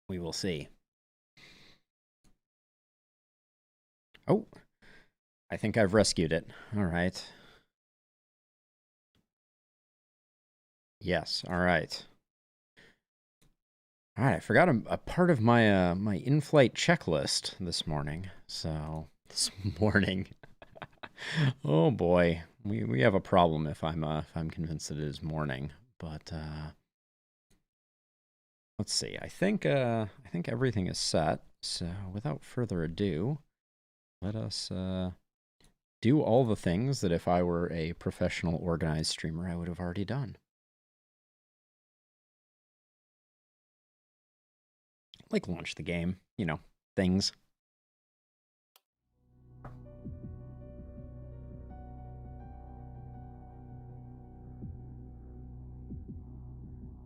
We will see. Oh, I think I've rescued it. All right. Yes, all right. All right, I forgot a part of my my in-flight checklist this morning. So, this morning. Oh boy. We have a problem if I'm convinced that it is morning. But let's see. I think everything is set. So, without further ado, let us do all the things that if I were a professional organized streamer, I would have already done. Like launch the game, you know, things.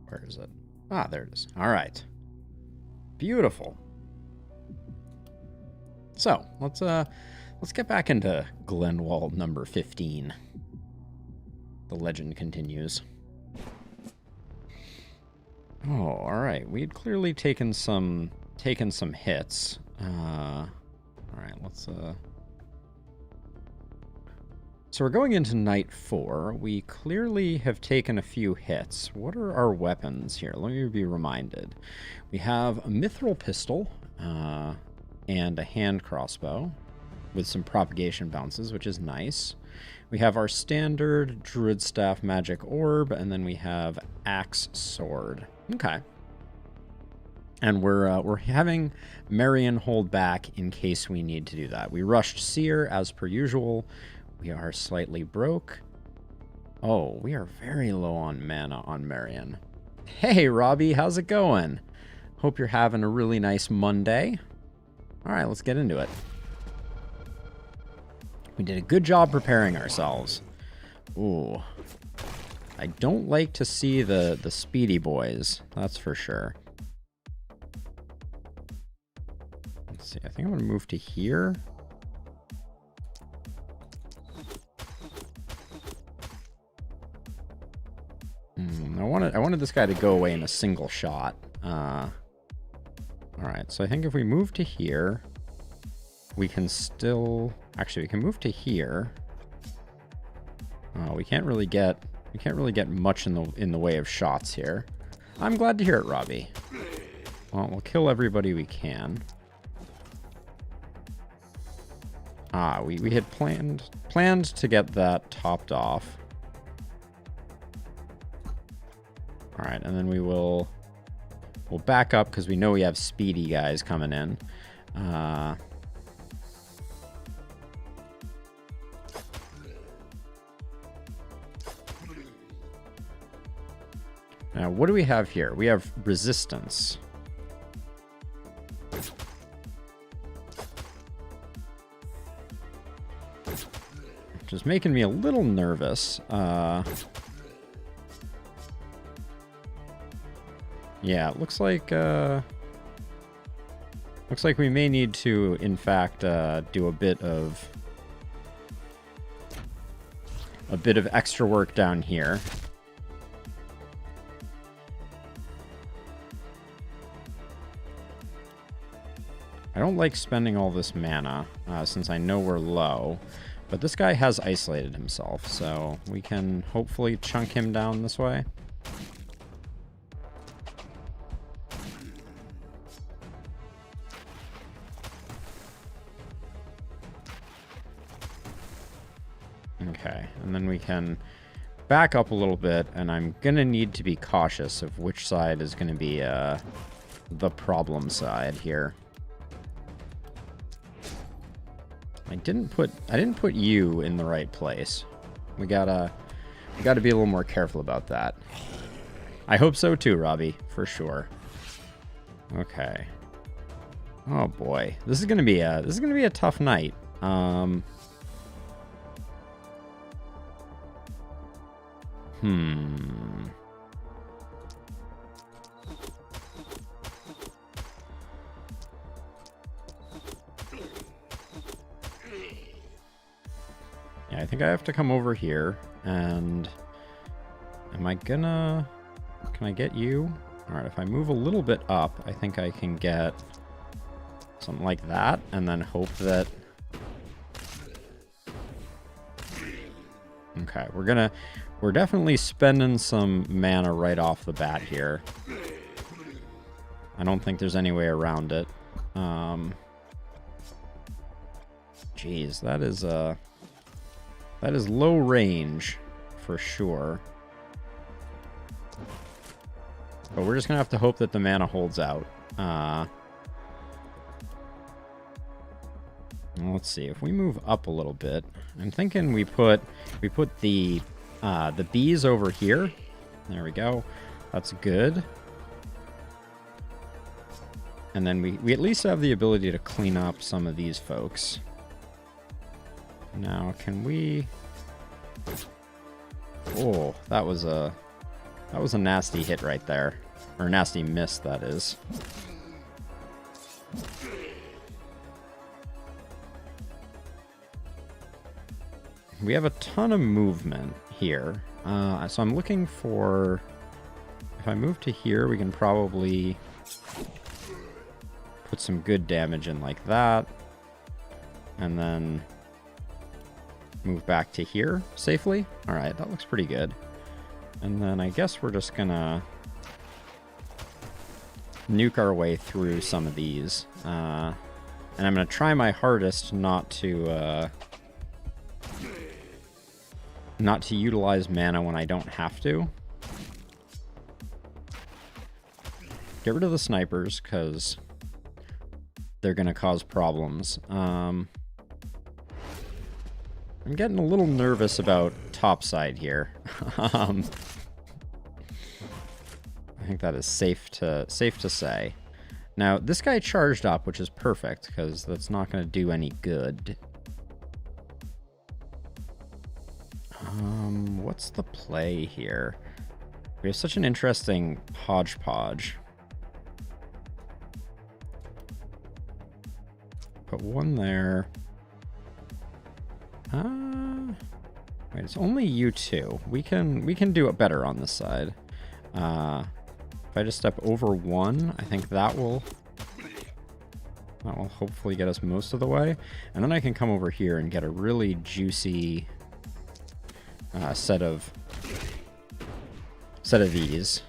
Where is it? Ah, there it is. All right. Beautiful. So, let's get back into Glenwald number 15. The legend continues. Oh, all right. We had clearly taken some hits. All right, let's So we're going into night 4. We clearly have taken a few hits. What are our weapons here? Let me be reminded. We have a mithril pistol and a hand crossbow with some propagation bounces, which is nice. We have our standard druid staff magic orb, and then we have axe sword. Okay. And we're having Marion hold back in case we need to do that. We rushed Seer as per usual. We are slightly broke. Oh, we are very low on mana on Marion. Hey, Robbie, how's it going? Hope you're having a really nice Monday. All right, let's get into it. We did a good job preparing ourselves. Ooh. I don't like to see the speedy boys, that's for sure. Let's see, I think I'm going to move to here. I wanted this guy to go away in a single shot. All right, so I think if we move to here, we can still... Actually, we can move to here. We can't really get much in the way of shots here. I'm glad to hear it, Robbie. Well, we'll kill everybody we can. We had planned to get that topped off. All right, and then we'll back up because we know we have speedy guys coming in. Now, what do we have here? We have resistance. Which is making me a little nervous. Yeah, it looks like we may need to, in fact, do a bit of extra work down here. I don't like spending all this mana, since I know we're low, but this guy has isolated himself, so we can hopefully chunk him down this way. Okay, and then we can back up a little bit, and I'm gonna need to be cautious of which side is gonna be the problem side here. I didn't put you in the right place. We gotta be a little more careful about that. I hope so too, Robbie, for sure. Okay. Oh boy, this is gonna be a tough night. Yeah, I think I have to come over here, and am I gonna... Can I get you? Alright, if I move a little bit up, I think I can get something like that, and then hope that... Okay, we're definitely spending some mana right off the bat here. I don't think there's any way around it. Jeez, that is low range for sure. But we're just gonna have to hope that the mana holds out. Let's see, if we move up a little bit, I'm thinking we put the bees over here. There we go. That's good. And then we at least have the ability to clean up some of these folks. Now, can we... Oh, that was a nasty hit right there. Or a nasty miss, that is. We have a ton of movement here. So I'm looking for... If I move to here, we can probably put some good damage in like that. And then move back to here safely. Alright, that looks pretty good. And then I guess we're just gonna nuke our way through some of these. And I'm gonna try my hardest not to utilize mana when I don't have to. Get rid of the snipers, because they're going to cause problems. I'm getting a little nervous about topside here. I think that is safe to say. Now, this guy charged up, which is perfect, because that's not going to do any good. What's the play here? We have such an interesting hodgepodge. Put one there. Wait, it's only you two. We can do it better on this side. If I just step over one, I think that will hopefully get us most of the way. And then I can come over here and get a really juicy set of these.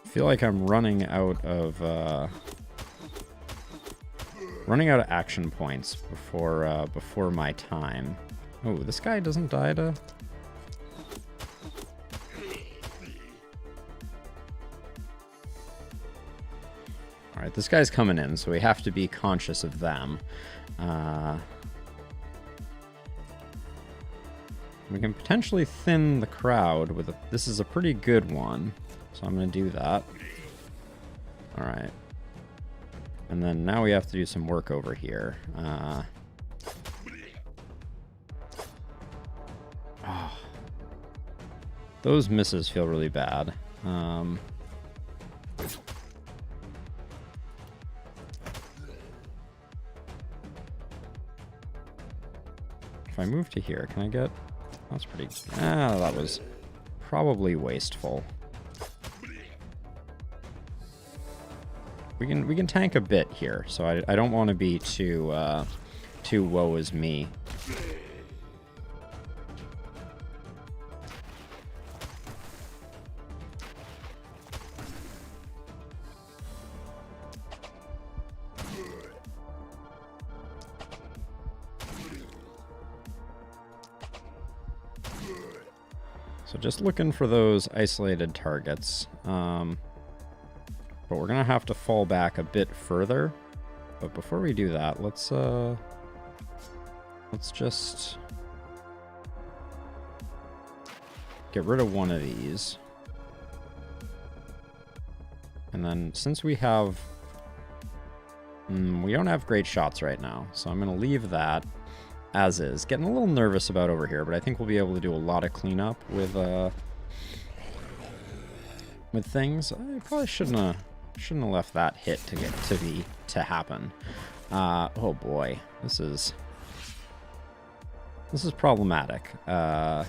I feel like I'm running out of action points before my time. Oh, this guy doesn't die to... Alright, this guy's coming in, so we have to be conscious of them. We can potentially thin the crowd with a... This is a pretty good one, so I'm going to do that. Alright. And then now we have to do some work over here. Oh, those misses feel really bad. If I move to here, can I get... That's pretty... that was probably wasteful. We can tank a bit here, so I don't want to be too woe is me. So just looking for those isolated targets. But we're gonna have to fall back a bit further. But before we do that, let's just get rid of one of these. And then since we have... we don't have great shots right now, so I'm gonna leave that as is. Getting a little nervous about over here, but I think we'll be able to do a lot of cleanup with things. I probably shouldn't have left that hit to happen. Oh boy, this is problematic. So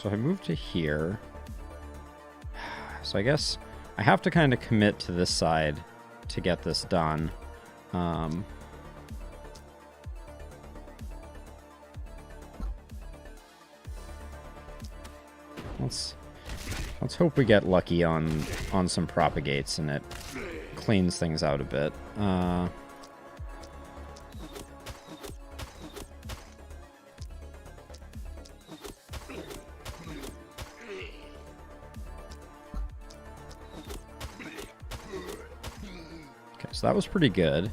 I moved to here. So I guess I have to kind of commit to this side to get this done. Let's hope we get lucky on some propagates and it cleans things out a bit. Okay, so that was pretty good.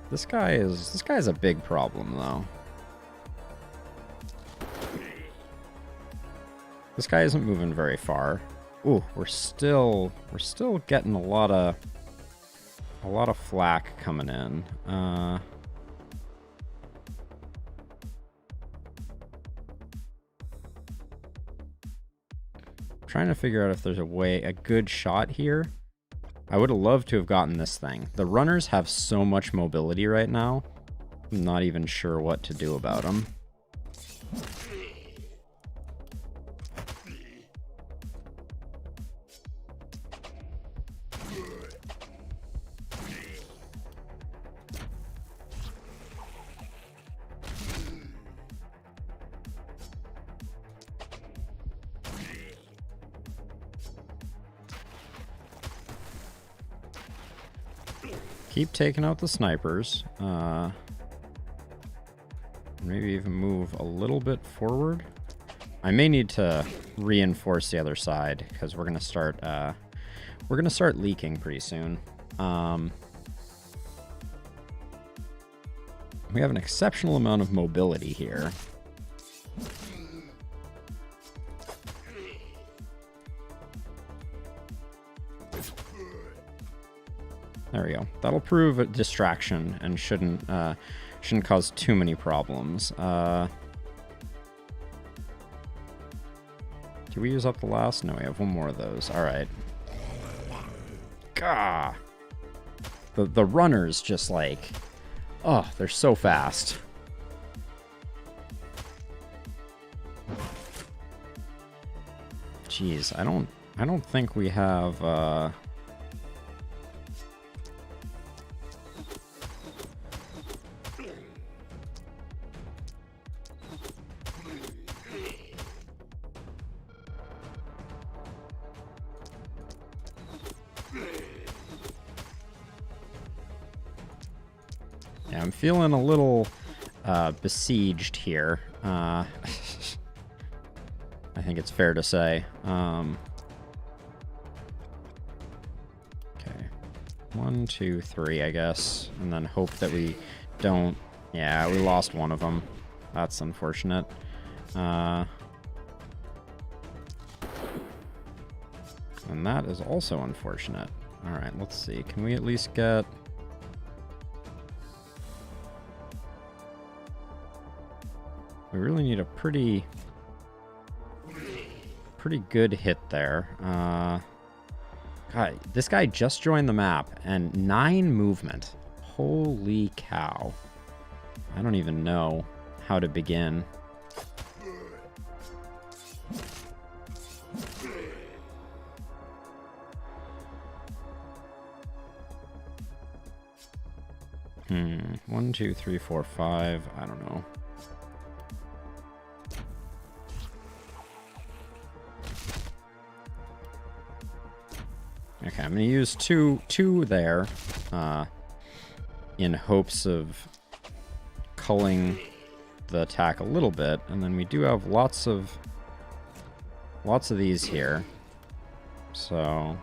This guy's a big problem though. This guy isn't moving very far. Ooh, we're still getting a lot of flack coming in. Trying to figure out if there's a good shot here. I would have loved to have gotten this thing. The runners have so much mobility right now. I'm not even sure what to do about them. Keep taking out the snipers. Maybe even move a little bit forward. I may need to reinforce the other side because we're gonna start leaking pretty soon. We have an exceptional amount of mobility here. There we go. That'll prove a distraction and shouldn't cause too many problems. Do we use up the last? No, we have one more of those. All right. Gah! The runners just like, oh, they're so fast. Jeez, I don't think we have. Yeah, I'm feeling a little besieged here. I think it's fair to say. Okay. 1, 2, 3, I guess. And then hope that we don't... Yeah, we lost one of them. That's unfortunate. And that is also unfortunate. Alright, let's see. Can we at least get... We really need a pretty good hit there. God, this guy just joined the map and 9 movement. Holy cow. I don't even know how to begin. One, 2, 3, 4, 5. I don't know. Okay, I'm going to use two there in hopes of culling the attack a little bit, and then we do have lots of these here. So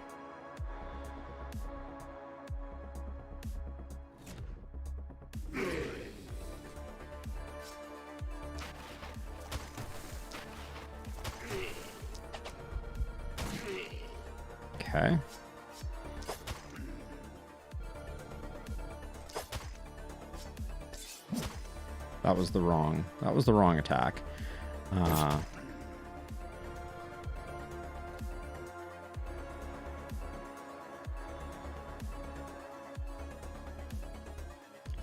okay. That was the wrong attack. I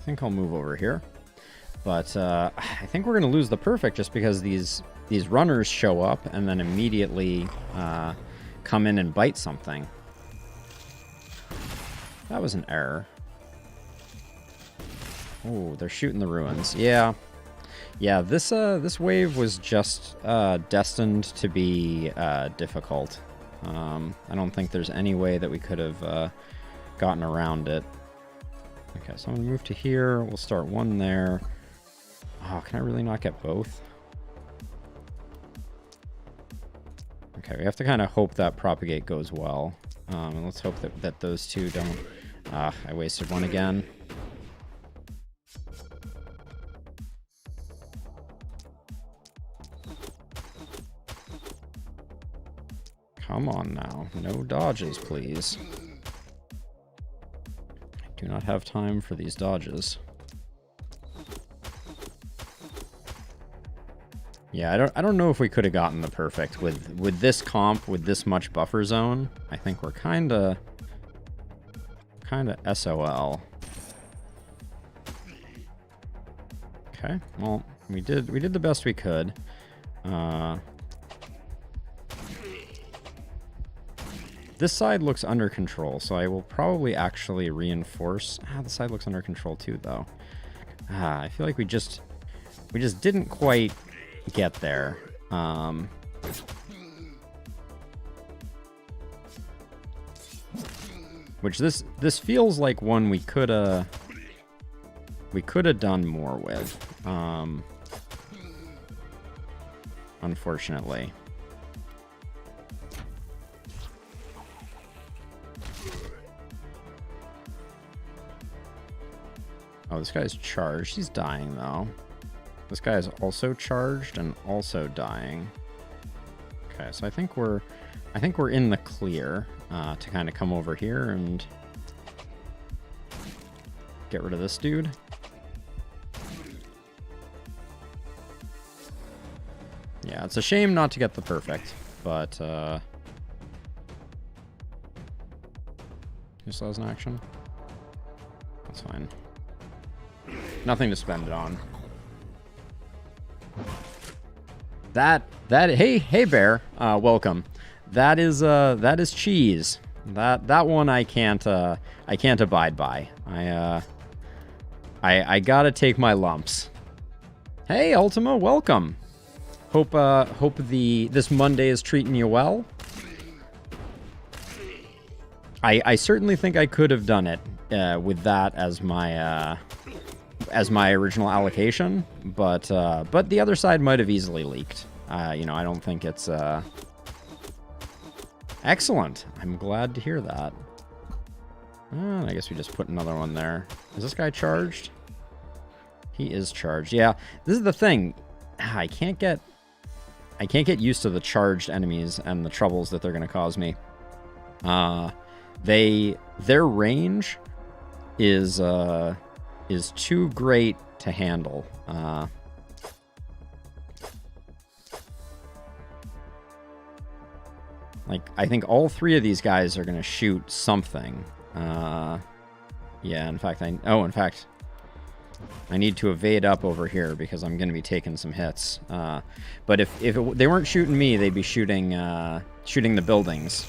think I'll move over here. But I think we're going to lose the perfect just because these runners show up and then immediately come in and bite something. That was an error. Oh, they're shooting the ruins. Yeah. Yeah, this wave was just destined to be difficult. I don't think there's any way that we could have gotten around it. Okay, so I'm going to move to here. We'll start one there. Oh, can I really not get both? Okay, we have to kind of hope that propagate goes well. And let's hope that those two don't... I wasted one again. Come on now. No dodges, please. I do not have time for these dodges. Yeah, I don't know if we could have gotten the perfect with this comp, with this much buffer zone. I think we're kinda SOL. Okay, well, we did the best we could. This side looks under control, so I will probably actually reinforce. The side looks under control too, though. I feel like we just didn't quite get there. Which this feels like one we could have done more with. Unfortunately. Oh, this guy's charged. He's dying though. This guy is also charged and also dying. Okay, so I think we're in the clear to kind of come over here and get rid of this dude. Yeah, it's a shame not to get the perfect, but just as an action. That's fine. Nothing to spend it on. Hey bear, welcome. That is cheese. That one I can't abide by. I gotta take my lumps. Hey Ultima, welcome. Hope this Monday is treating you well. I certainly think I could have done it with that as my original allocation, but the other side might have easily leaked. You know, I don't think it's excellent. I'm glad to hear that. I guess we just put another one there. Is this guy charged? He is charged. Yeah, this is the thing. I can't get used to the charged enemies and the troubles that they're going to cause me. Their range is too great to handle. Like, I think all three of these guys are going to shoot something. Yeah, in fact, I need to evade up over here because I'm going to be taking some hits. But if they weren't shooting me, they'd be shooting the buildings.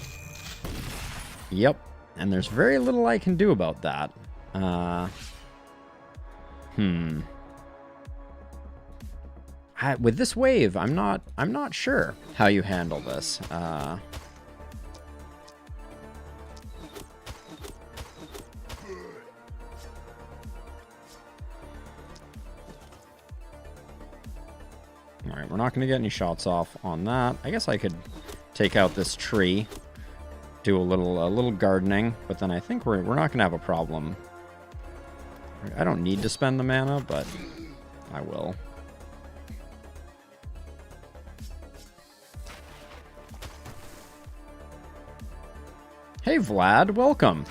Yep, and there's very little I can do about that. With this wave, I'm not sure how you handle this. All right, we're not going to get any shots off on that. I guess I could take out this tree, do a little gardening, but then I think we're not going to have a problem. I don't need to spend the mana, but I will. Hey Vlad, welcome.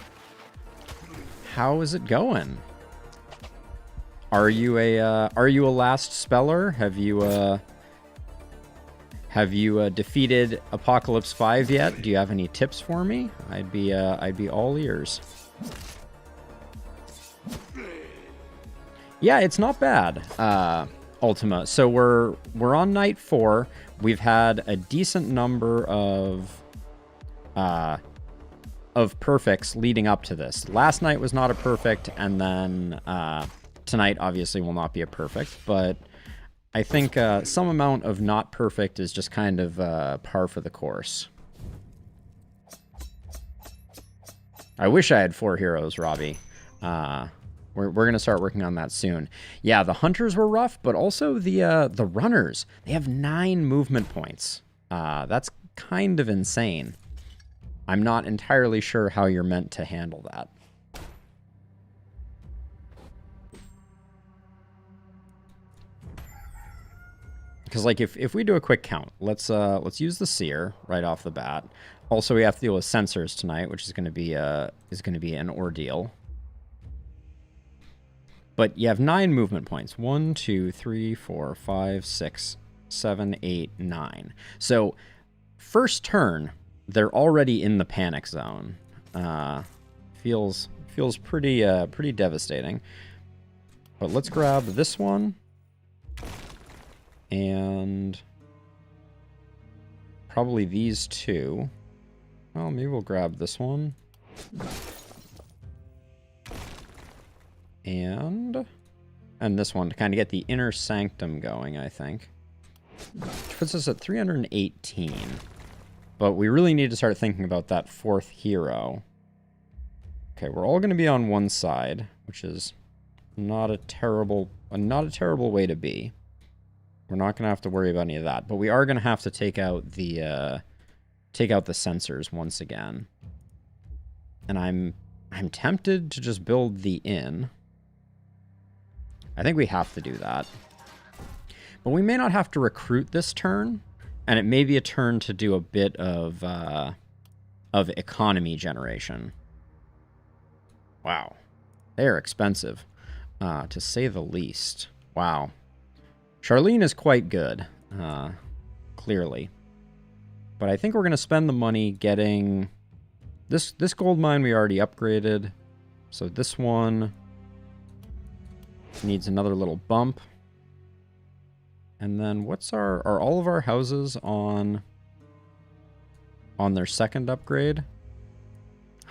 How is it going? Are you a last speller? Have you defeated Apocalypse 5 yet? Do you have any tips for me? I'd be all ears. Yeah, it's not bad. Ultima. So we're on night 4. We've had a decent number of perfects leading up to this. Last night was not a perfect, and then tonight obviously will not be a perfect, but I think some amount of not perfect is just kind of par for the course. I wish I had 4 heroes, Robbie. We're going to start working on that soon. Yeah, the hunters were rough, but also the runners. They have 9 movement points. That's kind of insane. I'm not entirely sure how you're meant to handle that. Because like if we do a quick count, let's use the seer right off the bat. Also, we have to deal with sensors tonight, which is going to be an ordeal. But you have 9 movement points. 1, 2, 3, 4, 5, 6, 7, 8, 9. So first turn, they're already in the panic zone. Feels pretty devastating. But let's grab this one. And probably these 2. Well, maybe we'll grab this one. And this one to kind of get the inner sanctum going, I think. Which puts us at 318. But we really need to start thinking about that 4th hero. Okay, we're all going to be on one side, which is not a terrible way to be. We're not going to have to worry about any of that, but we are going to have to take out the sensors once again. And I'm tempted to just build the inn. I think we have to do that. But we may not have to recruit this turn, and it may be a turn to do a bit of economy generation. Wow. They're expensive, to say the least. Wow. Charlene is quite good, clearly. But I think we're going to spend the money getting... This gold mine we already upgraded. So this one needs another little bump. And then what's are all of our houses on their second upgrade?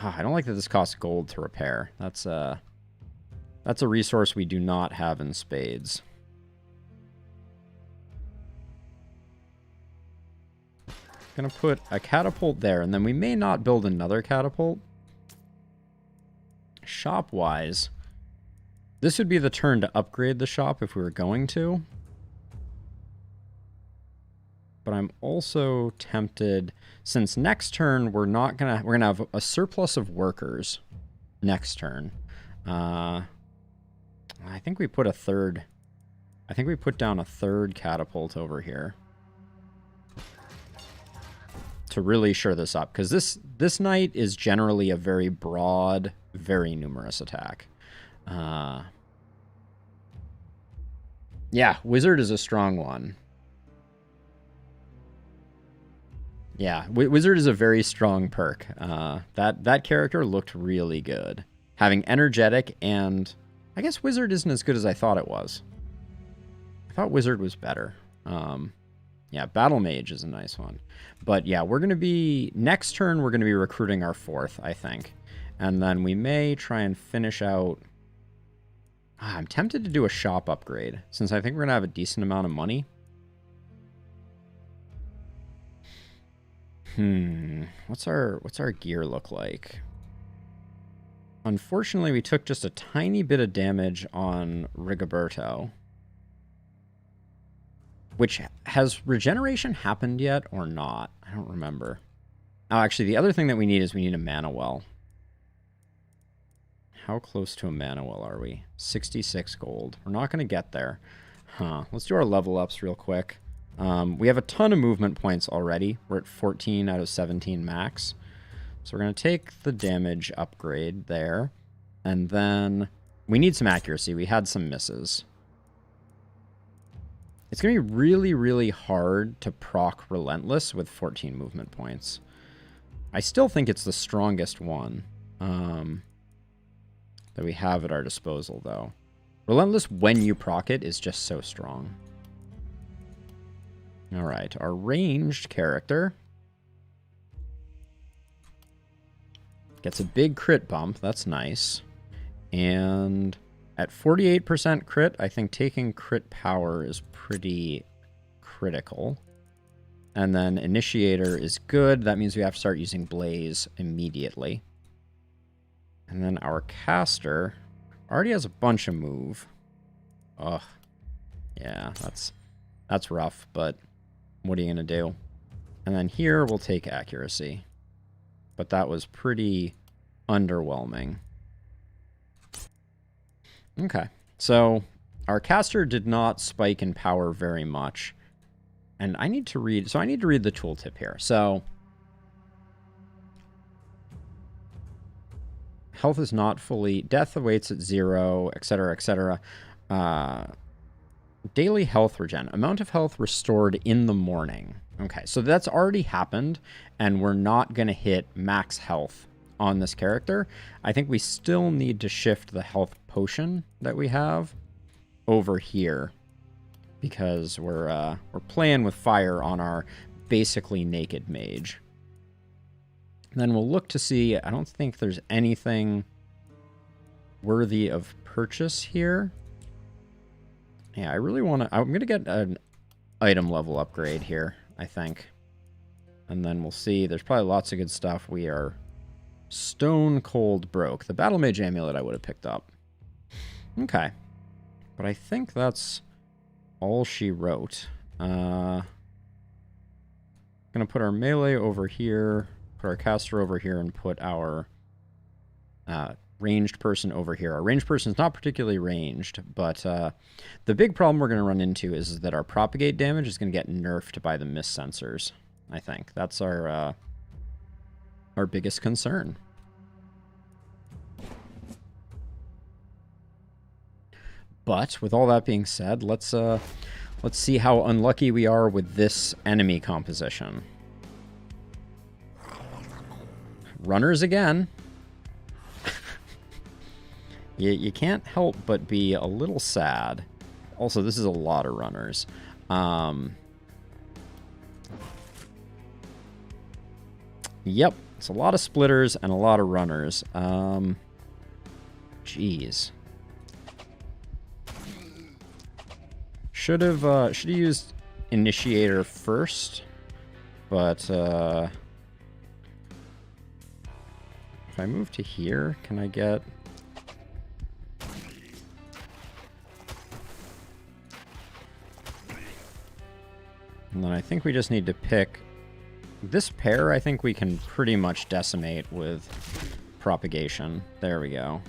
I don't like that this costs gold to repair. That's a resource we do not have in spades. Gonna put a catapult there, and then we may not build another catapult. Shop-wise, this would be the turn to upgrade the shop if we were going to. But I'm also tempted, since next turn we're gonna have a surplus of workers next turn. I think we put down a third catapult over here to really shore this up, because this knight is generally a very broad, very numerous attack. Yeah, wizard is a strong one. Yeah, wizard is a very strong perk. That character looked really good. Having energetic, and I guess wizard isn't as good as I thought it was. I thought wizard was better. Yeah, battle mage is a nice one. But yeah, next turn we're going to be recruiting our 4th, I think. And then we may try and finish out... I'm tempted to do a shop upgrade, since I think we're going to have a decent amount of money. What's our gear look like? Unfortunately, we took just a tiny bit of damage on Rigoberto. Which, has regeneration happened yet or not? I don't remember. Oh, actually, the other thing that we need is we need a mana well. How close to a mana well are we? 66 gold. We're not going to get there. Let's do our level ups real quick. We have a ton of movement points already. We're at 14 out of 17 max. So we're going to take the damage upgrade there. And then We need some accuracy. We had some misses. It's going to be really, really hard to proc Relentless with 14 movement points. I still think it's the strongest one that we have at our disposal, though. Relentless, when you proc it, is just so strong. All right, our ranged character gets a big crit bump. That's nice. And at 48% crit, I think taking crit power is pretty critical. And then Initiator is good. That means we have to start using Blaze immediately. And then our caster already has a bunch of move. Ugh. Yeah, that's rough, but what are you going to do? And then here we'll take accuracy. But that was pretty underwhelming. Okay, so our caster did not spike in power very much. And I need to read, so I need to read the tooltip here. So health is not fully, death awaits at 0, etc., etc. Daily health regen, amount of health restored in the morning. Okay, so that's already happened, and we're not going to hit max health on this character. I think we still need to shift the health potion that we have over here because we're playing with fire on our basically naked mage. And then we'll look to see, I don't think there's anything worthy of purchase here. Yeah, I really want to, I'm going to get an item level upgrade here, I think. And then we'll see, there's probably lots of good stuff. We are stone cold broke. The Battle Mage Amulet I would have picked up. Okay. But I think that's all she wrote. Gonna put our melee over here, put our caster over here, and put our ranged person over here. Our ranged person is not particularly ranged, but the big problem we're going to run into is that our propagate damage is going to get nerfed by the mist sensors, I think. That's our biggest concern. But with all that being said, let's see how unlucky we are with this enemy composition. Runners again. You can't help but be a little sad. Also, this is a lot of runners. Yep, it's a lot of splitters and a lot of runners. Jeez. Should have used Initiator first, but if I move to here, can I get... And then I think we just need to pick... This pair, I think we can pretty much decimate with propagation. There we go.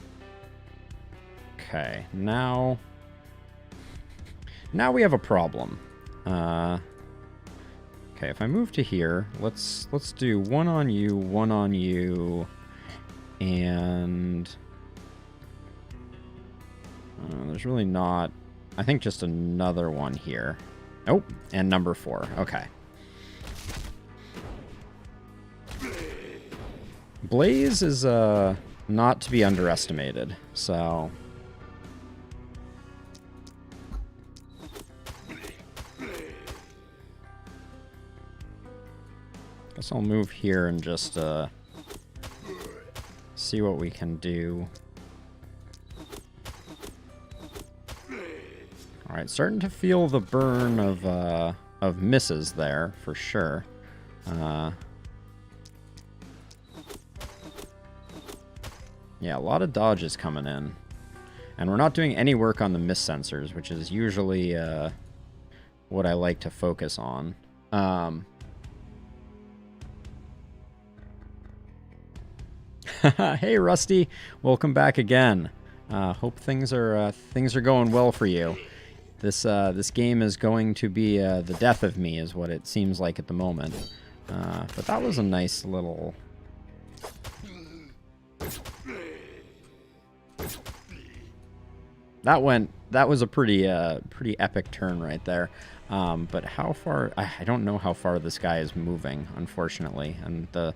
Okay, now we have a problem. Okay, if I move to here, let's do one on you, and there's really not... I think just another one here. Oh, and number 4. Okay. Blaze is not to be underestimated, so... Guess I'll move here and just see what we can do. Alright, starting to feel the burn of misses there, for sure. Yeah, a lot of dodges coming in. And we're not doing any work on the miss sensors, which is usually what I like to focus on. Hey, Rusty. Welcome back again. Hope things are going well for you. This game is going to be the death of me, is what it seems like at the moment. But that was a nice little... That was a pretty epic turn right there. But how far? I don't know how far this guy is moving, unfortunately. And the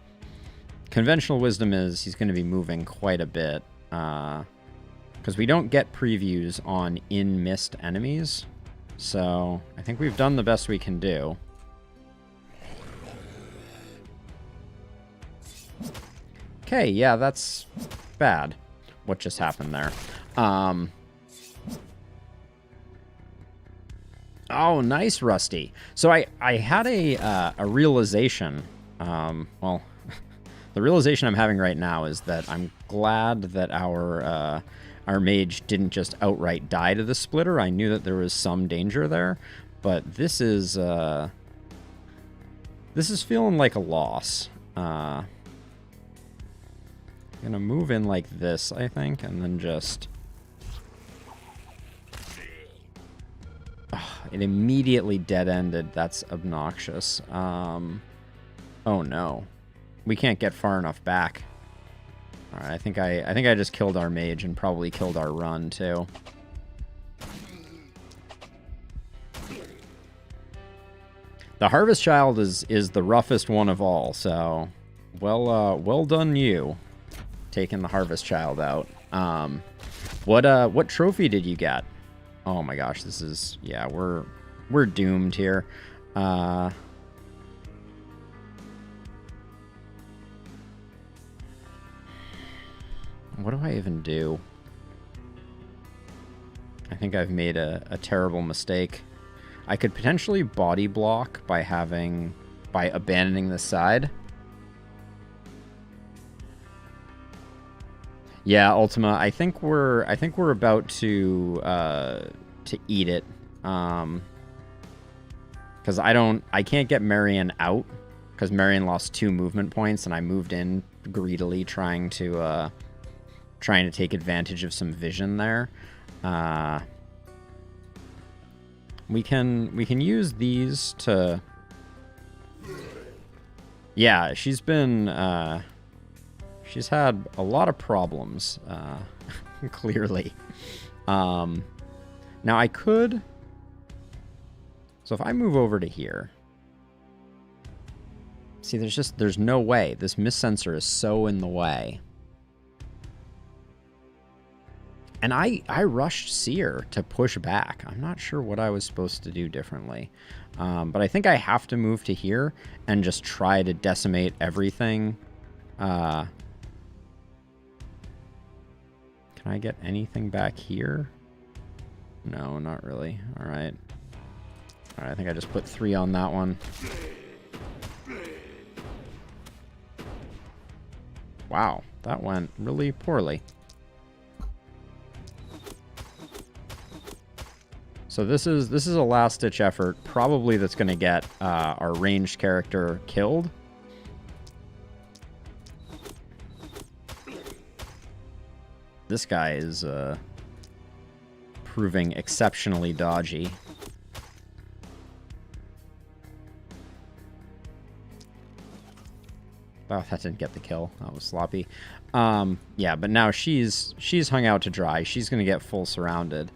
conventional wisdom is he's going to be moving quite a bit. Because we don't get previews on in-mist enemies. So I think we've done the best we can do. Okay, yeah, that's bad. What just happened there? Oh, nice, Rusty. So I had a realization. Well, the realization I'm having right now is that I'm glad that our mage didn't just outright die to the splitter. I knew that there was some danger there, but this is feeling like a loss. Gonna move in like this, I think, and then just... Oh, it immediately dead-ended. That's obnoxious. Oh no. We can't get far enough back. Alright, I think I just killed our mage and probably killed our run, too. The Harvest Child is the roughest one of all, so... Well done you. Taking the Harvest Child out. What trophy did you get? Oh my gosh, this is... Yeah, we're doomed here. What do I even do? I think I've made a terrible mistake. I could potentially body block by abandoning the side. Yeah, Ultima, I think we're about to eat it. Because I can't get Marion out because Marion lost 2 movement points and I moved in greedily trying to take advantage of some vision there. We can use these to... Yeah, she's been... She's had a lot of problems, clearly. Now I could... So if I move over to here... See, there's no way. This mist sensor is so in the way. And I rushed Seer to push back. I'm not sure what I was supposed to do differently. But I think I have to move to here and just try to decimate everything. Can I get anything back here? No, not really. All right. All right, I think I just put 3 on that one. Wow, that went really poorly. So this is a last-ditch effort, probably that's going to get our ranged character killed. This guy is proving exceptionally dodgy. Oh, that didn't get the kill. That was sloppy. Yeah, but now she's hung out to dry. She's going to get full surrounded.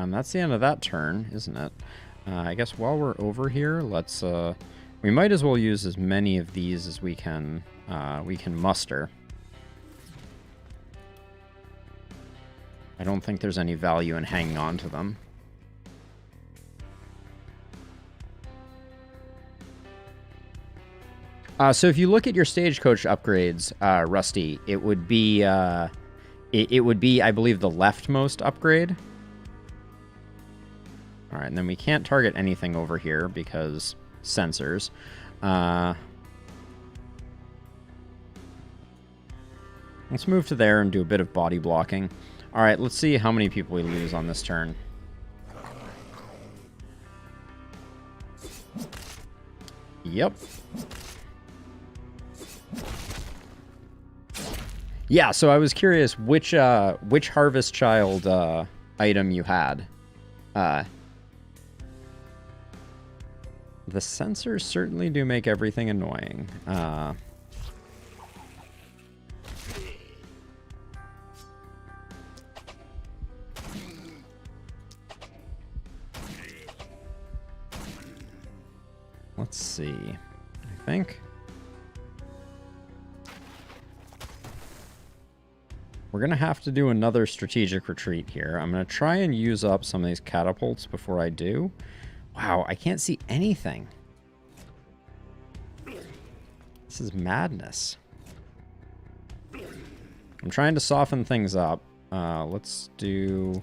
That's the end of that turn, isn't it? I guess while we're over here, let's we might as well use as many of these as we can muster. I don't think there's any value in hanging on to them. So if you look at your stagecoach upgrades, Rusty, it would be I believe, the leftmost upgrade. All right, and then we can't target anything over here because sensors. Let's move to there and do a bit of body blocking. All right, let's see how many people we lose on this turn. Yep. Yeah, so I was curious which Harvest Child item you had. The sensors certainly do make everything annoying. Let's see. I think we're going to have to do another strategic retreat here. I'm going to try and use up some of these catapults before I do. Wow, I can't see anything. This is madness. I'm trying to soften things up. Let's do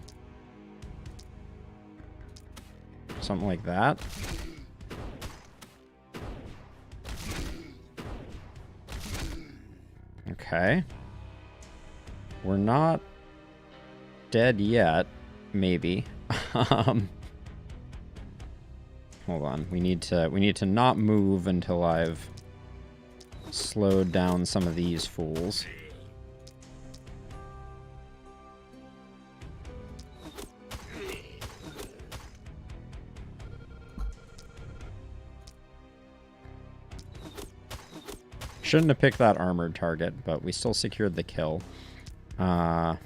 something like that. Okay. We're not dead yet, maybe. Hold on. We need to not move until I've slowed down some of these fools. Shouldn't have picked that armored target, but we still secured the kill. I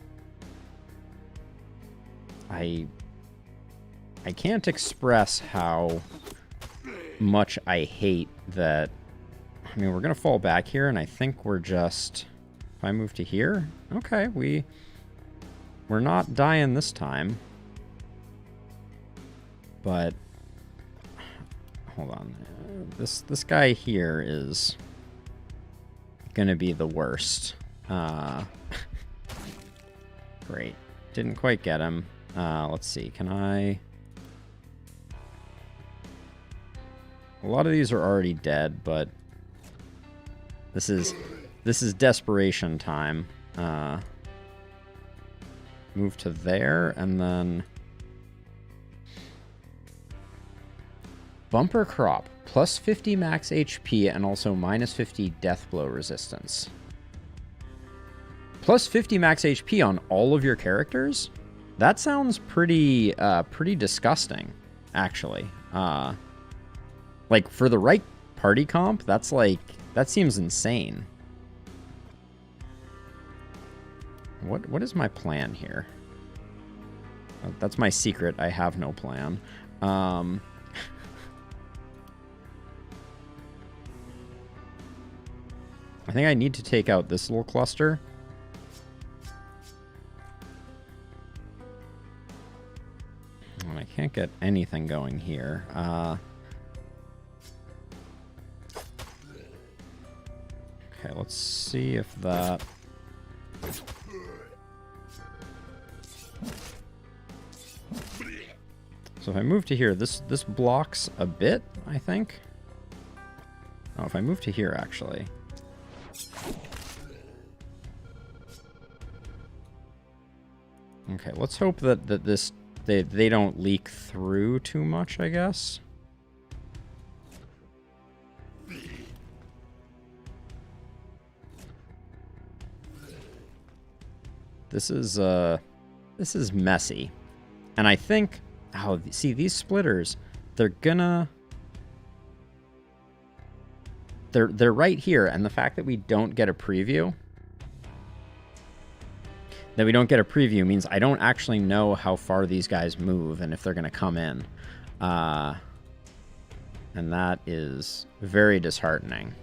can't express how much I hate that. I mean, we're gonna fall back here, and I think we're just. If I move to here, okay, we're not dying this time. But hold on, this guy here is gonna be the worst. Great. Didn't quite get him. Let's see. Can I... A lot of these are already dead, but this is desperation time. Move to there, and then bumper crop. Plus 50 max HP and also minus 50 death blow resistance. Plus 50 max HP on all of your characters? That sounds pretty disgusting, actually. Like, for the right party comp, that seems insane. What is my plan here? That's my secret. I have no plan. I think I need to take out this little cluster. And I can't get anything going here. Okay, let's see if that... So if I move to here, this blocks a bit, I think. Oh, if I move to here, actually... Okay, let's hope that they don't leak through too much, I guess. This is messy. And I think, oh, see, these splitters, they're right here, and the fact that we don't get a preview means I don't actually know how far these guys move and if they're going to come in. And that is very disheartening.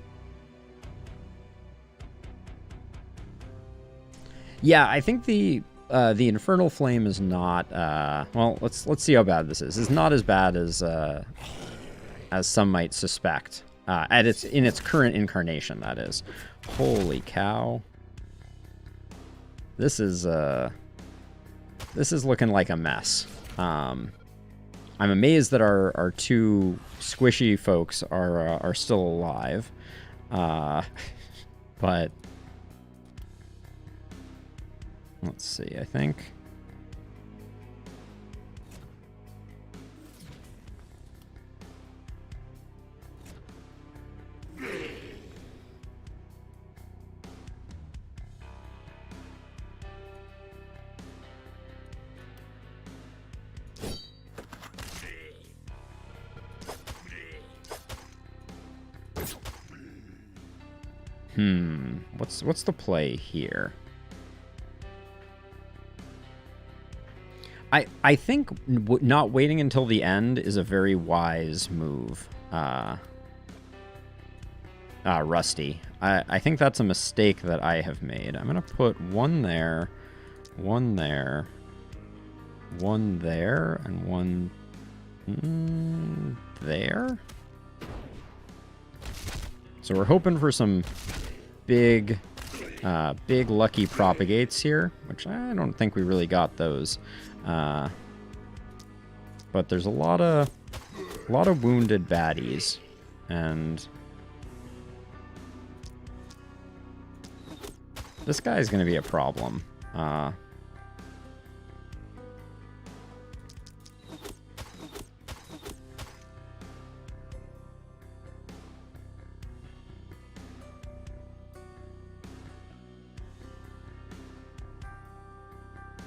Yeah, I think the Infernal Flame is not... well, let's see how bad this is. It's not as bad as some might suspect. In its current incarnation, that is. Holy cow. This is looking like a mess. I'm amazed that our two squishy folks are still alive. But let's see, I think... What's the play here? I think not waiting until the end is a very wise move. Rusty. I think that's a mistake that I have made. I'm gonna put one there, one there, one there, and one there. So we're hoping for some big lucky propagates here, which I don't think we really got those. But there's a lot of wounded baddies, and this guy's gonna be a problem.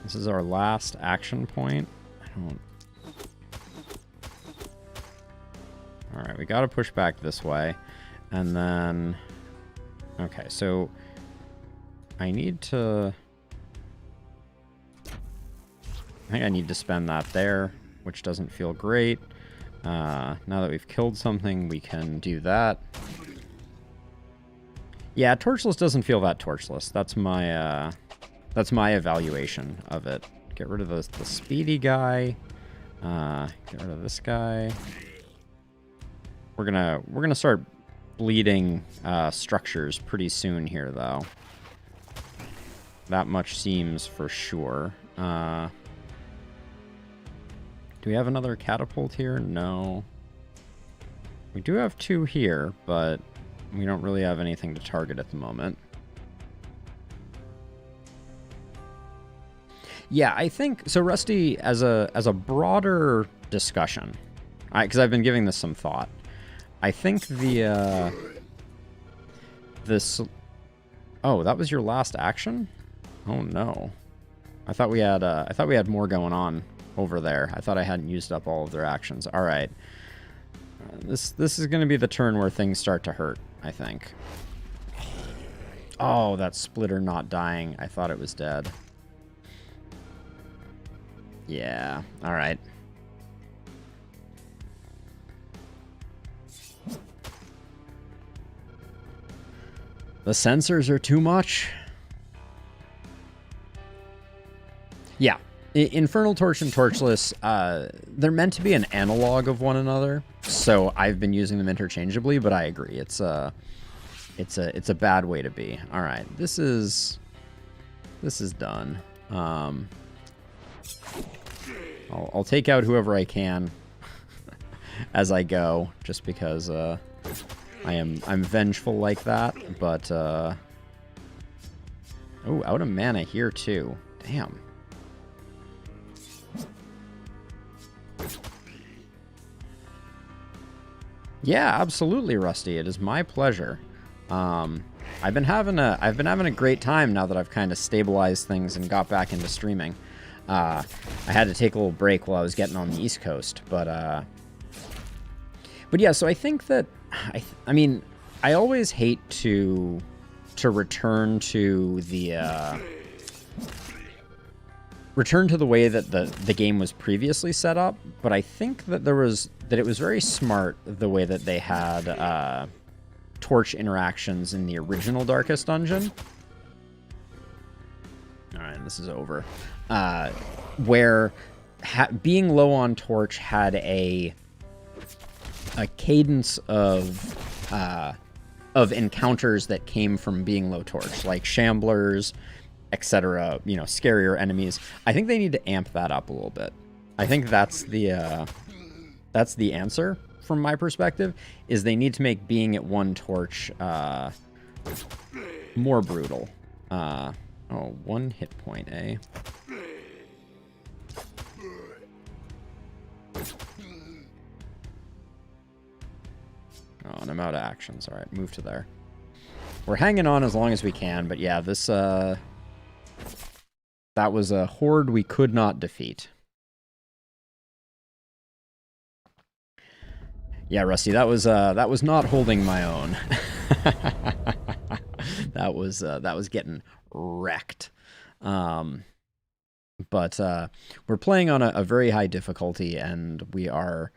This is our last action point. Alright, we gotta push back this way. And then... Okay, so... I need to... I think I need to spend that there, which doesn't feel great. Now that we've killed something, we can do that. Yeah, torchless doesn't feel that torchless. That's my evaluation of it. Get rid of the speedy guy. Get rid of this guy. We're gonna start bleeding structures pretty soon here, though. That much seems for sure. Do we have another catapult here? No. We do have two here, but we don't really have anything to target at the moment. Yeah, I think so. Rusty, as a broader discussion, because I've been giving this some thought. I think this. Oh, that was your last action? Oh no, I thought we had more going on over there. I thought I hadn't used up all of their actions. All right, this is going to be the turn where things start to hurt, I think. Oh, that splitter not dying. I thought it was dead. Yeah, alright. The sensors are too much. Yeah, Infernal Torch and Torchless, they're meant to be an analog of one another, so I've been using them interchangeably, but I agree. It's a bad way to be. Alright, this is done. I'll take out whoever I can as I go, just because I'm vengeful like that. But oh, out of mana here too. Damn. Yeah, absolutely, Rusty. It is my pleasure. I've been having a great time now that I've kind of stabilized things and got back into streaming. I had to take a little break while I was getting on the East Coast, but yeah. So I think that I mean, I always hate to return to the way that the game was previously set up, but I think that it was very smart the way that they had torch interactions in the original Darkest Dungeon. All right, this is over. Where being low on torch had a cadence of encounters that came from being low torch, like shamblers, etc. You know, scarier enemies. I think they need to amp that up a little bit. I think that's the answer from my perspective. Is they need to make being at one torch more brutal. Oh, 1 hit point, eh? Oh, and I'm out of actions. All right, move to there. We're hanging on as long as we can, but yeah, this that was a horde we could not defeat. Yeah, Rusty, that was not holding my own. That was getting wrecked. But we're playing on a very high difficulty, and we are...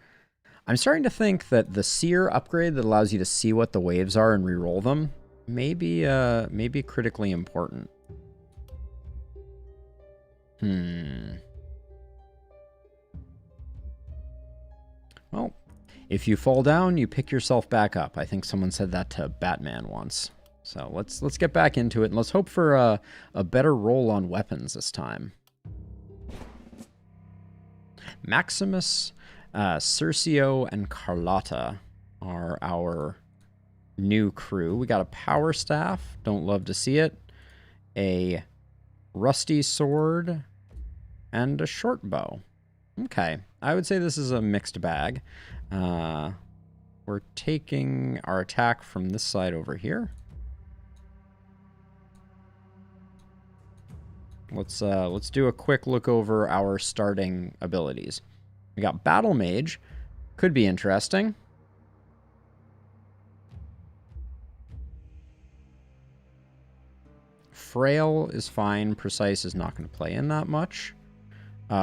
I'm starting to think that the Seer upgrade that allows you to see what the waves are and reroll them may be critically important. Well, if you fall down, you pick yourself back up. I think someone said that to Batman once. So let's get back into it, and let's hope for a better roll on weapons this time. Maximus, Circio, and Carlotta are our new crew. We got a power staff. Don't love to see it. A rusty sword and a short bow. Okay, I would say this is a mixed bag. We're taking our attack from this side over here. Let's do a quick look over our starting abilities. We got Battle Mage, could be interesting. Frail is fine. Precise is not going to play in that much.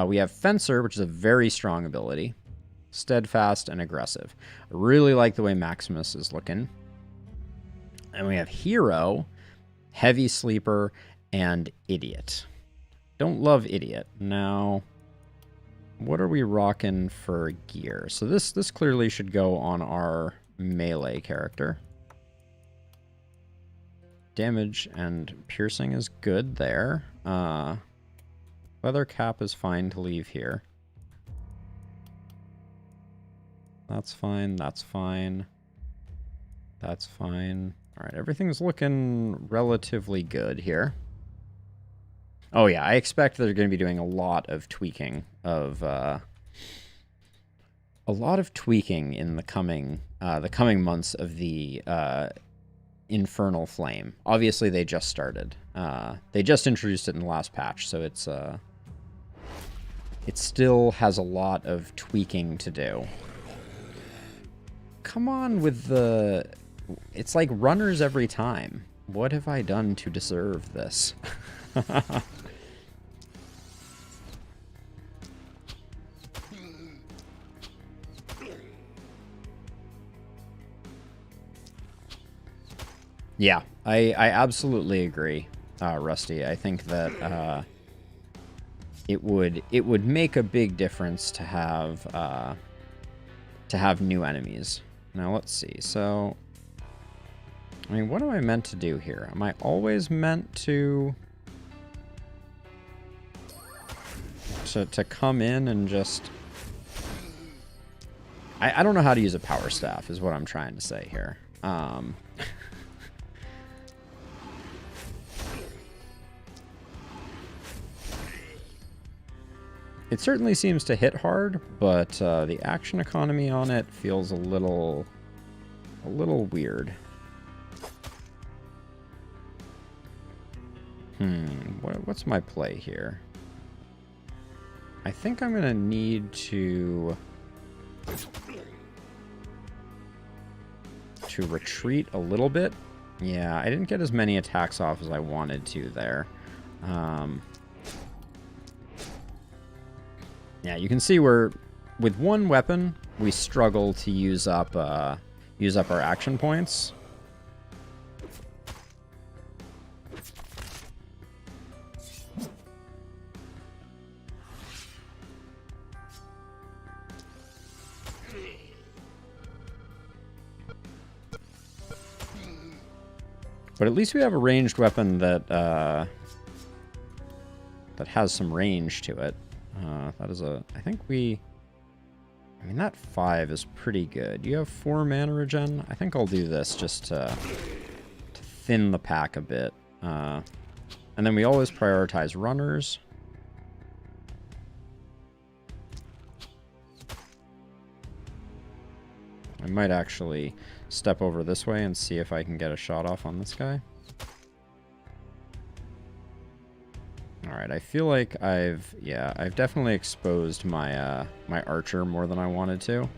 We have Fencer, which is a very strong ability. Steadfast and aggressive. I really like the way Maximus is looking. And we have Hero, Heavy Sleeper, and Idiot. Don't love Idiot. Now, what are we rocking for gear? So this clearly should go on our melee character. Damage and piercing is good there. Weather cap is fine to leave here. That's fine, that's fine. That's fine. Alright, everything's looking relatively good here. Oh yeah, I expect they're going to be doing a lot of tweaking of in the coming months of the Infernal Flame. Obviously, they just started. They just introduced it in the last patch, so it's it still has a lot of tweaking to do. Come on with the... It's like runners every time. What have I done to deserve this? Yeah, I absolutely agree, Rusty. I think that it would make a big difference to have new enemies. Now let's see. So, I mean, what am I meant to do here? Am I always meant to come in and just... I don't know how to use a power staff, is what I'm trying to say here. It certainly seems to hit hard, but the action economy on it feels a little weird. What's my play here? I think I'm gonna need to retreat a little bit. Yeah, I didn't get as many attacks off as I wanted to there. Yeah, you can see we're with one weapon we struggle to use up our action points. But at least we have a ranged weapon that has some range to it. That is a... I think we... I mean, that 5 is pretty good. You have 4 mana regen? I think I'll do this just to thin the pack a bit. And then we always prioritize runners. I might actually step over this way and see if I can get a shot off on this guy. Alright, I feel like I've definitely exposed my my archer more than I wanted to.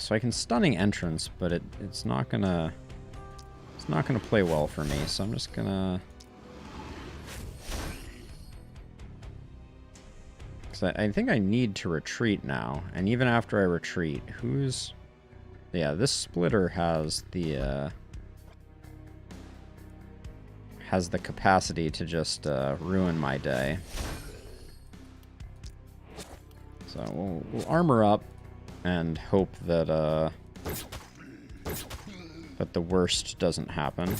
so I can stunning entrance, but it's not gonna play well for me. So I'm just gonna, because I think I need to retreat now. And even after I retreat, yeah, this splitter has the capacity to just ruin my day. So we'll armor up and hope that that the worst doesn't happen.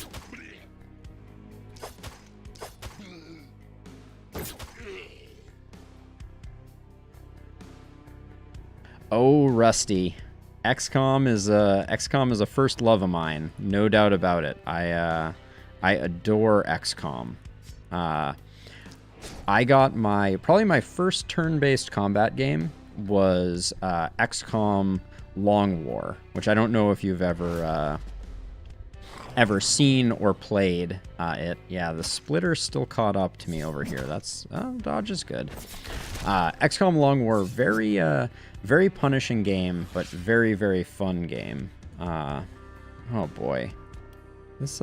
Oh, Rusty. XCOM is a first love of mine, no doubt about it. I adore XCOM. I got probably my first turn-based combat game was XCOM Long War, which I don't know if you've ever seen or played it. Yeah, the splitter's still caught up to me over here. That's dodge is good. XCOM Long War, very punishing game, but very, very fun game. Oh boy, this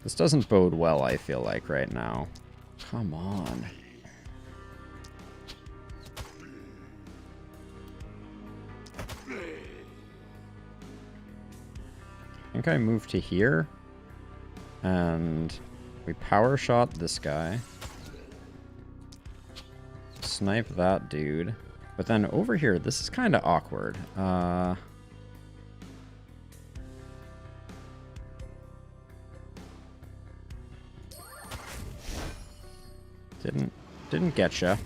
This doesn't bode well, I feel like, right now. Come on. I think I moved to here. And we power shot this guy. Snipe that dude. But then over here, this is kind of awkward. Didn't getcha.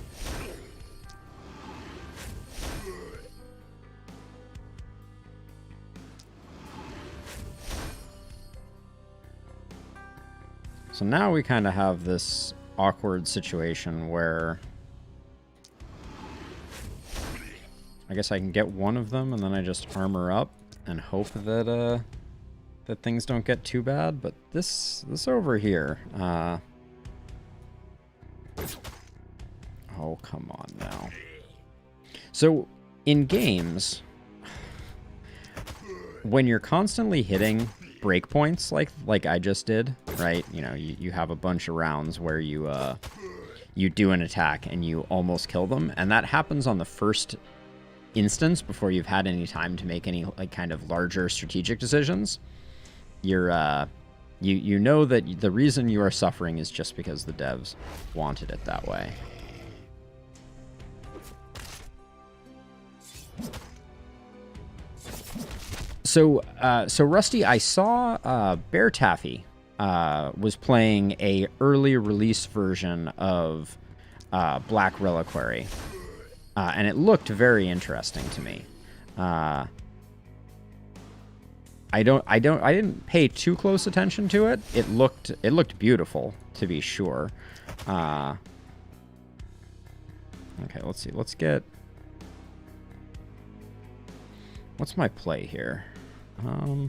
So now we kind of have this awkward situation where I guess I can get one of them and then I just armor up and hope that that things don't get too bad. But this over here, oh, come on now. So in games, when you're constantly hitting breakpoints like I just did, right? You know, you have a bunch of rounds where you do an attack and you almost kill them, and that happens on the first instance before you've had any time to make any like kind of larger strategic decisions. You're you know that the reason you are suffering is just because the devs wanted it that way. So Rusty, I saw Bear Taffy was playing a early release version of Black Reliquary, and it looked very interesting to me. I didn't pay too close attention to it. It looked beautiful, to be sure. Okay, let's see. Let's get. What's my play here? I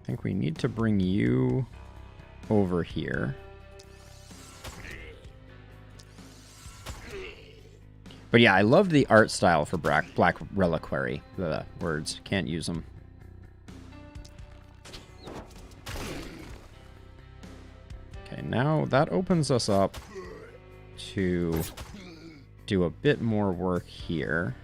think we need to bring you over here. But yeah, I loved the art style for Black Reliquary. The words, can't use them. Okay, now that opens us up to do a bit more work here.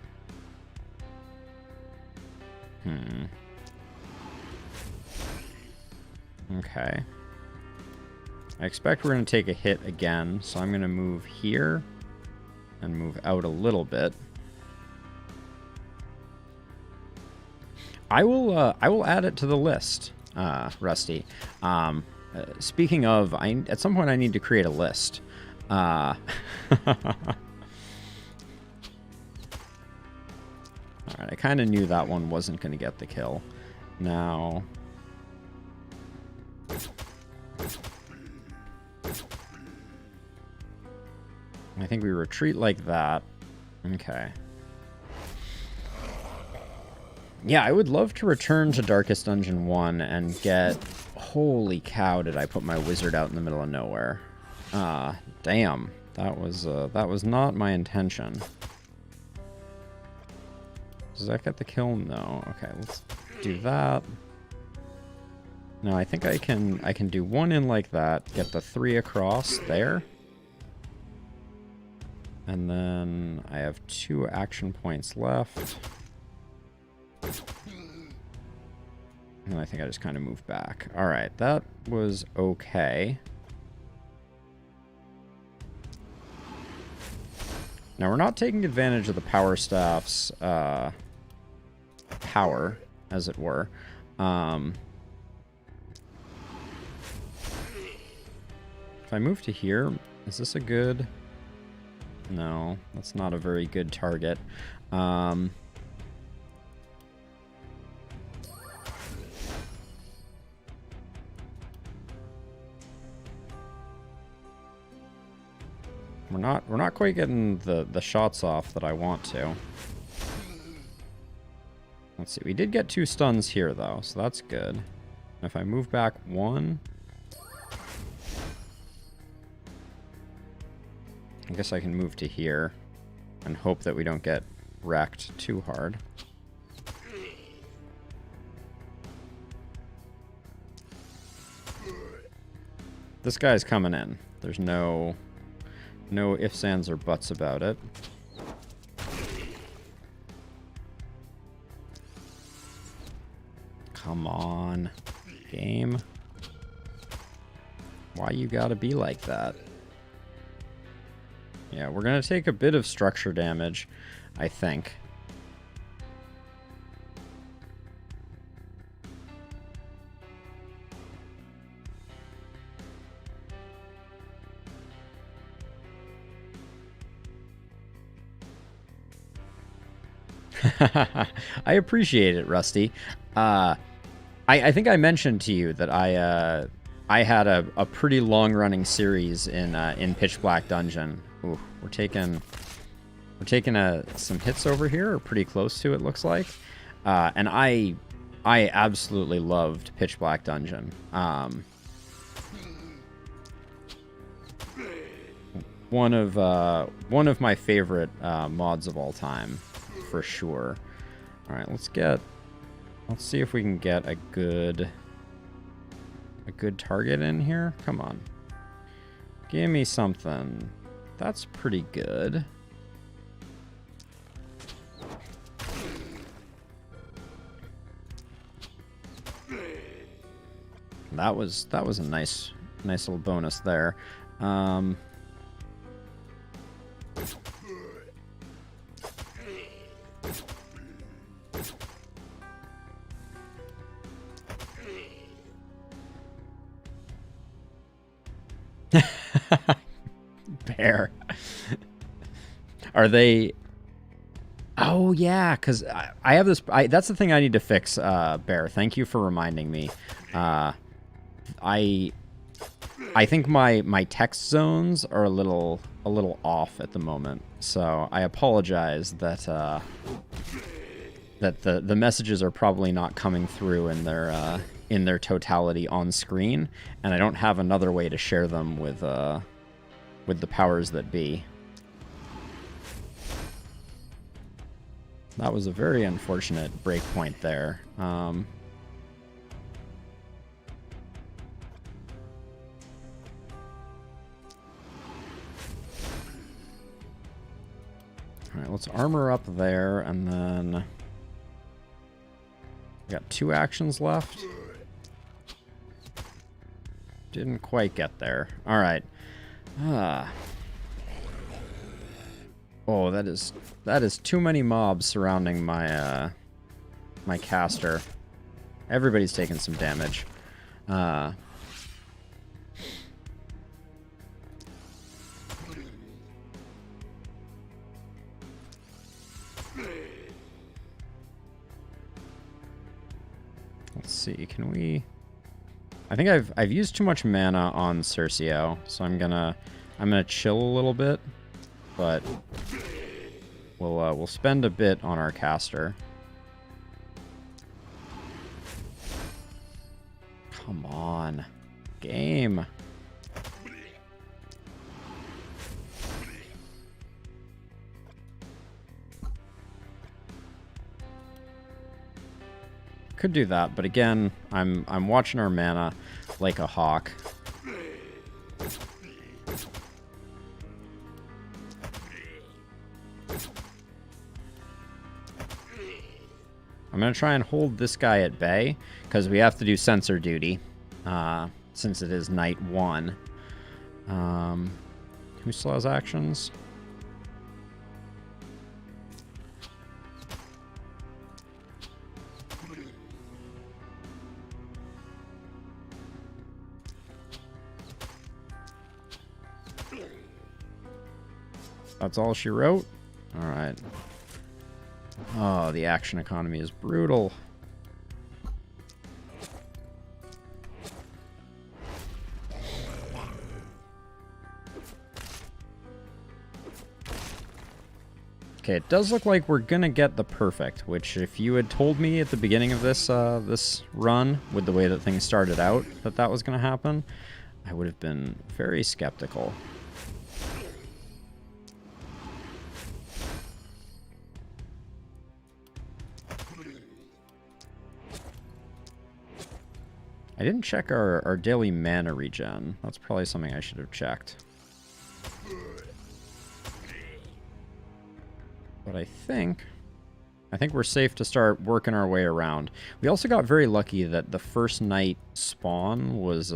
Okay. I expect we're going to take a hit again, so I'm going to move here and move out a little bit. I will add it to the list, Rusty. Speaking of, at some point I need to create a list. Alright, I kind of knew that one wasn't going to get the kill. Now, I think we retreat like that. Okay. Yeah, I would love to return to Darkest Dungeon 1 and get... Holy cow, did I put my wizard out in the middle of nowhere. Damn. That was not my intention. Does that get the kill? No. Okay, let's do that. No, I think I can do one in like that, get the 3 across there. And then I have 2 action points left. And I think I just kind of moved back. Alright, that was okay. Now, we're not taking advantage of the Power Staff's power, as it were. If I move to here, is this a good... No, that's not a very good target. We're not quite getting the shots off that I want to. Let's see. We did get 2 stuns here though, so that's good. If I move back 1, I guess I can move to here and hope that we don't get wrecked too hard. This guy's coming in. There's no ifs, ands, or buts about it. Come on, game. Why you gotta be like that? Yeah, we're gonna take a bit of structure damage, I think. I appreciate it, Rusty. I think I mentioned to you that I had a pretty long-running series in Pitch Black Dungeon. Ooh, we're taking some hits over here, or pretty close to it, looks like. And I absolutely loved Pitch Black Dungeon. One of my favorite mods of all time, for sure. All right, let's see if we can get a good target in here. Come on, give me something. That's pretty good. That was a nice little bonus there. Bear. Are they... Oh, yeah, because I have this... that's the thing I need to fix, Bear. Thank you for reminding me. I think my text zones are a little off at the moment, so I apologize that that the messages are probably not coming through in their totality on screen, and I don't have another way to share them with the powers that be. That was a very unfortunate breakpoint there. All right, let's armor up there, and then we got 2 actions left. Didn't quite get there. All right. Oh, that is too many mobs surrounding my my caster. Everybody's taking some damage. Let's see, can we... I think I've used too much mana on Cercio, so I'm gonna chill a little bit, but we'll spend a bit on our caster. Come on. Game. Could do that, but again, I'm watching our mana like a hawk. I'm going to try and hold this guy at bay, because we have to do sensor duty, since it is night 1. Who still has actions? That's all she wrote? Alright. Oh, the action economy is brutal. Okay, it does look like we're gonna get the perfect, which if you had told me at the beginning of this this run, with the way that things started out, that that was gonna happen, I would have been very skeptical. I didn't check our daily mana regen. That's probably something I should have checked. But I think we're safe to start working our way around. We also got very lucky that the first night spawn was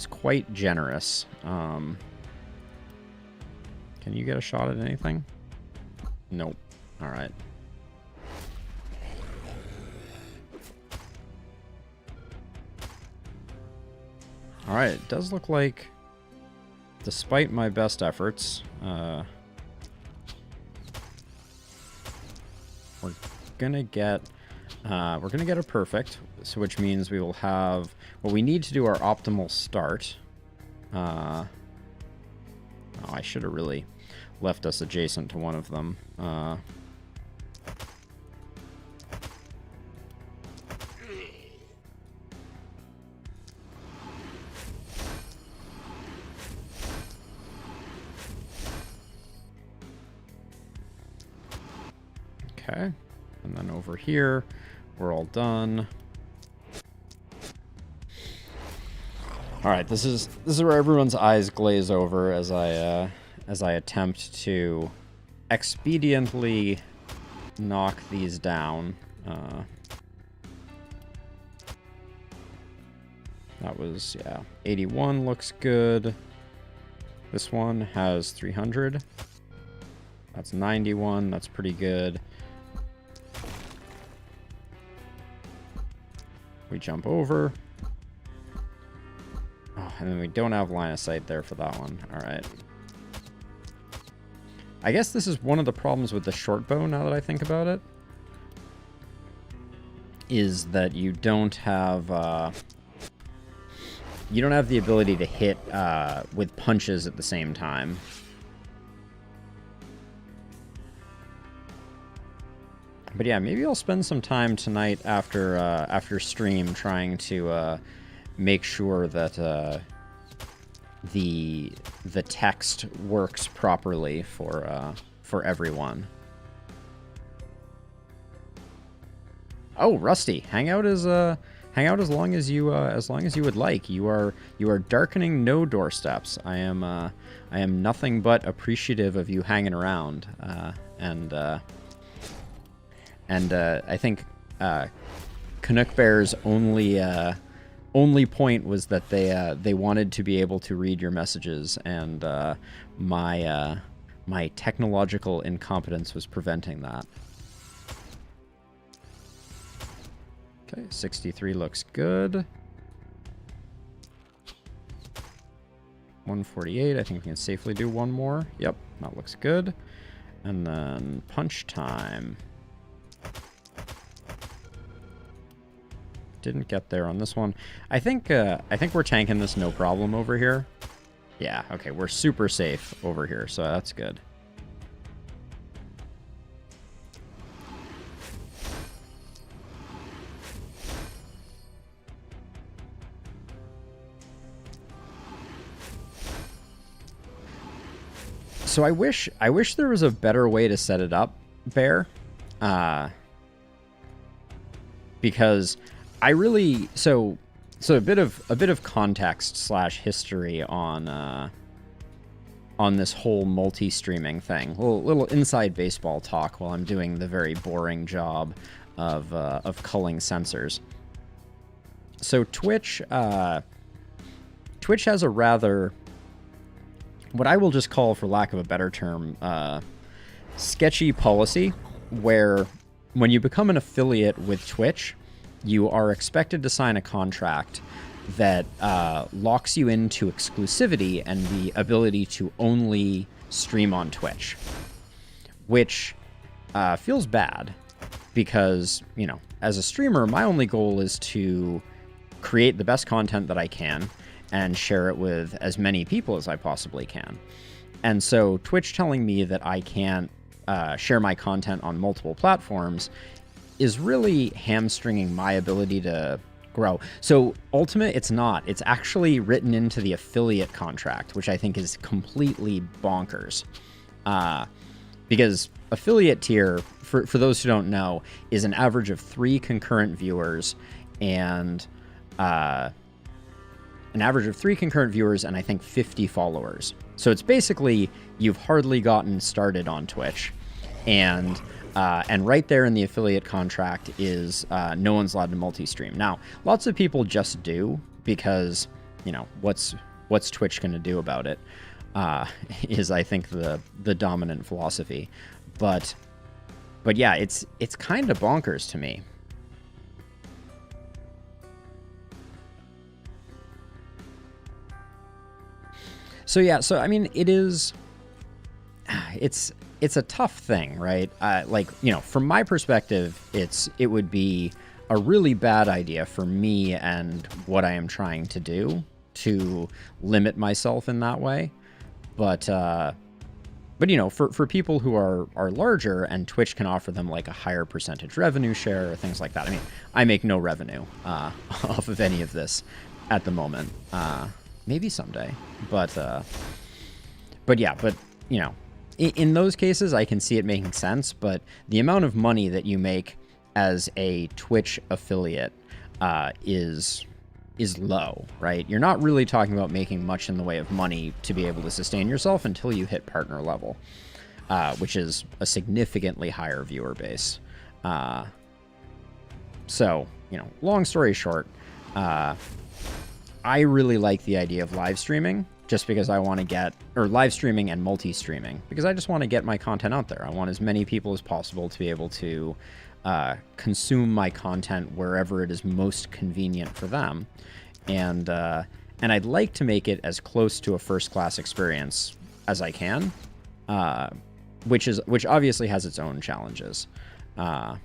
quite generous. Can you get a shot at anything? Nope. All right. Alright, it does look like, despite my best efforts, we're gonna get a perfect, so which means we will have, well, we need to do our optimal start. Oh, I should have really left us adjacent to one of them. Okay, and then over here, we're all done. All right, this is where everyone's eyes glaze over as I attempt to expediently knock these down. That was, yeah, 81 looks good. This one has 300. That's 91. That's pretty good. We jump over. Oh, and then we don't have line of sight there for that one. All right. I guess this is one of the problems with the short bow, now that I think about it, is that you don't have the ability to hit with punches at the same time. But yeah, maybe I'll spend some time tonight after stream trying to make sure that the text works properly for everyone. Oh, Rusty, hang out as long as you would like. You are darkening no doorsteps. I am nothing but appreciative of you hanging around, and I think Canuck Bear's only point was that they wanted to be able to read your messages, and my technological incompetence was preventing that. Okay, 63 looks good. 148, I think we can safely do one more. Yep, that looks good. And then punch time. Didn't get there on this one. I think we're tanking this no problem over here. Yeah, okay, we're super safe over here, so that's good. So I wish there was a better way to set it up, Bear. Because I really so a bit of context / history on this whole multi-streaming thing. Little inside baseball talk while I'm doing the very boring job of culling sensors. So Twitch has a rather, what I will just call, for lack of a better term, sketchy policy, where when you become an affiliate with Twitch, you are expected to sign a contract that locks you into exclusivity and the ability to only stream on Twitch, which feels bad because, you know, as a streamer, my only goal is to create the best content that I can and share it with as many people as I possibly can. And so Twitch telling me that I can't share my content on multiple platforms is really hamstringing my ability to grow. So Ultimate, it's not. It's actually written into the affiliate contract, which I think is completely bonkers. Because affiliate tier, for those who don't know, is an average of 3 concurrent viewers and I think 50 followers. So it's basically you've hardly gotten started on Twitch, and right there in the affiliate contract is no one's allowed to multi-stream. Now, lots of people just do because, you know, what's Twitch going to do about it? Is I think the dominant philosophy, but yeah, it's kind of bonkers to me. So yeah, so I mean, it's a tough thing, right? Like, you know, from my perspective, it would be a really bad idea for me and what I am trying to do to limit myself in that way. But you know, for people who are larger and Twitch can offer them like a higher percentage revenue share or things like that. I mean, I make no revenue off of any of this at the moment. Maybe someday, but yeah, but you know, in those cases, I can see it making sense. But the amount of money that you make as a Twitch affiliate is low, right? You're not really talking about making much in the way of money to be able to sustain yourself until you hit partner level, which is a significantly higher viewer base. So, you know, long story short, I really like the idea of live streaming just because I want to get, or live streaming and multi-streaming, because I just want to get my content out there. I want as many people as possible to be able to consume my content wherever it is most convenient for them. And I'd like to make it as close to a first-class experience as I can, which obviously has its own challenges. You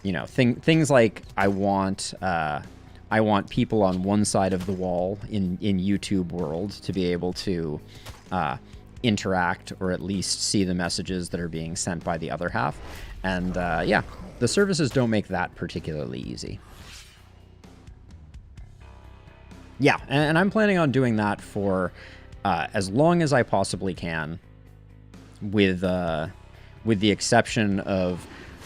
know, things like I want people on one side of the wall in YouTube world to be able to interact or at least see the messages that are being sent by the other half. And yeah, the services don't make that particularly easy. Yeah, and I'm planning on doing that for as long as I possibly can, with the exception of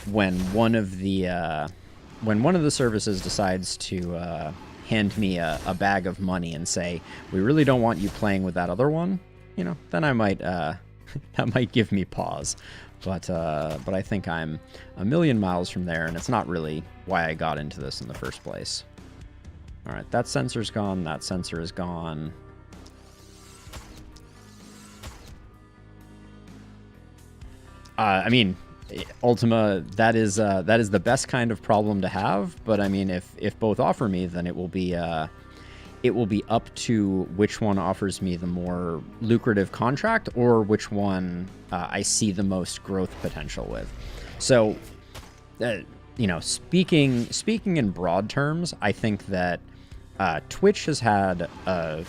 when one of the services decides to hand me a bag of money and say, we really don't want you playing with that other one, you know, then I might that might give me pause. But I think I'm a million miles from there, and it's not really why I got into this in the first place. All right, that sensor's gone. That sensor is gone. I mean, Ultima, that is the best kind of problem to have. But I mean, if both offer me, then it will be up to which one offers me the more lucrative contract, or which one I see the most growth potential with. So, you know, speaking in broad terms, I think that Twitch has had a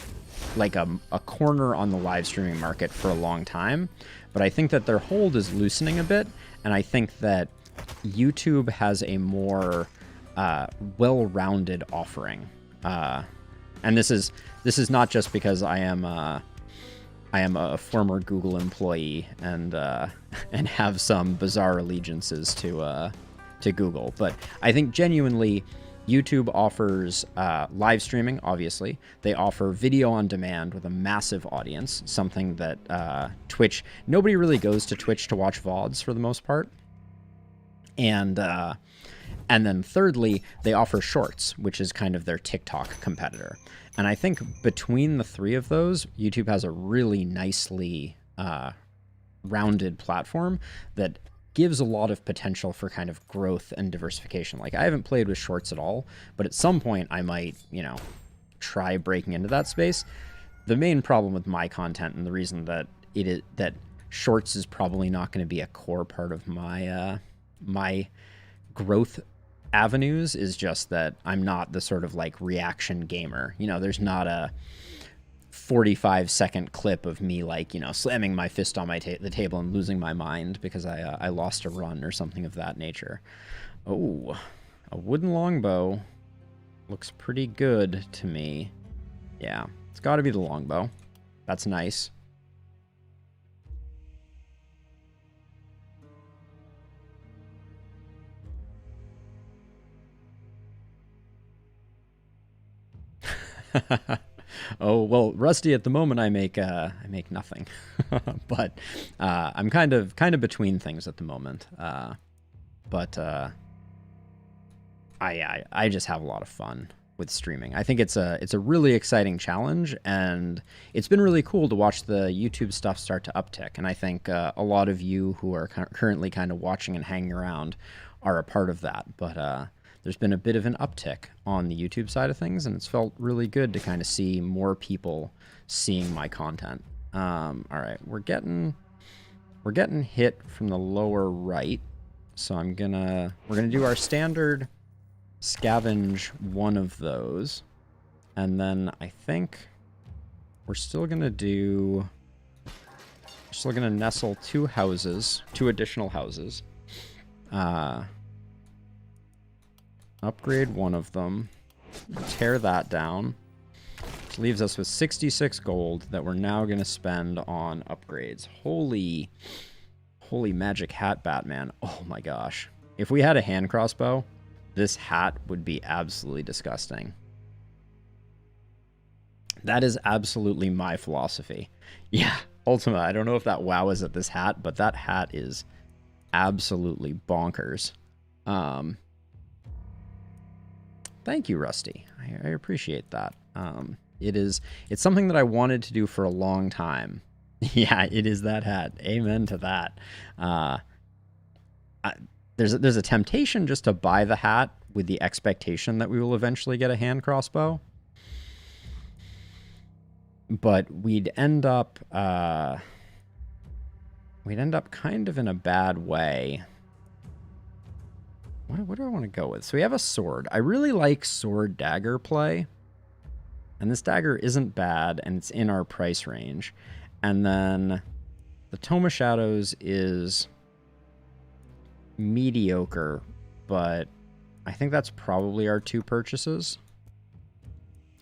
corner on the live streaming market for a long time, but I think that their hold is loosening a bit, and I think that YouTube has a more well-rounded offering. And this is not just because I am I am a former Google employee and and have some bizarre allegiances to Google. But I think genuinely, YouTube offers live streaming, obviously. They offer video on demand with a massive audience, something that Twitch, nobody really goes to Twitch to watch VODs for the most part. And then thirdly, they offer Shorts, which is kind of their TikTok competitor. And I think between the three of those, YouTube has a really nicely rounded platform that gives a lot of potential for kind of growth and diversification. Like, I haven't played with Shorts at all, but at some point I might, you know, try breaking into that space. The main problem with my content, and the reason that that Shorts is probably not going to be a core part of my my growth avenues, is just that I'm not the sort of like reaction gamer. You know, there's not a 45-second clip of me, like, you know, slamming my fist on the table and losing my mind because I lost a run or something of that nature. Oh, a wooden longbow looks pretty good to me. Yeah, it's got to be the longbow. That's nice. Oh, well, Rusty, at the moment I make nothing. But I'm kind of between things at the moment. But I just have a lot of fun with streaming. I think it's a really exciting challenge, and it's been really cool to watch the YouTube stuff start to uptick. And I think a lot of you who are currently kind of watching and hanging around are a part of that. But there's been a bit of an uptick on the YouTube side of things, and it's felt really good to kind of see more people seeing my content. All right, we're getting hit from the lower right, so we're gonna do our standard scavenge one of those, and then I think we're still gonna nestle two additional houses. Upgrade one of them, tear that down, which leaves us with 66 gold that we're now going to spend on upgrades. Holy magic hat, Batman. Oh my gosh. If we had a hand crossbow, this hat would be absolutely disgusting. That is absolutely my philosophy. Yeah, Ultima, I don't know if that wow is at this hat, but that hat is absolutely bonkers. Thank you, Rusty. I appreciate that. It's something that I wanted to do for a long time. Yeah, it is that hat. Amen to that. There's a temptation just to buy the hat with the expectation that we will eventually get a hand crossbow. But we'd end up kind of in a bad way. What do I want to go with? So we have a sword. I really like sword dagger play. And this dagger isn't bad, and it's in our price range. And then the Tome of Shadows is mediocre, but I think that's probably our two purchases.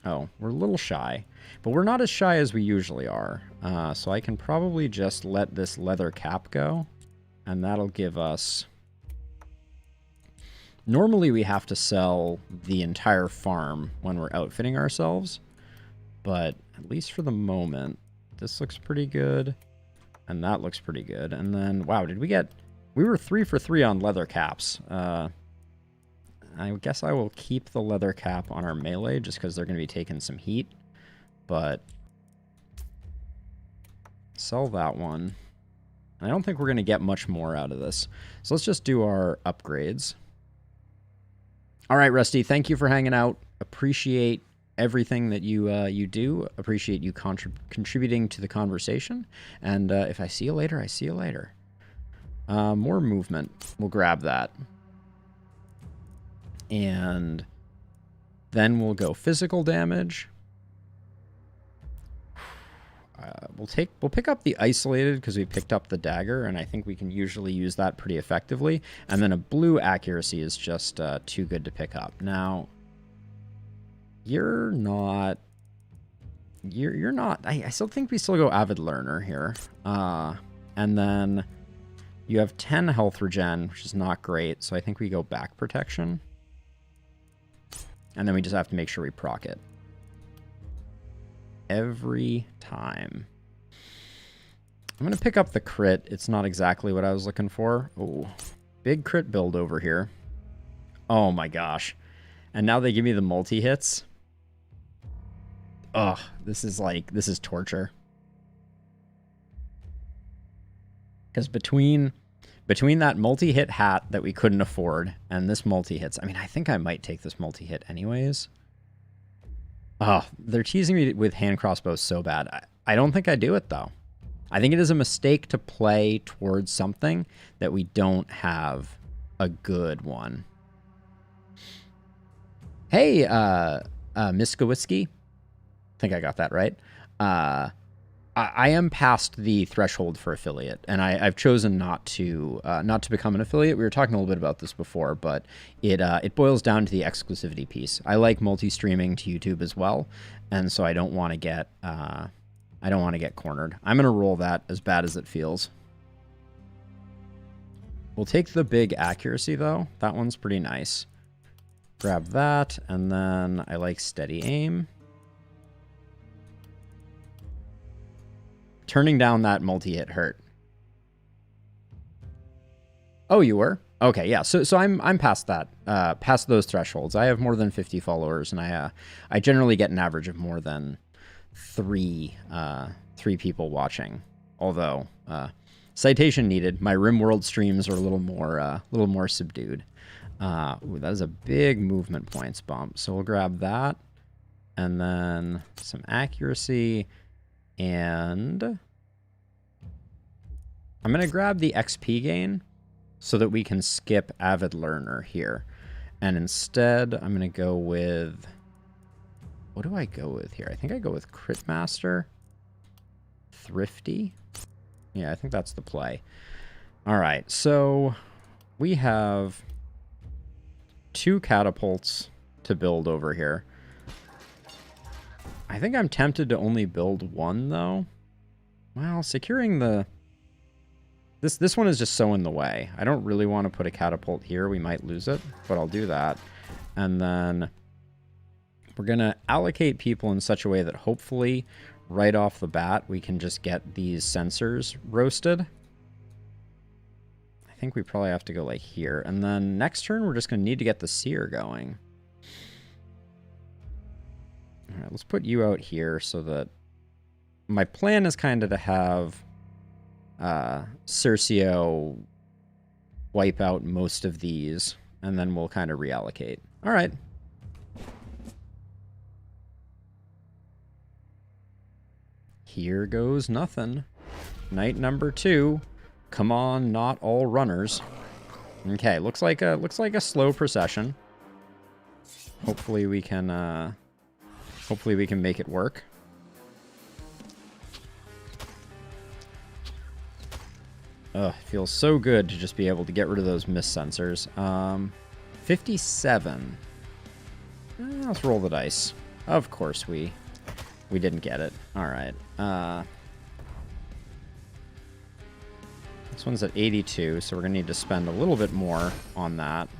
Oh, we're a little shy. But we're not as shy as we usually are. So I can probably just let this leather cap go. And that'll give us... Normally we have to sell the entire farm when we're outfitting ourselves, but at least for the moment, this looks pretty good, and that looks pretty good. And then, wow, we were 3 for 3 on leather caps. I guess I will keep the leather cap on our melee just because they're going to be taking some heat, but sell that one. I don't think we're going to get much more out of this, so let's just do our upgrades. All right, Rusty, thank you for hanging out. Appreciate everything that you do. Appreciate you contributing to the conversation. And if I see you later, I see you later. More movement. We'll grab that. And then we'll go physical damage. We'll pick up the isolated because we picked up the dagger, and I think we can usually use that pretty effectively. And then a blue accuracy is just too good to pick up. Now, you're not you're not. I still think we still go avid learner here. And then you have 10 health regen, which is not great. So I think we go back protection. And then we just have to make sure we proc it. Every time. I'm going to pick up the crit. It's not exactly what I was looking for. Oh, big crit build over here. Oh my gosh. And now they give me the multi-hits. Ugh, this is torture. Because between that multi-hit hat that we couldn't afford and this multi-hits, I mean, I think I might take this multi-hit anyways. Oh, they're teasing me with hand crossbows so bad. I don't think I do it, though. I think it is a mistake to play towards something that we don't have a good one. Hey, Miskowski. I think I got that right. I am past the threshold for affiliate, and I've chosen not to become an affiliate. We were talking a little bit about this before, but it boils down to the exclusivity piece. I like multi-streaming to YouTube as well, and so I don't want to get cornered. I'm gonna roll that as bad as it feels. We'll take the big accuracy though. That one's pretty nice. Grab that, and then I like steady aim. Turning down that multi-hit hurt. Oh, you were? Okay, yeah. So I'm past that, past those thresholds. I have more than 50 followers, and I generally get an average of more than three people watching. Although citation needed. My RimWorld streams are a little more subdued. Ooh, that is a big movement points bump. So we'll grab that, and then some accuracy. And I'm going to grab the XP gain so that we can skip Avid Learner here. And instead, I'm going to go with... What do I go with here? I think I go with Crit Master. Thrifty. Yeah, I think that's the play. All right, so we have 2 catapults to build over here. I think I'm tempted to only build 1, though. Well, securing the... This one is just so in the way. I don't really want to put a catapult here. We might lose it, but I'll do that. And then we're going to allocate people in such a way that hopefully right off the bat we can just get these sensors roasted. I think we probably have to go like here. And then next turn we're just going to need to get the seer going. All right, let's put you out here so that my plan is kind of to have Cercio wipe out most of these, and then we'll kind of reallocate. All right. Here goes nothing. Night number 2. Come on, not all runners. Okay, looks like a slow procession. Hopefully we can make it work. Ugh, it feels so good to just be able to get rid of those mist sensors. 57. Let's roll the dice. Of course we didn't get it. All right. This one's at 82, so we're going to need to spend a little bit more on that.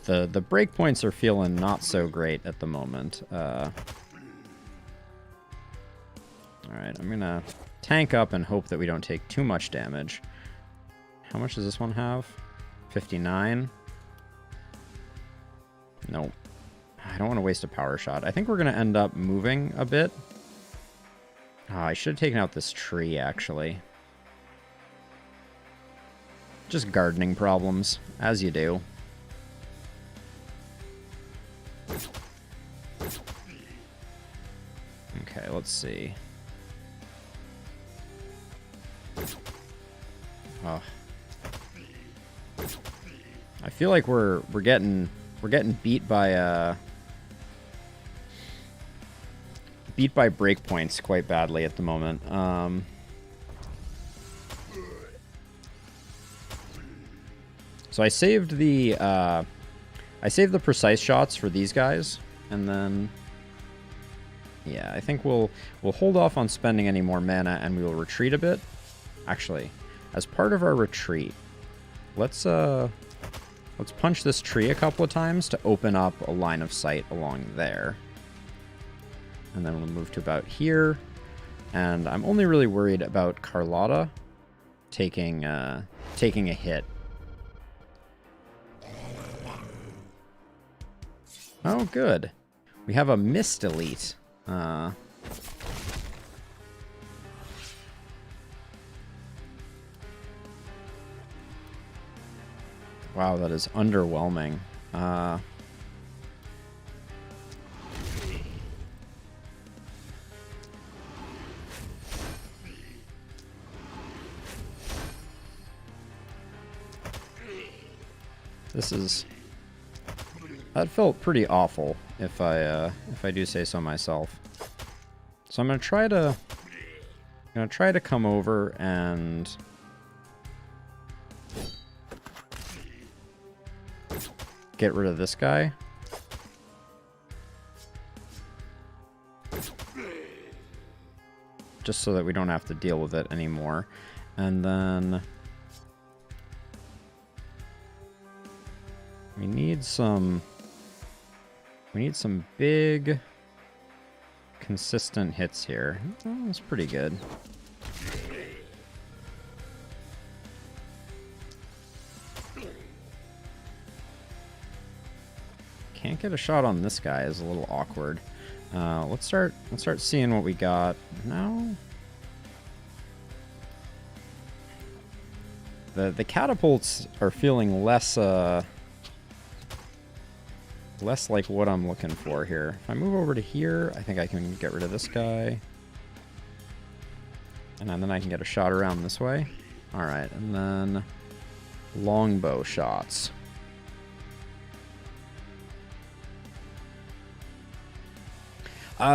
The breakpoints are feeling not so great at the moment. All right, I'm going to tank up and hope that we don't take too much damage. How much does this one have? 59? Nope. I don't want to waste a power shot. I think we're going to end up moving a bit. Oh, I should have taken out this tree, actually. Just gardening problems, as you do. Okay, let's see. Oh. I feel like we're getting beat by breakpoints quite badly at the moment. So I saved the precise shots for these guys, and then yeah, I think we'll hold off on spending any more mana, and we will retreat a bit. Actually, as part of our retreat, let's punch this tree a couple of times to open up a line of sight along there. And then we'll move to about here. And I'm only really worried about Carlotta taking a hit. Oh, good. We have a Mist Elite. Wow, that is underwhelming. That felt pretty awful, if I do say so myself. So I'm gonna try to come over and get rid of this guy. Just so that we don't have to deal with it anymore. And then we need some big consistent hits here. Oh, that's pretty good. Can't get a shot on this guy, is a little awkward. Let's start seeing what we got now. The catapults are feeling less like what I'm looking for here. If I move over to here, I think I can get rid of this guy. And then I can get a shot around this way. Alright, and then longbow shots.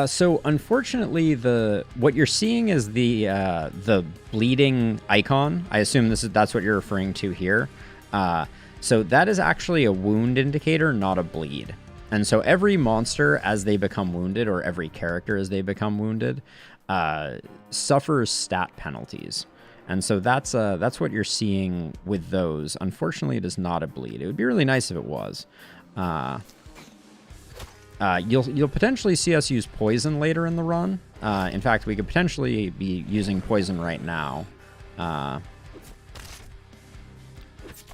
So unfortunately, what you're seeing is the bleeding icon. I assume that's what you're referring to here. So that is actually a wound indicator, not a bleed. And so every monster, as they become wounded, or every character as they become wounded, suffers stat penalties. And so that's what you're seeing with those. Unfortunately, it is not a bleed. It would be really nice if it was. You'll potentially see us use poison later in the run. In fact, we could potentially be using poison right now.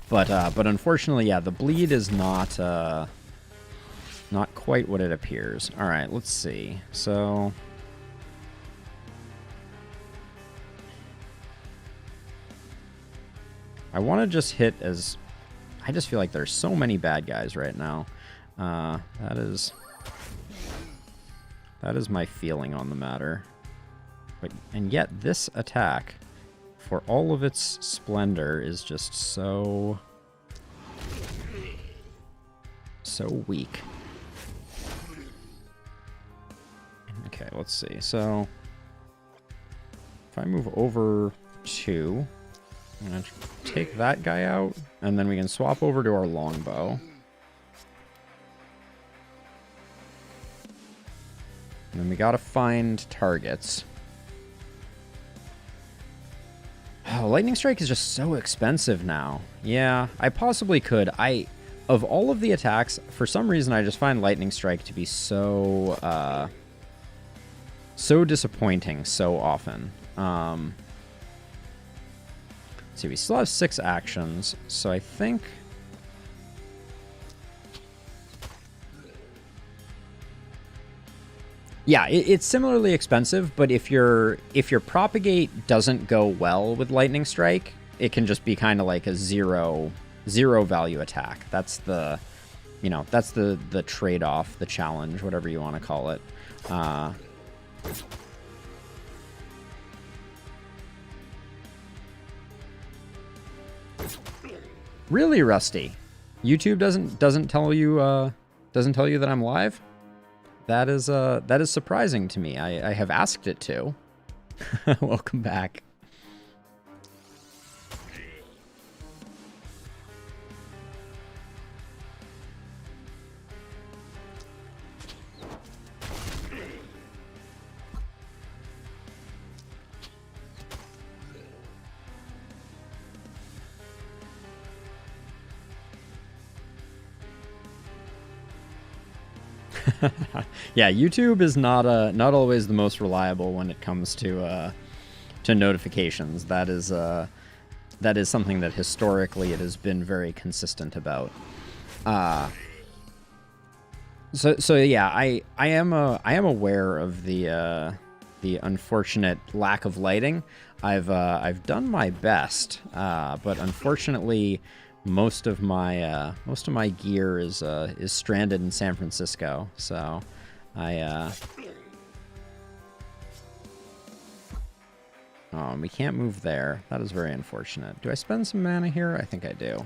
But unfortunately, yeah, the bleed is not quite what it appears. All right, let's see. So I want to just hit as... I just feel like there's so many bad guys right now. That is my feeling on the matter. And yet this attack, for all of its splendor, is just so weak. Okay, let's see. So if I move over 2, I'm going to take that guy out, and then we can swap over to our longbow. And then we gotta find targets. Oh, Lightning Strike is just so expensive now. Yeah, I possibly could. Of all of the attacks, for some reason I just find Lightning Strike to be so disappointing so often. Let's see, we still have 6 actions, so I think... Yeah, it's similarly expensive, but if your propagate doesn't go well with Lightning Strike, it can just be kind of like a zero value attack. That's the trade-off, the challenge, whatever you want to call it. Really, Rusty? YouTube doesn't tell you that I'm live? That is surprising to me. I have asked it to. Welcome back. Yeah, YouTube is not always the most reliable when it comes to notifications. That is something that historically it has been very consistent about. So yeah, I am aware of the unfortunate lack of lighting. I've done my best, but unfortunately, most of my gear is stranded in San Francisco. So we can't move there. That is very unfortunate. Do I spend some mana here? I think I do.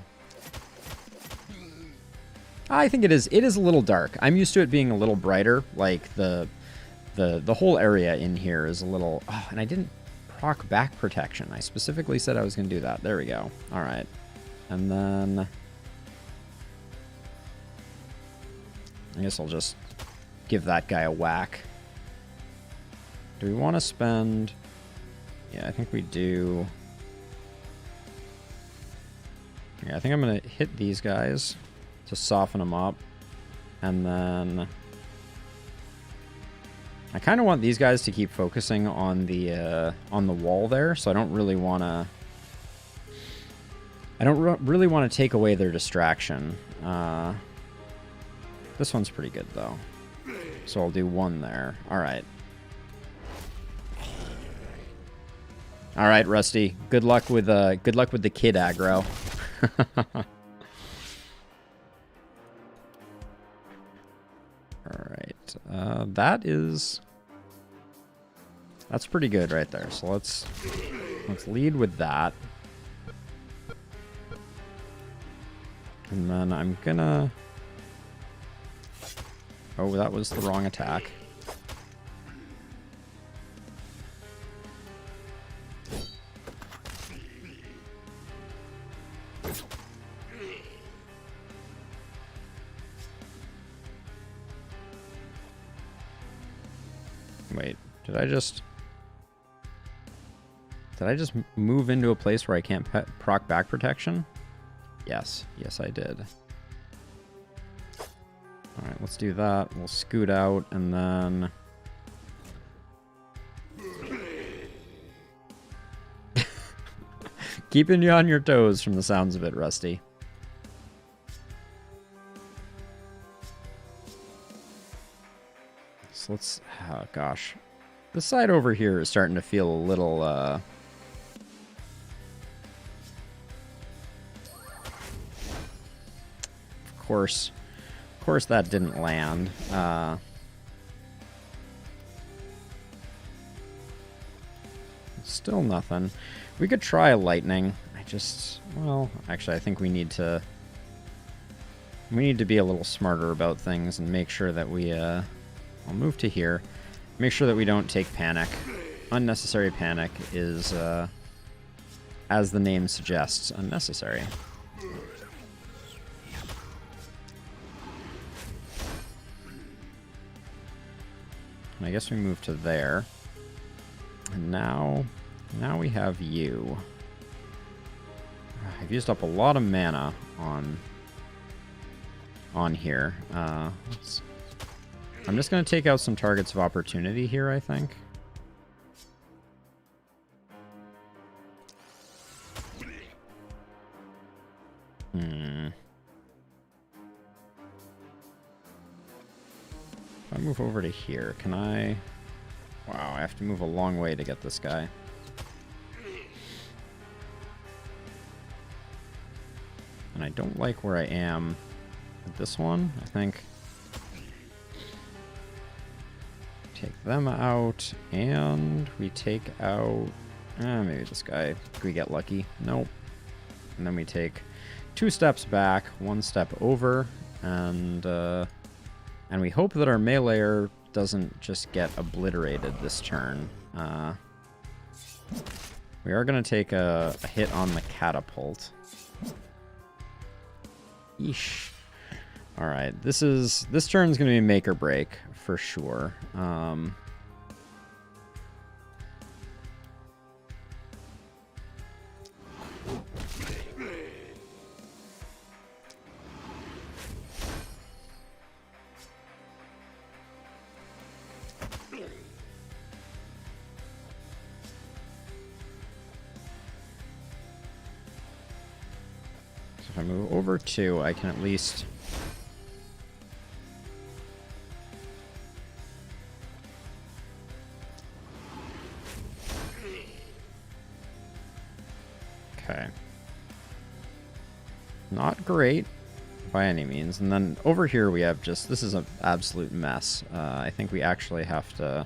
I think it is a little dark. I'm used to it being a little brighter. Like the whole area in here is a little... Oh, and I didn't proc back protection. I specifically said I was going to do that. There we go. All right. And then... I guess I'll just give that guy a whack. Do we want to spend... Yeah, I think we do. Yeah, I think I'm going to hit these guys to soften them up. And then... I kind of want these guys to keep focusing on the wall there, so I don't really want to... I don't really want to take away their distraction. This one's pretty good, though. So I'll do one there. All right. All right, Rusty. Good luck with the kid aggro. All right. That's pretty good right there. So let's lead with that. And then I'm gonna... Oh, that was the wrong attack. Wait, did I just move into a place where I can't proc back protection? Yes, I did. All right, let's do that. We'll scoot out and then... Keeping you on your toes from the sounds of it, Rusty. So let's... Oh, gosh. This side over here is starting to feel a little... Of course that didn't land. Still nothing. We could try lightning. Well, actually, I think we need to be a little smarter about things and make sure that we, I'll move to here. Make sure that we don't take panic. Unnecessary panic is, as the name suggests, unnecessary. And I guess we move to there. And now we have you. I've used up a lot of mana on here. I'm just going to take out some targets of opportunity here, I think. If I move over to here, can I... Wow, I have to move a long way to get this guy. And I don't like where I am with this one. I think... Take them out, and we take out... maybe this guy. Could we get lucky? Nope. And then we take 2 steps back, 1 step over, and we hope that our meleeer doesn't just get obliterated this turn. We are going to take a hit on the catapult. Yeesh. All right, this turn's going to be make or break for sure. If I move over 2, I can at least... Okay. Not great by any means. And then over here we have just... This is an absolute mess. I think we actually have to...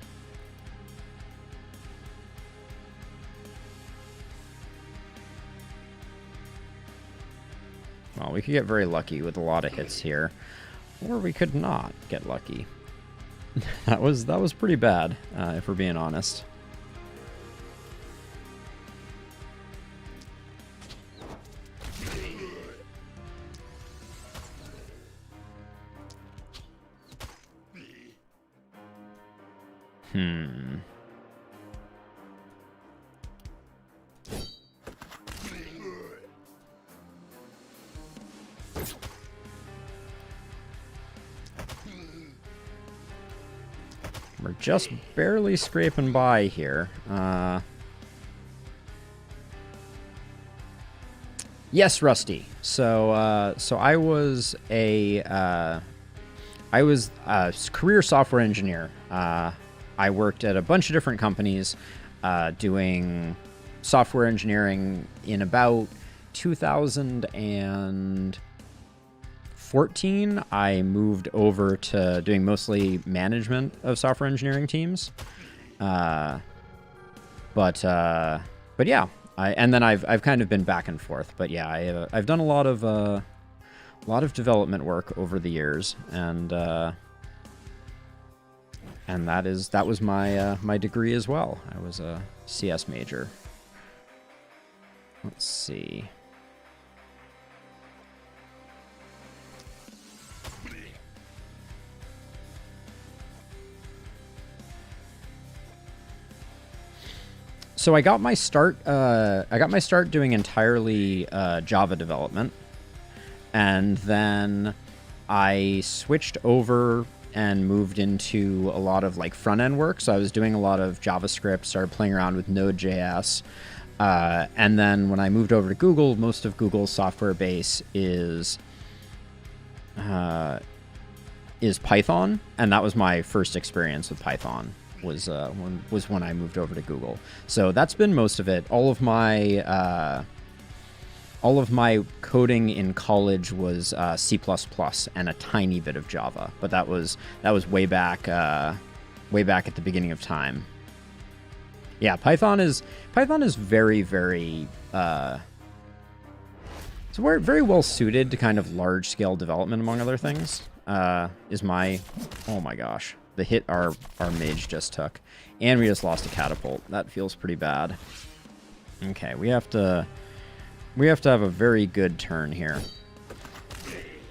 Well, we could get very lucky with a lot of hits here, or we could not get lucky. that was pretty bad, if we're being honest. We're just barely scraping by here. Yes, Rusty. So I was a career software engineer. I worked at a bunch of different companies, doing software engineering in about 2014. I moved over to doing mostly management of software engineering teams. But yeah, and then I've kind of been back and forth. But yeah, I've done a lot of development work over the years, and that was my my degree as well. I was a CS major. Let's see. So I got my start. Doing entirely Java development, and then I switched over and moved into a lot of like front end work. So I was doing a lot of JavaScript. Started playing around with Node.js, and then when I moved over to Google, most of Google's software base is Python, and that was my first experience with Python. Was when I moved over to Google. So that's been most of it. All of my coding in college was C++ and a tiny bit of Java, but that was way back at the beginning of time. Yeah, Python is very very it's very well suited to kind of large scale development, among other things. Oh my gosh. The hit our mage just took. And we just lost a catapult. That feels pretty bad. Okay, we have to have a very good turn here.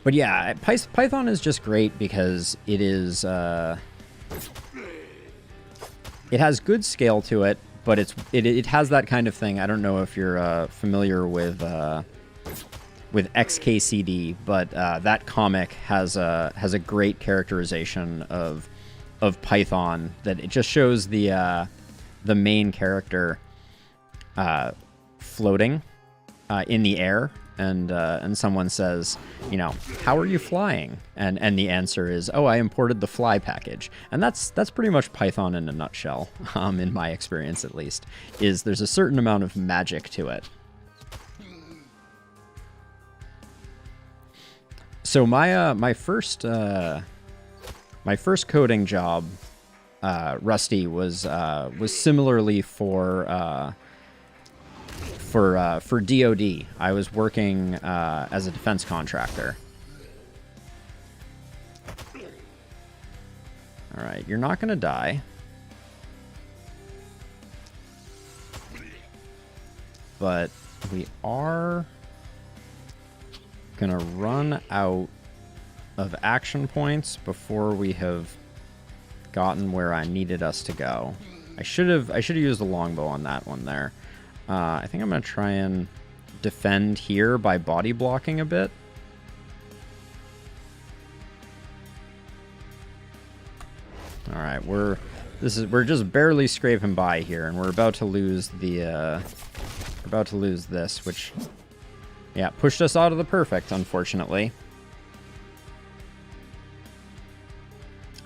But yeah, Python is just great because it is it has good scale to it, but it has that kind of thing. I don't know if you're familiar with XKCD, but that comic has a great characterization of Python, that it just shows the main character floating in the air, and someone says, you know, how are you flying? And the answer is, oh, I imported the fly package. And that's pretty much Python in a nutshell, in my experience at least. There's a certain amount of magic to it. So my first coding job, Rusty, was similarly for DoD. I was working as a defense contractor. All right, you're not gonna die, but we are gonna run out of action points before we have gotten where I needed us to go. I should have used the longbow on that one there. I think I'm gonna try and defend here by body blocking a bit. All right, we're we're just barely scraping by here, and we're about to lose the this, which, yeah, pushed us out of the perfect, unfortunately.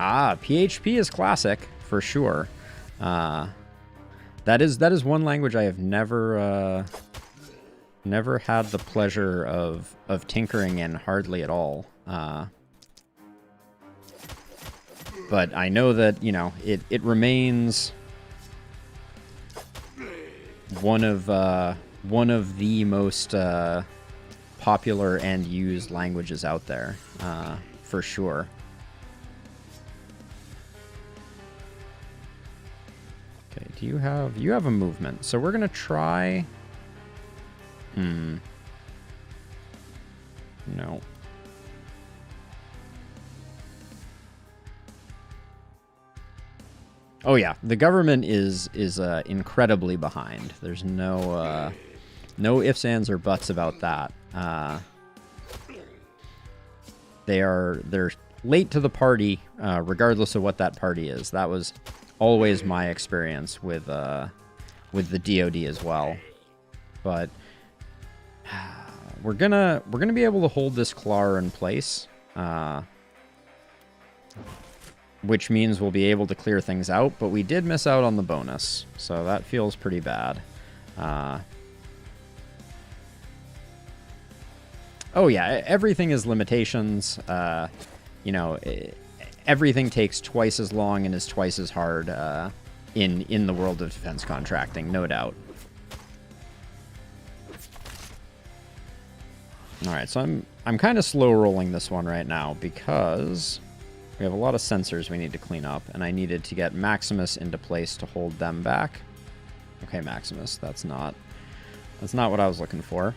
Ah, PHP is classic for sure. That is one language I have never had the pleasure of tinkering in hardly at all. But I know that, you know, it remains one of the most popular and used languages out there, for sure. Okay, you have a movement, so we're gonna try. No. Oh yeah, the government is incredibly behind. There's no ifs, ands, or buts about that. They're late to the party, regardless of what that party is. That was always my experience with the DoD as well. But we're gonna be able to hold this Clar in place. Which means we'll be able to clear things out, but we did miss out on the bonus, so that feels pretty bad. Oh yeah, everything is limitations. You know, everything takes twice as long and is twice as hard in the world of defense contracting, no doubt. All right, so I'm kind of slow rolling this one right now because we have a lot of sensors we need to clean up, and I needed to get Maximus into place to hold them back. Okay, Maximus, that's not what I was looking for.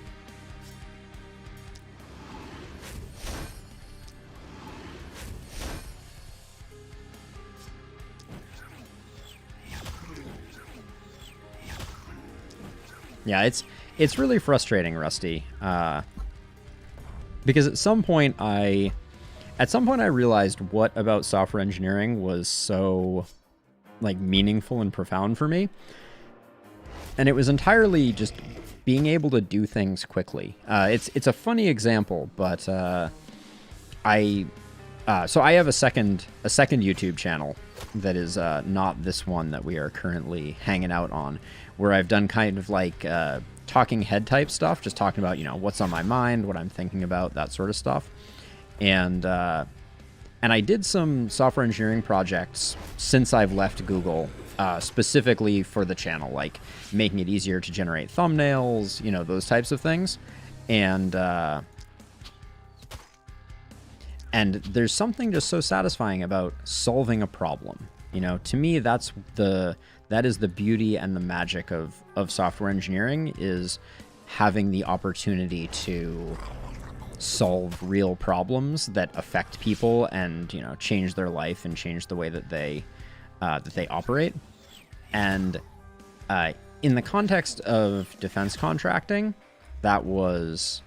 Yeah, it's really frustrating, Rusty, because at some point I realized what about software engineering was so, like, meaningful and profound for me. And it was entirely just being able to do things quickly. It's a funny example, but so I have a second YouTube channel that is not this one that we are currently hanging out on, where I've done kind of like talking head type stuff, just talking about, you know, what's on my mind, what I'm thinking about, that sort of stuff. And I did some software engineering projects since I've left Google, specifically for the channel, like making it easier to generate thumbnails, you know, those types of things. And there's something just so satisfying about solving a problem. You know, to me, that is the beauty and the magic of software engineering, is having the opportunity to solve real problems that affect people and, you know, change their life and change the way that they operate. And in the context of defense contracting, that was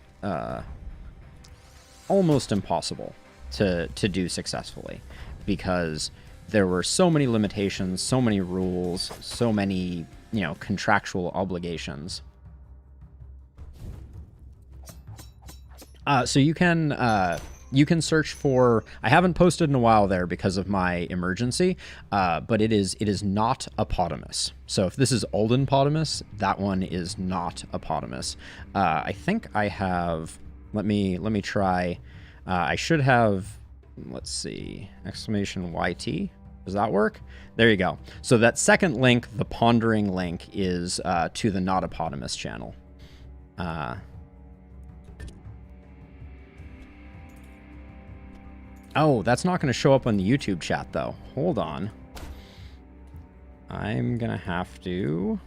almost impossible to do successfully, because there were so many limitations, so many rules, so many, you know, contractual obligations. So you can search for, I haven't posted in a while there because of my emergency, but it is not Apotamus. So if this is Oldenpotamus, that one is not Apotamus. I think I have, let me try, I should have, let's see, exclamation YT. Does that work? There you go. So that second link, the pondering link, is to the Not Apotamus channel. Oh, that's not going to show up on the YouTube chat, though. Hold on. I'm going to have to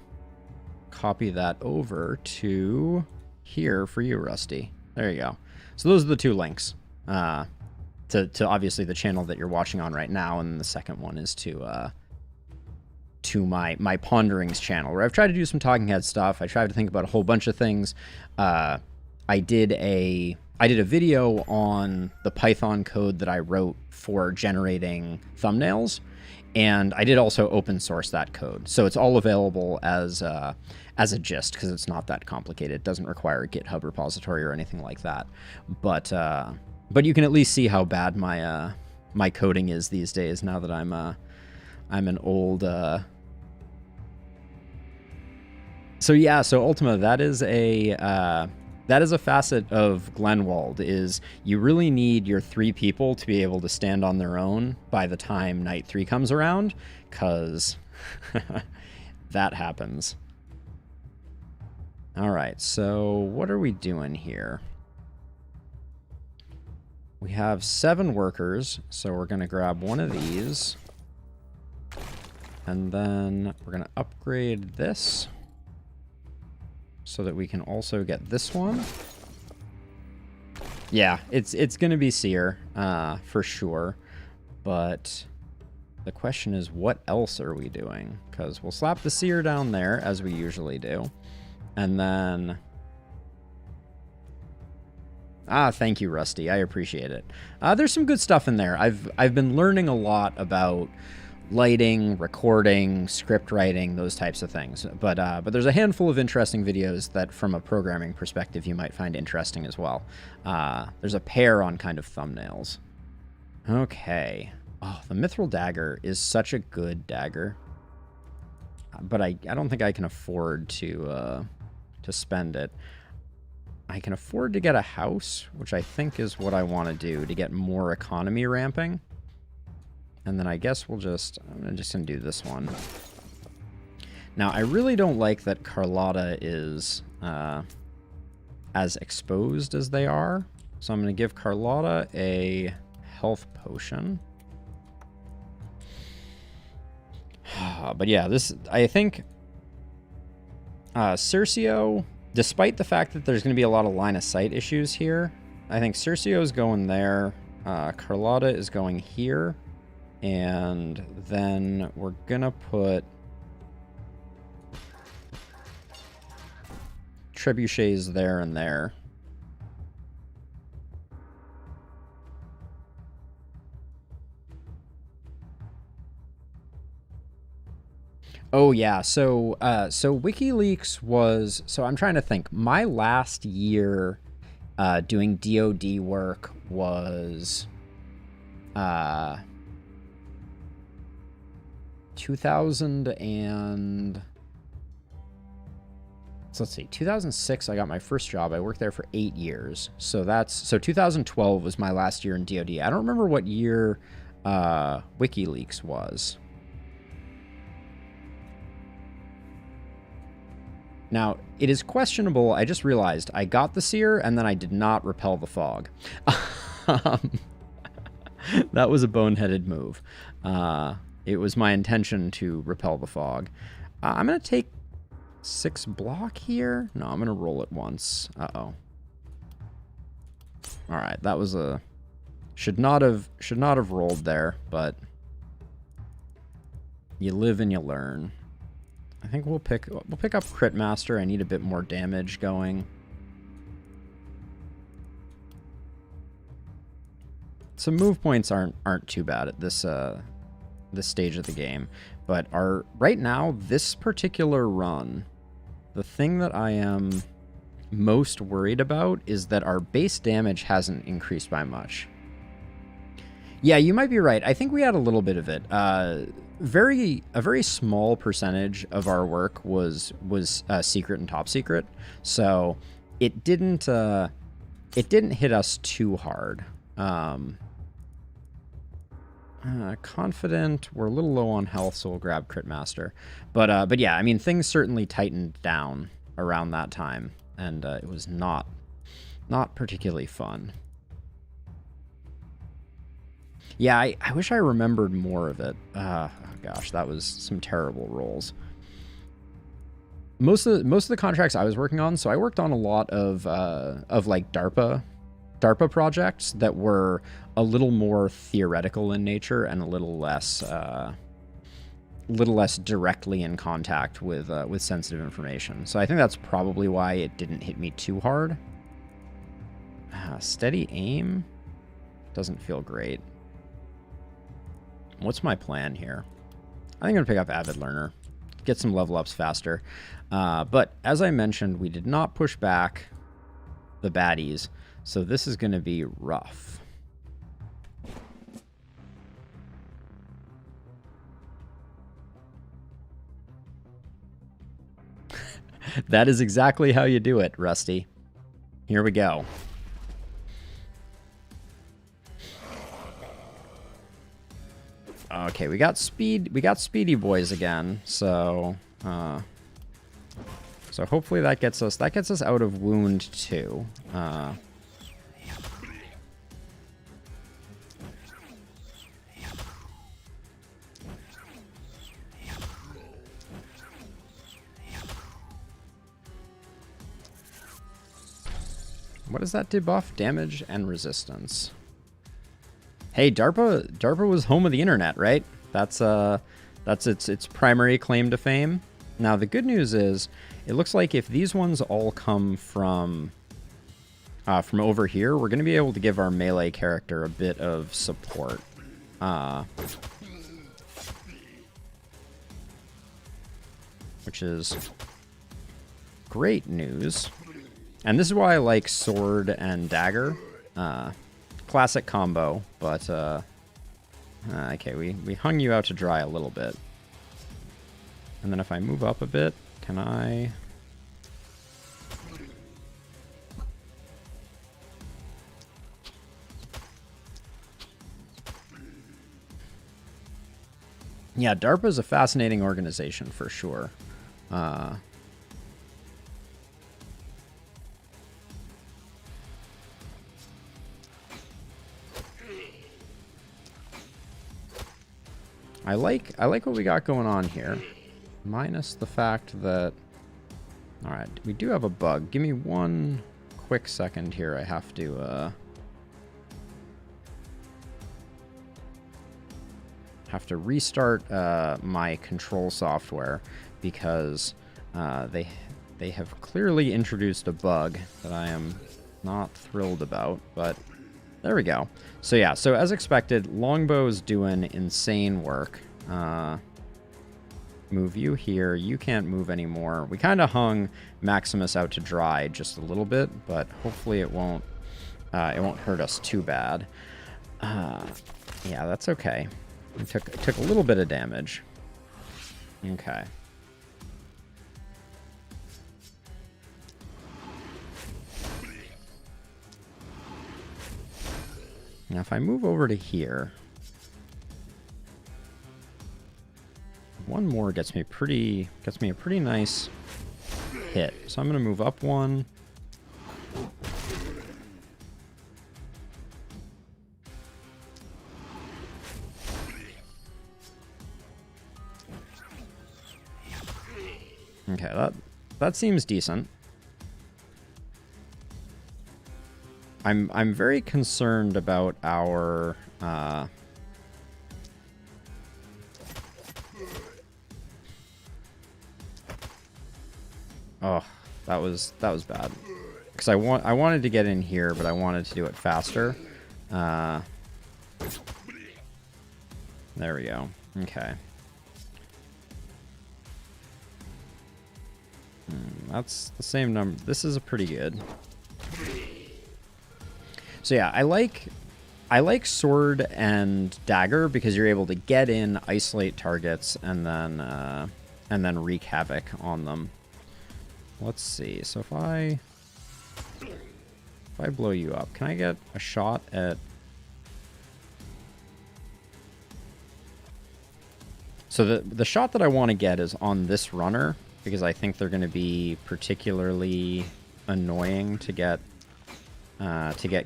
copy that over to here for you, Rusty. There you go. So those are the two links. To obviously the channel that you're watching on right now, and the second one is to my Ponderings channel, where I've tried to do some talking head stuff. I tried to think about a whole bunch of things. I did a video on the Python code that I wrote for generating thumbnails, And I did also open source that code. So it's all available as a gist because it's not that complicated. It doesn't require a GitHub repository or anything like that. But you can at least see how bad my my coding is these days now that I'm an old So yeah, so Ultima, that is a facet of Glenwald, is you really need your 3 people to be able to stand on their own by the time Night 3 comes around, because that happens. All right, so what are we doing here? We have 7 workers, so we're going to grab one of these. And then we're going to upgrade this so that we can also get this one. Yeah, it's going to be Seer, for sure. But the question is, what else are we doing? Because we'll slap the Seer down there, as we usually do. And then... thank you, Rusty. I appreciate it. There's some good stuff in there. I've been learning a lot about lighting, recording, script writing, those types of things. But there's a handful of interesting videos that, from a programming perspective, you might find interesting as well. There's a pair on kind of thumbnails. Okay. Oh, the Mithril Dagger is such a good dagger. But I don't think I can afford to spend it. I can afford to get a house, which I think is what I want to do to get more economy ramping. And then I guess I'm just going to do this one. Now, I really don't like that Carlotta is as exposed as they are. So I'm going to give Carlotta a health potion. But yeah, I think Circio, despite the fact that there's going to be a lot of line of sight issues here, I think Circio is going there. Carlotta is going here. And then we're going to put trebuchets there and there. Oh yeah, so WikiLeaks was, so I'm trying to think. My last year doing DoD work was 2000 and so let's see, 2006 I got my first job. I worked there for 8 years. So 2012 was my last year in DoD. I don't remember what year WikiLeaks was. Now, it is questionable. I just realized I got the Seer and then I did not repel the fog. That was a boneheaded move. It was my intention to repel the fog. I'm going to take 6 block here. No, I'm going to roll it once. Uh-oh. All right, that was a... Should not have rolled there, but you live and you learn. I think we'll pick up Crit Master. I need a bit more damage going. Some move points aren't too bad at this stage of the game, but right now, this particular run, the thing that I am most worried about is that our base damage hasn't increased by much. Yeah, you might be right. I think we had a little bit of it. A very small percentage of our work was secret and top secret, so it didn't hit us too hard. Confident, we're a little low on health, so we'll grab Crit Master. But yeah, I mean, things certainly tightened down around that time, and it was not particularly fun. Yeah, I wish I remembered more of it. Oh gosh, that was some terrible rolls. Most of the contracts I was working on, so I worked on a lot of like DARPA projects that were a little more theoretical in nature and a little less directly in contact with sensitive information. So I think that's probably why it didn't hit me too hard. Steady aim doesn't feel great. What's my plan here? I think I'm going to pick up Avid Learner. Get some level ups faster. But as I mentioned, we did not push back the baddies. So this is going to be rough. That is exactly how you do it, Rusty. Here we go. Okay, we got speedy boys again. So so hopefully that gets us out of wound 2. What does that debuff? Damage and resistance. Hey, DARPA was home of the internet, right? That's its primary claim to fame. Now the good news is, it looks like if these ones all come from over here, we're going to be able to give our melee character a bit of support. Which is great news. And this is why I like sword and dagger. Classic combo, but okay, we hung you out to dry a little bit. And then if I move up a bit, can I... Yeah, DARPA is a fascinating organization for sure. I like what we got going on here, minus the fact that, all right, we do have a bug. Give me one quick second here. I have to restart my control software because they have clearly introduced a bug that I am not thrilled about, but there we go. So yeah, so as expected, Longbow's doing insane work. Move you here. You can't move anymore. We kind of hung Maximus out to dry just a little bit, but hopefully it won't hurt us too bad. Yeah, that's okay. We took a little bit of damage. Okay. Now if I move over to here, one more gets me a pretty nice hit. So I'm going to move up one. Okay, that seems decent. I'm very concerned about our oh, that was bad. Because I wanted to get in here, but I wanted to do it faster. There we go. Okay. That's the same number. This is a pretty good. So yeah, I like sword and dagger because you're able to get in, isolate targets, and then wreak havoc on them. Let's see. So if I blow you up, can I get a shot at? So the shot that I want to get is on this runner because I think they're going to be particularly annoying to get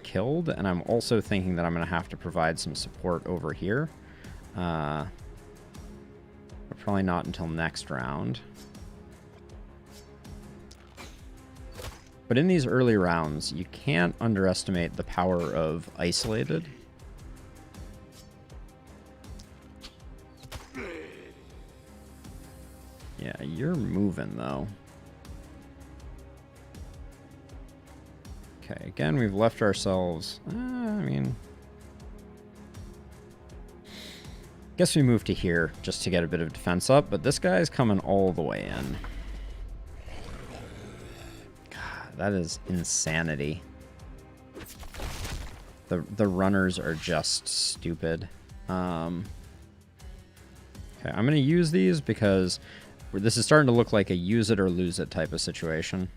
killed, and I'm also thinking that I'm going to have to provide some support over here. But probably not until next round. But in these early rounds, you can't underestimate the power of isolated. Yeah, you're moving though. Okay, again, we've left ourselves... I mean... Guess we move to here just to get a bit of defense up, but this guy's coming all the way in. God, that is insanity. The runners are just stupid. Okay, I'm going to use these because this is starting to look like a use it or lose it type of situation.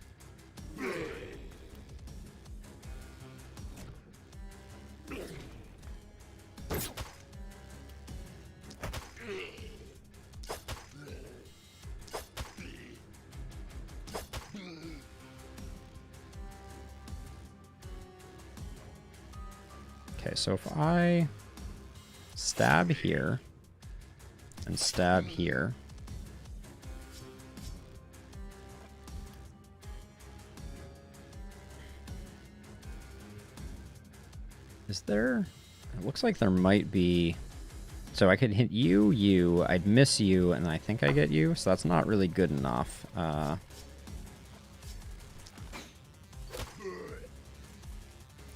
Okay, so if I stab here and stab here, is there? It looks like there might be. So I could hit you, you, I'd miss you, and I think I get you, so that's not really good enough.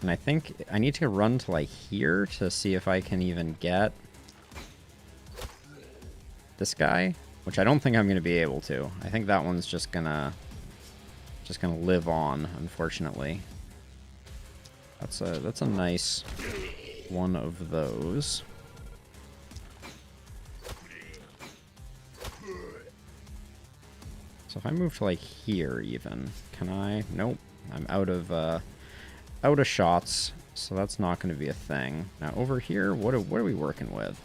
And I think I need to run to, like, here to see if I can even get this guy, which I don't think I'm going to be able to. I think that one's just gonna live on, unfortunately. That's a nice one of those. So if I move to, like, here even, can I? Nope. I'm out of shots, so that's not going to be a thing. Now over here, what are we working with?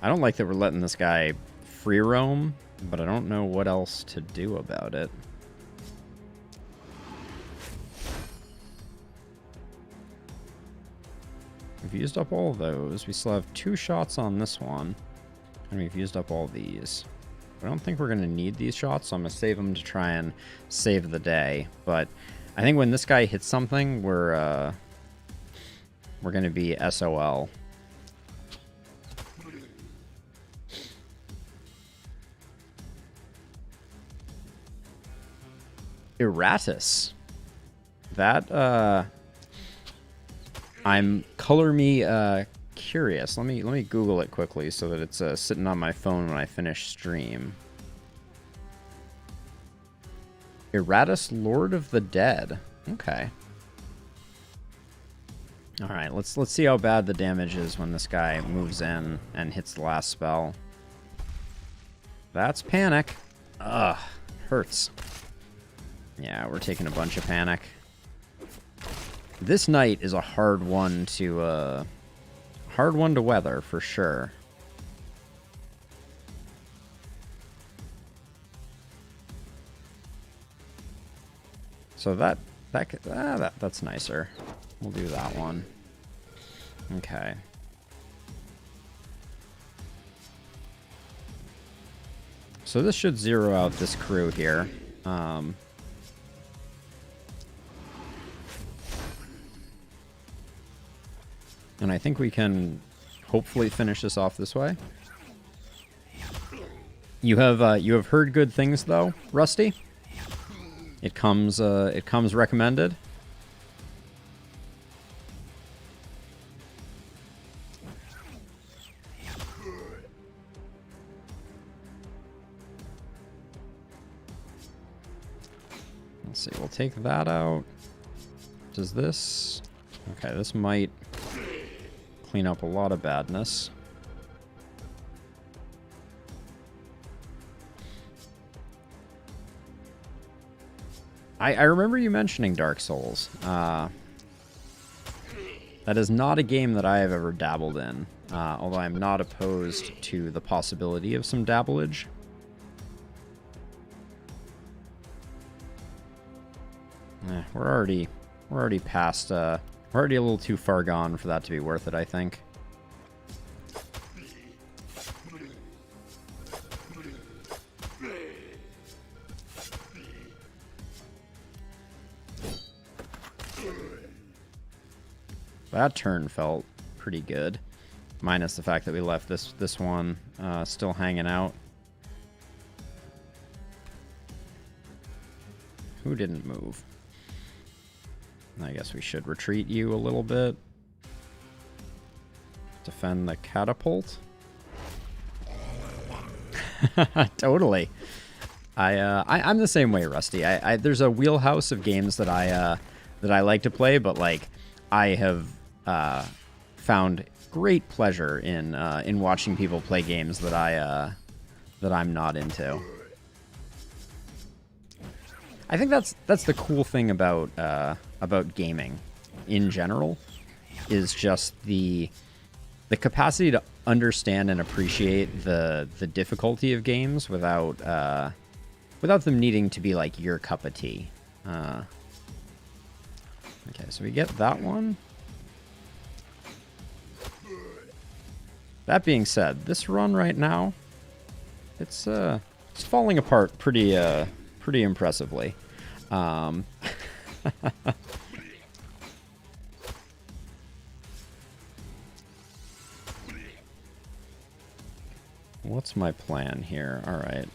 I don't like that we're letting this guy free roam, but I don't know what else to do about it. We've used up all those. We still have 2 shots on this one, and we've used up all these. I don't think we're going to need these shots, so I'm going to save them to try and save the day. But I think when this guy hits something, we're going to be SOL. Erratus. That, I'm color me curious. Let me Google it quickly so that it's sitting on my phone when I finish stream. Erratus, Lord of the Dead. Okay. All right, let's see how bad the damage is when this guy moves in and hits the last spell. That's panic. Ugh, hurts. Yeah, we're taking a bunch of panic. This night is a hard one to weather for sure. So that's nicer. We'll do that one. Okay. So this should zero out this crew here. And I think we can hopefully finish this off this way. You have heard good things though, Rusty. It comes recommended. Let's see, we'll take that out. Does this? Okay, this might clean up a lot of badness. I remember you mentioning Dark Souls. That is not a game that I have ever dabbled in, although I'm not opposed to the possibility of some dabblage. We're already past. We're already a little too far gone for that to be worth it, I think. That turn felt pretty good. Minus the fact that we left this one still hanging out. Who didn't move? I guess we should retreat you a little bit. Defend the catapult. Totally. I'm the same way, Rusty. There's a wheelhouse of games that I like to play, but like I have found great pleasure in watching people play games that I'm not into. I think that's the cool thing about gaming in general, is just the capacity to understand and appreciate the difficulty of games without them needing to be like your cup of tea. Okay, so we get that one. That being said, this run right now, it's falling apart pretty impressively. What's my plan here? All right.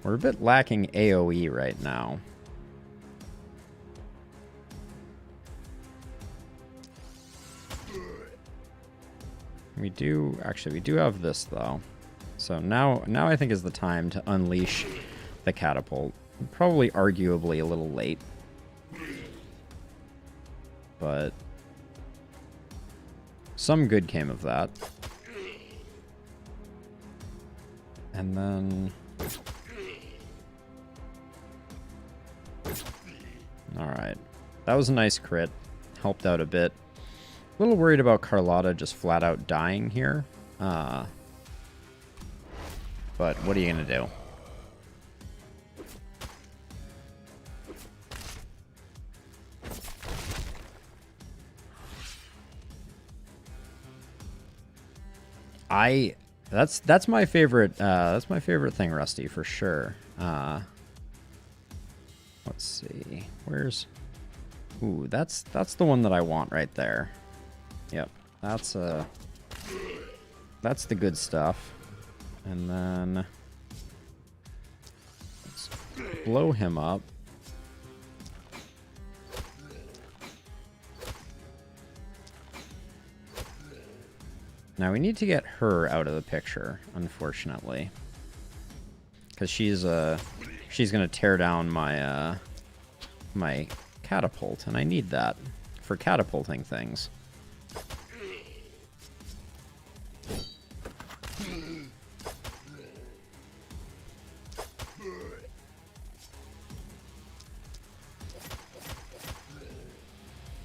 We're a bit lacking AoE right now. We do have this though. So now I think is the time to unleash the catapult. Probably arguably a little late. But some good came of that. And then alright. That was a nice crit. Helped out a bit. A little worried about Carlotta just flat out dying here. But what are you going to do? That's my favorite thing, Rusty, for sure. Let's see. Where's... Ooh, that's the one that I want right there. Yep. That's the good stuff. And then let's blow him up. Now we need to get her out of the picture, unfortunately, because she's gonna tear down my my catapult, and I need that for catapulting things.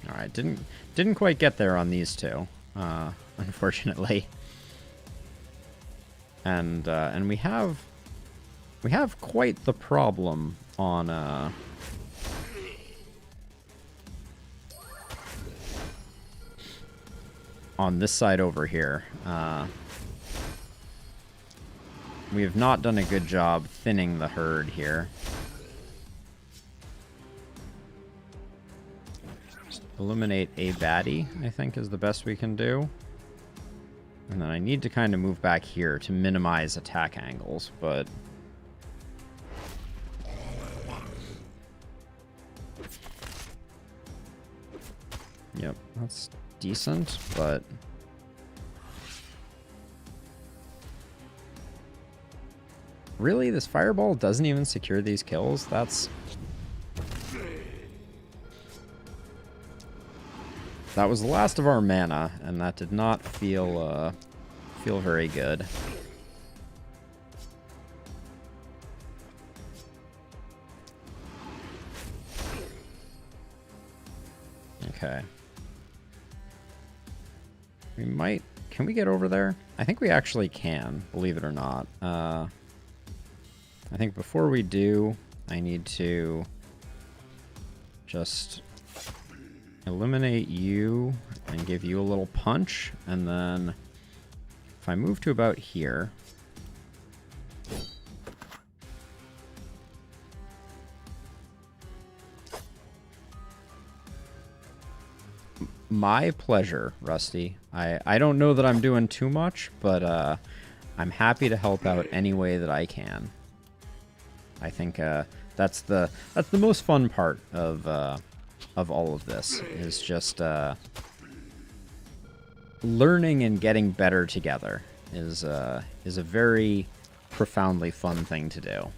All right, didn't quite get there on these two. Unfortunately, and we have quite the problem on this side over here. We have not done a good job thinning the herd here. Just eliminate a baddie, I think, is the best we can do. And then I need to kind of move back here to minimize attack angles, but... Yep, that's decent, but... Really? This fireball doesn't even secure these kills? That's... That was the last of our mana, and that did not feel very good. Okay. We might... Can we get over there? I think we actually can, believe it or not. I think before we do, I need to just eliminate you and give you a little punch, and then if if I move to about here... My pleasure, Rusty. I don't know that I'm doing too much, but I'm happy to help out any way that I can. I think that's the most fun part of all of this, is just learning and getting better together is a very profoundly fun thing to do.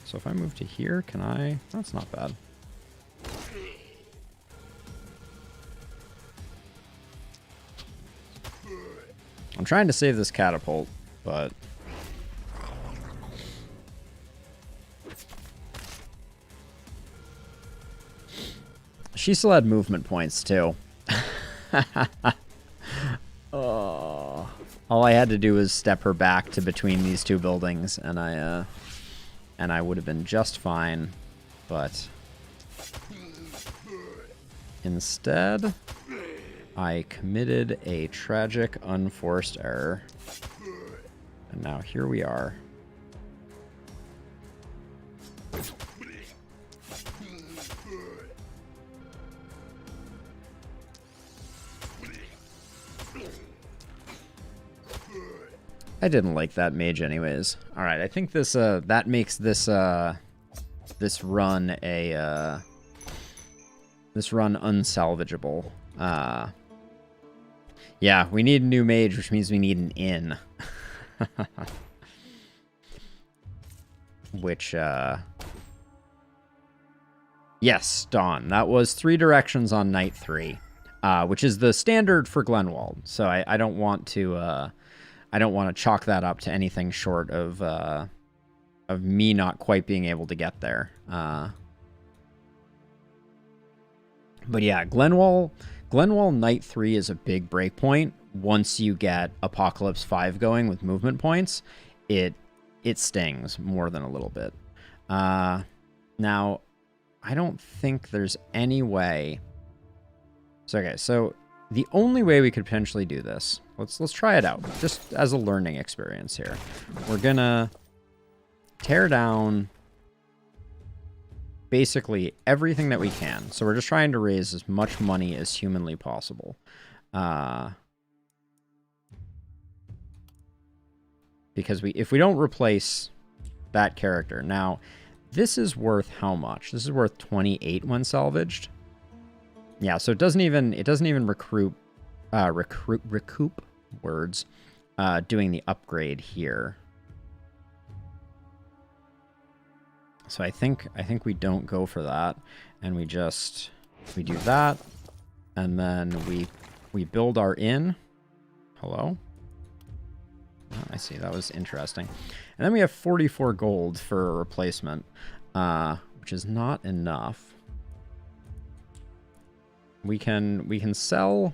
So if I move to here, can I... That's not bad. I'm trying to save this catapult, but... She still had movement points, too. Oh. All I had to do was step her back to between these two buildings, and I would have been just fine, but instead, I committed a tragic, unforced error, and now here we are. I didn't like that mage anyways. All right, I think this that makes this this run unsalvageable. Yeah, we need a new mage, which means we need an inn. Which yes, Dawn. That was 3 directions on night 3, which is the standard for Glenwald. So I don't want to chalk that up to anything short of me not quite being able to get there. But yeah, Glenwald Night 3 is a big breakpoint. Once you get Apocalypse 5 going with movement points, it stings more than a little bit. Now, I don't think there's any way... So, okay, so the only way we could potentially do this... Let's try it out, just as a learning experience here. We're gonna tear down basically everything that we can. So we're just trying to raise as much money as humanly possible. Because if we don't replace that character... Now, this is worth how much? This is worth 28 when salvaged. Yeah, so it doesn't even recoup words doing the upgrade here. So I think we don't go for that, and we do that, and then we build our inn. Hello? Oh, I see, that was interesting. And then we have 44 gold for a replacement, which is not enough. We can sell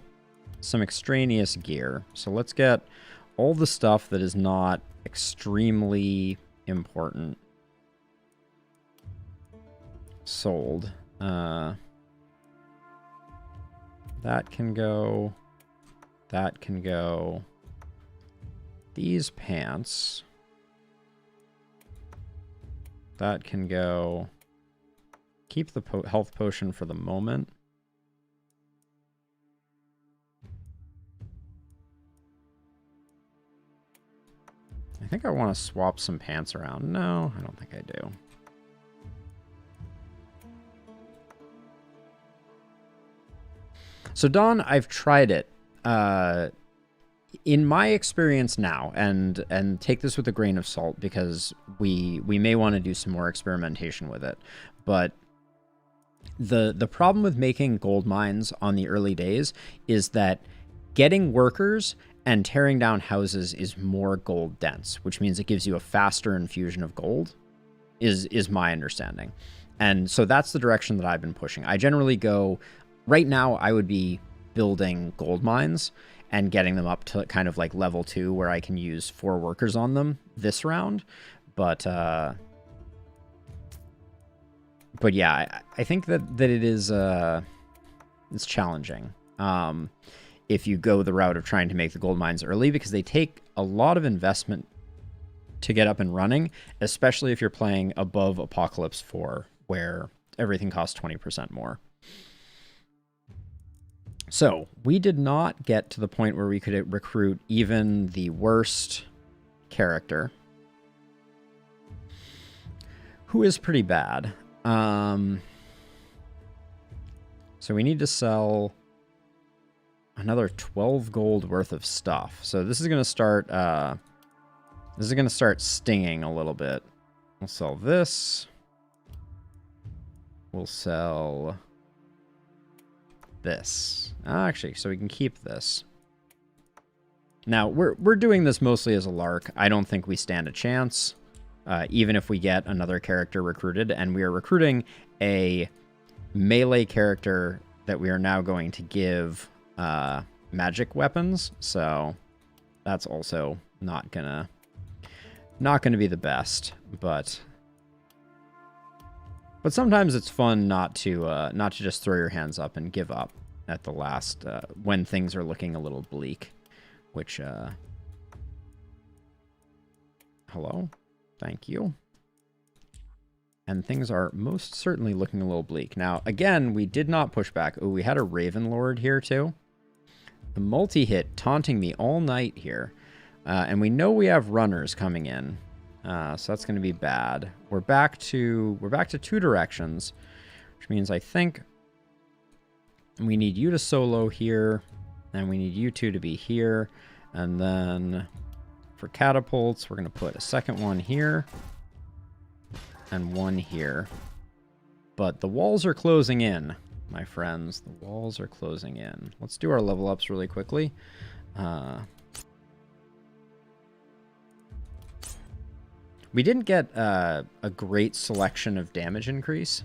some extraneous gear. So let's get all the stuff that is not extremely important sold. That can go. That can go. These pants. That can go. Keep the health potion for the moment. I think I want to swap some pants around. No, I don't think I do. So Dawn, I've tried it. In my experience now, and take this with a grain of salt, because we may want to do some more experimentation with it, but the problem with making gold mines on the early days is that getting workers and tearing down houses is more gold dense, which means it gives you a faster infusion of gold, is my understanding. And so that's the direction that I've been pushing. I generally go, right now I would be building gold mines and getting them up to kind of like level 2 where I can use 4 workers on them this round. But yeah, I think that it is it's challenging if you go the route of trying to make the gold mines early, because they take a lot of investment to get up and running, especially if you're playing above Apocalypse 4, where everything costs 20% more. So we did not get to the point where we could recruit even the worst character, who is pretty bad. So we need to sell another 12 gold worth of stuff. So this is going to start stinging a little bit. We'll sell this. We'll sell this. Actually, so we can keep this. Now, we're doing this mostly as a lark. I don't think we stand a chance, even if we get another character recruited. And we are recruiting a melee character that we are now going to give magic weapons. So that's also not gonna be the best, but sometimes it's fun not to just throw your hands up and give up at the last when things are looking a little bleak. Which hello, thank you. And things are most certainly looking a little bleak. Now, again, we did not push back. Oh, we had a Raven Lord here too. The multi-hit taunting me all night here. And we know we have runners coming in. So that's going to be bad. We're back to 2 directions, which means I think we need you to solo here, and we need you 2 to be here. And then for catapults, we're going to put a second one here and one here. But the walls are closing in, my friends. The walls are closing in. Let's do our level ups really quickly. We didn't get a great selection of damage increase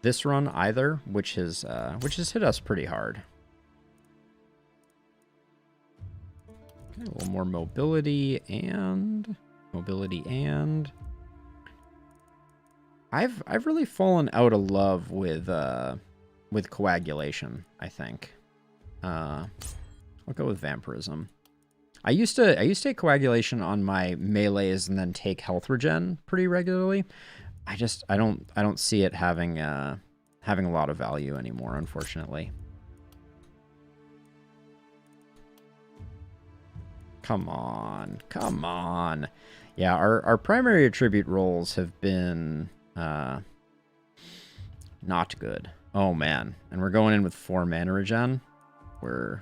this run either, which has hit us pretty hard. Okay, a little more mobility and I've really fallen out of love with coagulation, I think. I'll go with vampirism. I used to take coagulation on my melees and then take health regen pretty regularly. I don't see it having a lot of value anymore, unfortunately. Come on. Yeah, our primary attribute rolls have been not good. Oh man, and we're going in with 4 mana regen. We're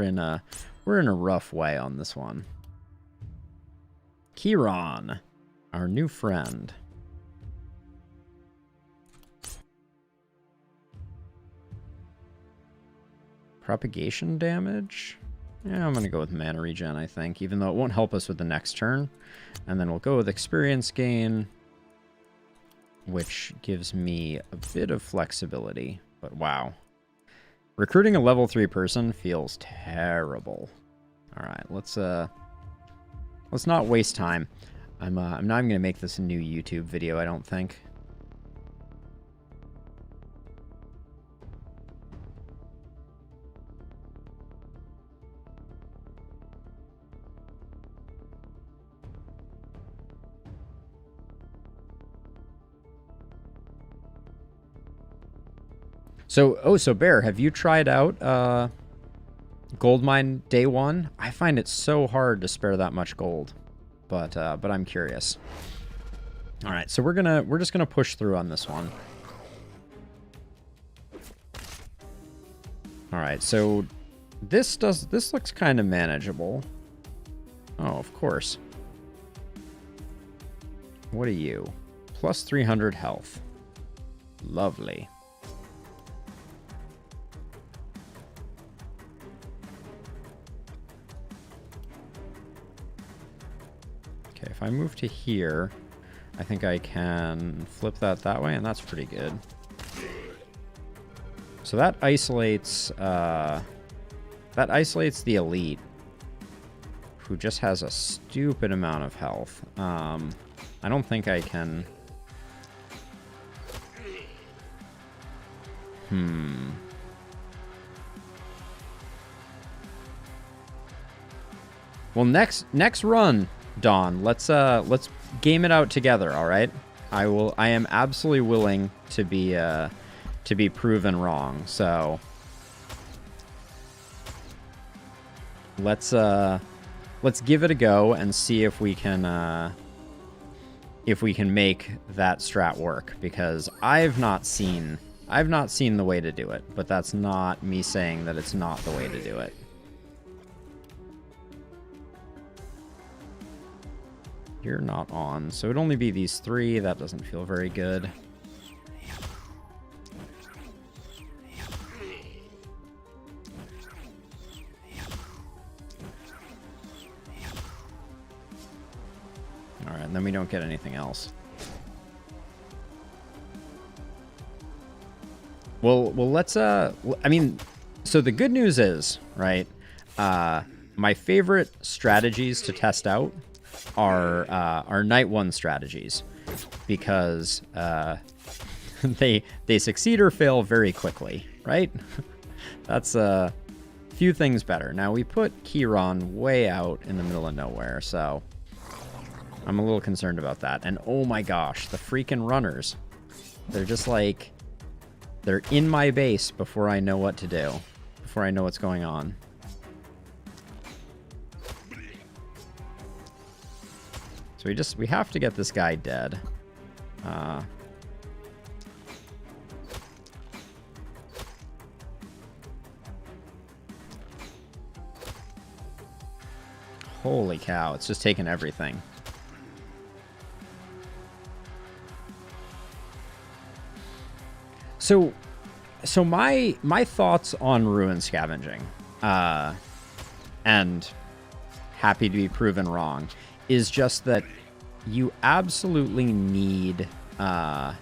in a rough way on this one. Kiron, our new friend. Propagation damage? Yeah, I'm going to go with mana regen, I think, even though it won't help us with the next turn. And then we'll go with experience gain, which gives me a bit of flexibility. But wow. Recruiting a level 3 person feels terrible. All right, let's not waste time. I'm not even going to make this a new YouTube video, I don't think. So Bear, have you tried out Goldmine Day 1? I find it so hard to spare that much gold, but I'm curious. All right, so we're just gonna push through on this one. All right, so this looks kind of manageable. Oh, of course. What are you? Plus 300 health. Lovely. Okay, if I move to here, I think I can flip that way, and that's pretty good. So that isolates the elite, who just has a stupid amount of health. I don't think I can. Well, next run, Dawn, let's game it out together, all right? I am absolutely willing to be proven wrong. So let's give it a go and see if we can make that strat work, because I've not seen the way to do it, but that's not me saying that it's not the way to do it. You're not on, so it'd only be these three. That doesn't feel very good. All right, and then we don't get anything else. Well, let's, I mean, so the good news is, right, my favorite strategies to test out are night one strategies, because they succeed or fail very quickly, right? That's a few things better. Now we put Kieran way out in the middle of nowhere, so I'm a little concerned about that. And oh my gosh, the freaking runners. They're just like, they're in my base before I know what to do, before I know what's going on. So we have to get this guy dead. Holy cow, it's just taken everything. So my thoughts on ruin scavenging, and happy to be proven wrong, is just that you absolutely need to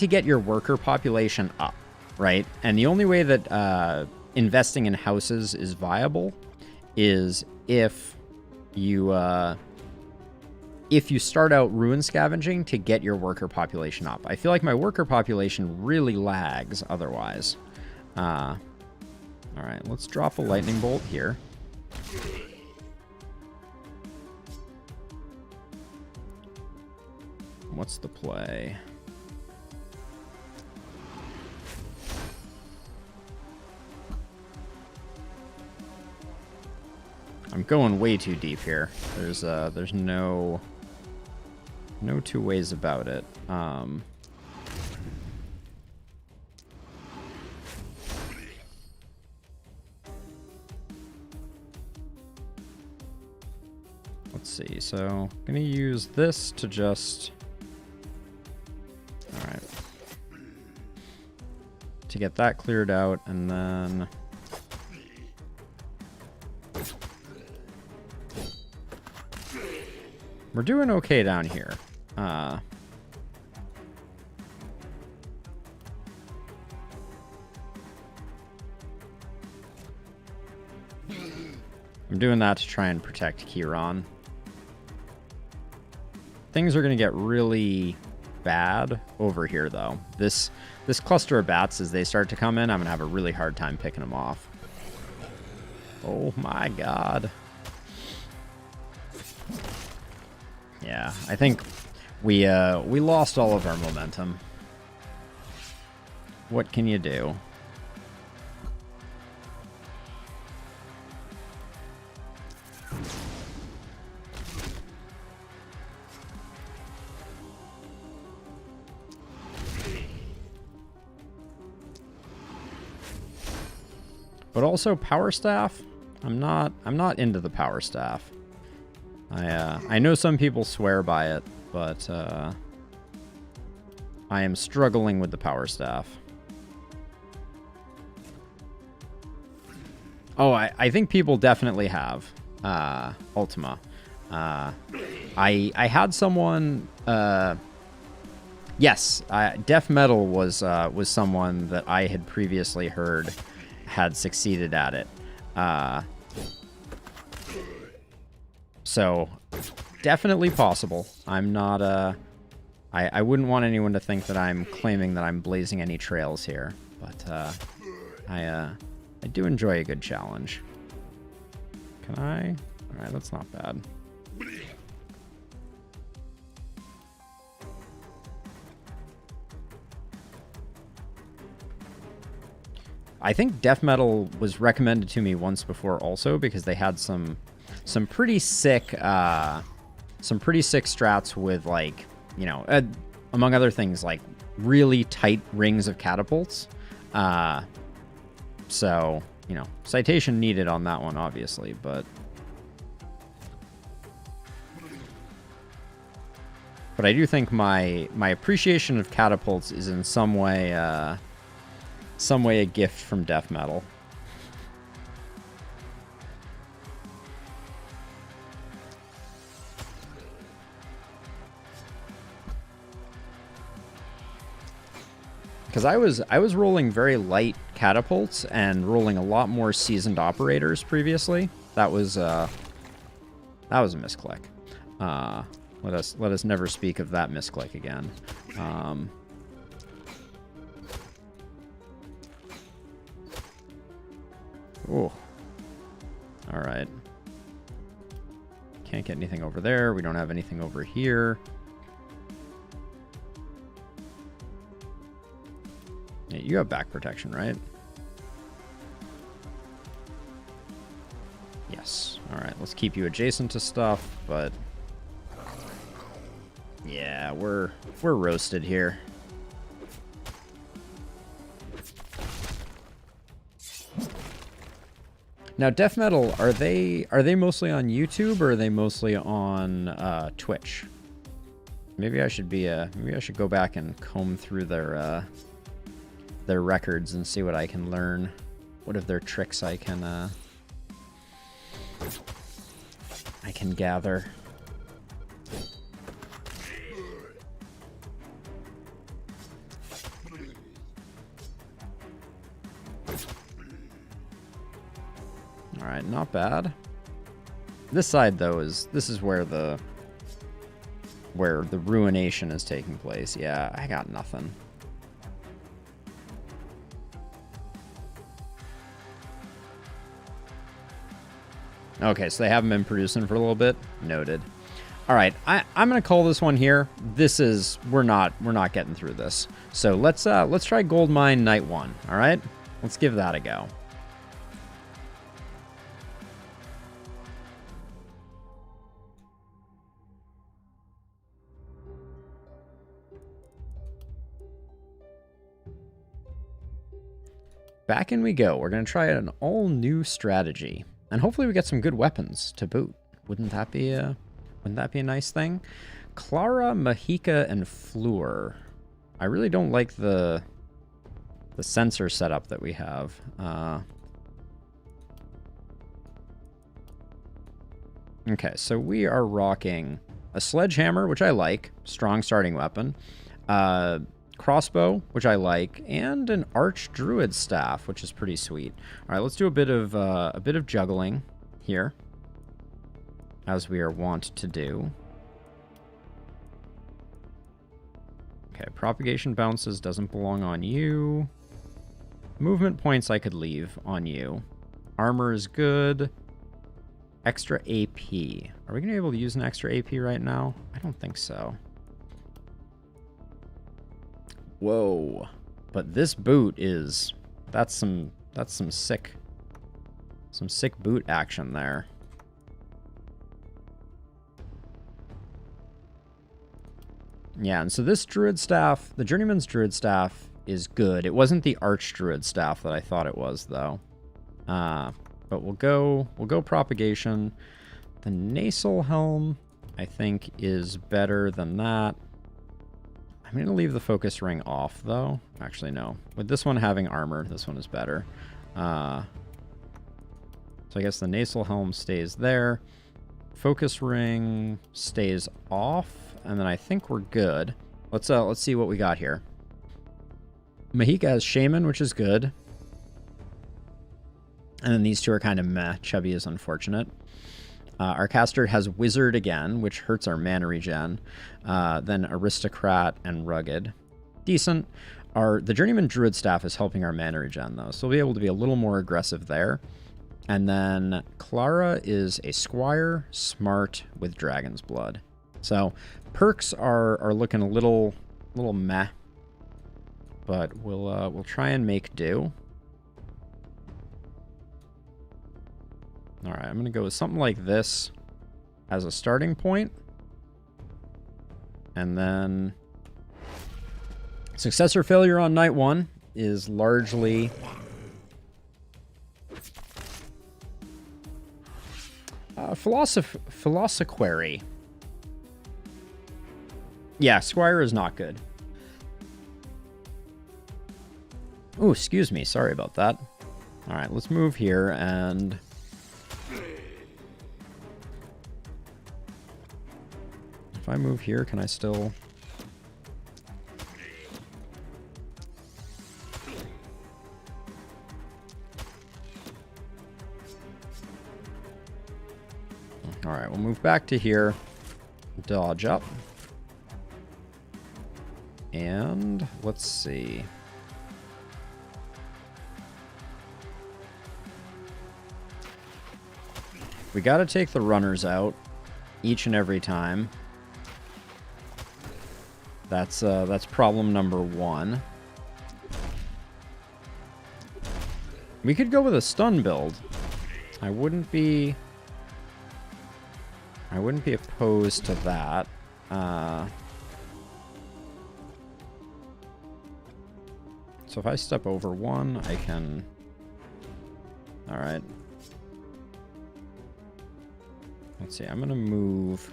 get your worker population up, right? And the only way that investing in houses is viable is if you start out ruin scavenging to get your worker population up. I feel like my worker population really lags otherwise. All right, let's drop a lightning bolt here. What's the play? I'm going way too deep here. There's no two ways about it. Let's see. So I'm gonna use this to just. All right. To get that cleared out, and then. We're doing okay down here. I'm doing that to try and protect Kieran. Things are going to get really bad over here, though. This cluster of bats, as they start to come in, I'm going to have a really hard time picking them off. Oh my god. Yeah, I think we lost all of our momentum. What can you do? But also power staff. I'm not into the power staff. I know some people swear by it, but I am struggling with the power staff. Oh, I think people definitely have Ultima. I had someone. Yes, Death Metal was someone that I had previously heard had succeeded at it. So definitely possible. I'm not I wouldn't want anyone to think that I'm claiming that I'm blazing any trails here, but I do enjoy a good challenge. Can I? All right, that's not bad. I think death metal was recommended to me once before also because they had some pretty sick strats with, like, you know, among other things, like really tight rings of catapults. So, you know, citation needed on that one, obviously, but I do think my appreciation of catapults is in some way a gift from death metal. Because I was rolling very light catapults and rolling a lot more seasoned operators previously. That was a misclick. Let us never speak of that misclick again. Oh. All right. Can't get anything over there. We don't have anything over here. Yeah, you have back protection, right? Yes. All right, let's keep you adjacent to stuff, but yeah, we're roasted here. Now, death metal, are they mostly on YouTube or are they mostly on Twitch? Maybe I should go back and comb through their records and see what I can learn. What of their tricks I can gather. All right, not bad. This side though this is where the ruination is taking place. Yeah, I got nothing. Okay, so they haven't been producing for a little bit. Noted. All right, I'm gonna call this one here. We're not getting through this. So let's try Gold Mine Night 1. All right, let's give that a go. Back in we go. We're gonna try an all new strategy. And hopefully we get some good weapons to boot. Wouldn't that be a nice thing? Clara, Mahika, and Fleur. I really don't like the sensor setup that we have. Okay, so we are rocking a sledgehammer, which I like, strong starting weapon. Crossbow, which I like, and an arch druid staff, which is pretty sweet. All right, let's do a bit of juggling here, as we are wont to do. Okay, propagation bounces doesn't belong on you. Movement points I could leave on you. Armor is good. Extra AP. Are we gonna be able to use an extra AP right now? I don't think so. Whoa, but this boot is, that's some sick boot action there. Yeah, and so this druid staff, the journeyman's druid staff, is good. It wasn't the arch druid staff that I thought it was though. But we'll go propagation. The nasal helm I think is better than that. I'm going to leave the focus ring off, though. Actually, no. With this one having armor, this one is better. So I guess the nasal helm stays there. Focus ring stays off, and then I think we're good. Let's see what we got here. Mahika has Shaman, which is good. And then these two are kind of meh. Chubby is unfortunate. Our caster has Wizard again, which hurts our mana regen. Then Aristocrat and Rugged. Decent. The Journeyman Druid Staff is helping our mana regen, though, so we'll be able to be a little more aggressive there. And then Clara is a Squire, smart, with Dragon's Blood. So perks are looking a little meh, but we'll try and make do. All right, I'm going to go with something like this as a starting point. And then success or failure on night 1 is largely Philosophy. Yeah, Squire is not good. Oh, excuse me. Sorry about that. All right, let's move here and... If I move here, can I still... All right, we'll move back to here, dodge up, and let's see. We got to take the runners out each and every time. That's problem number 1. We could go with a stun build. I wouldn't be opposed to that. So if I step over 1, I can... All right. Let's see, I'm going to move...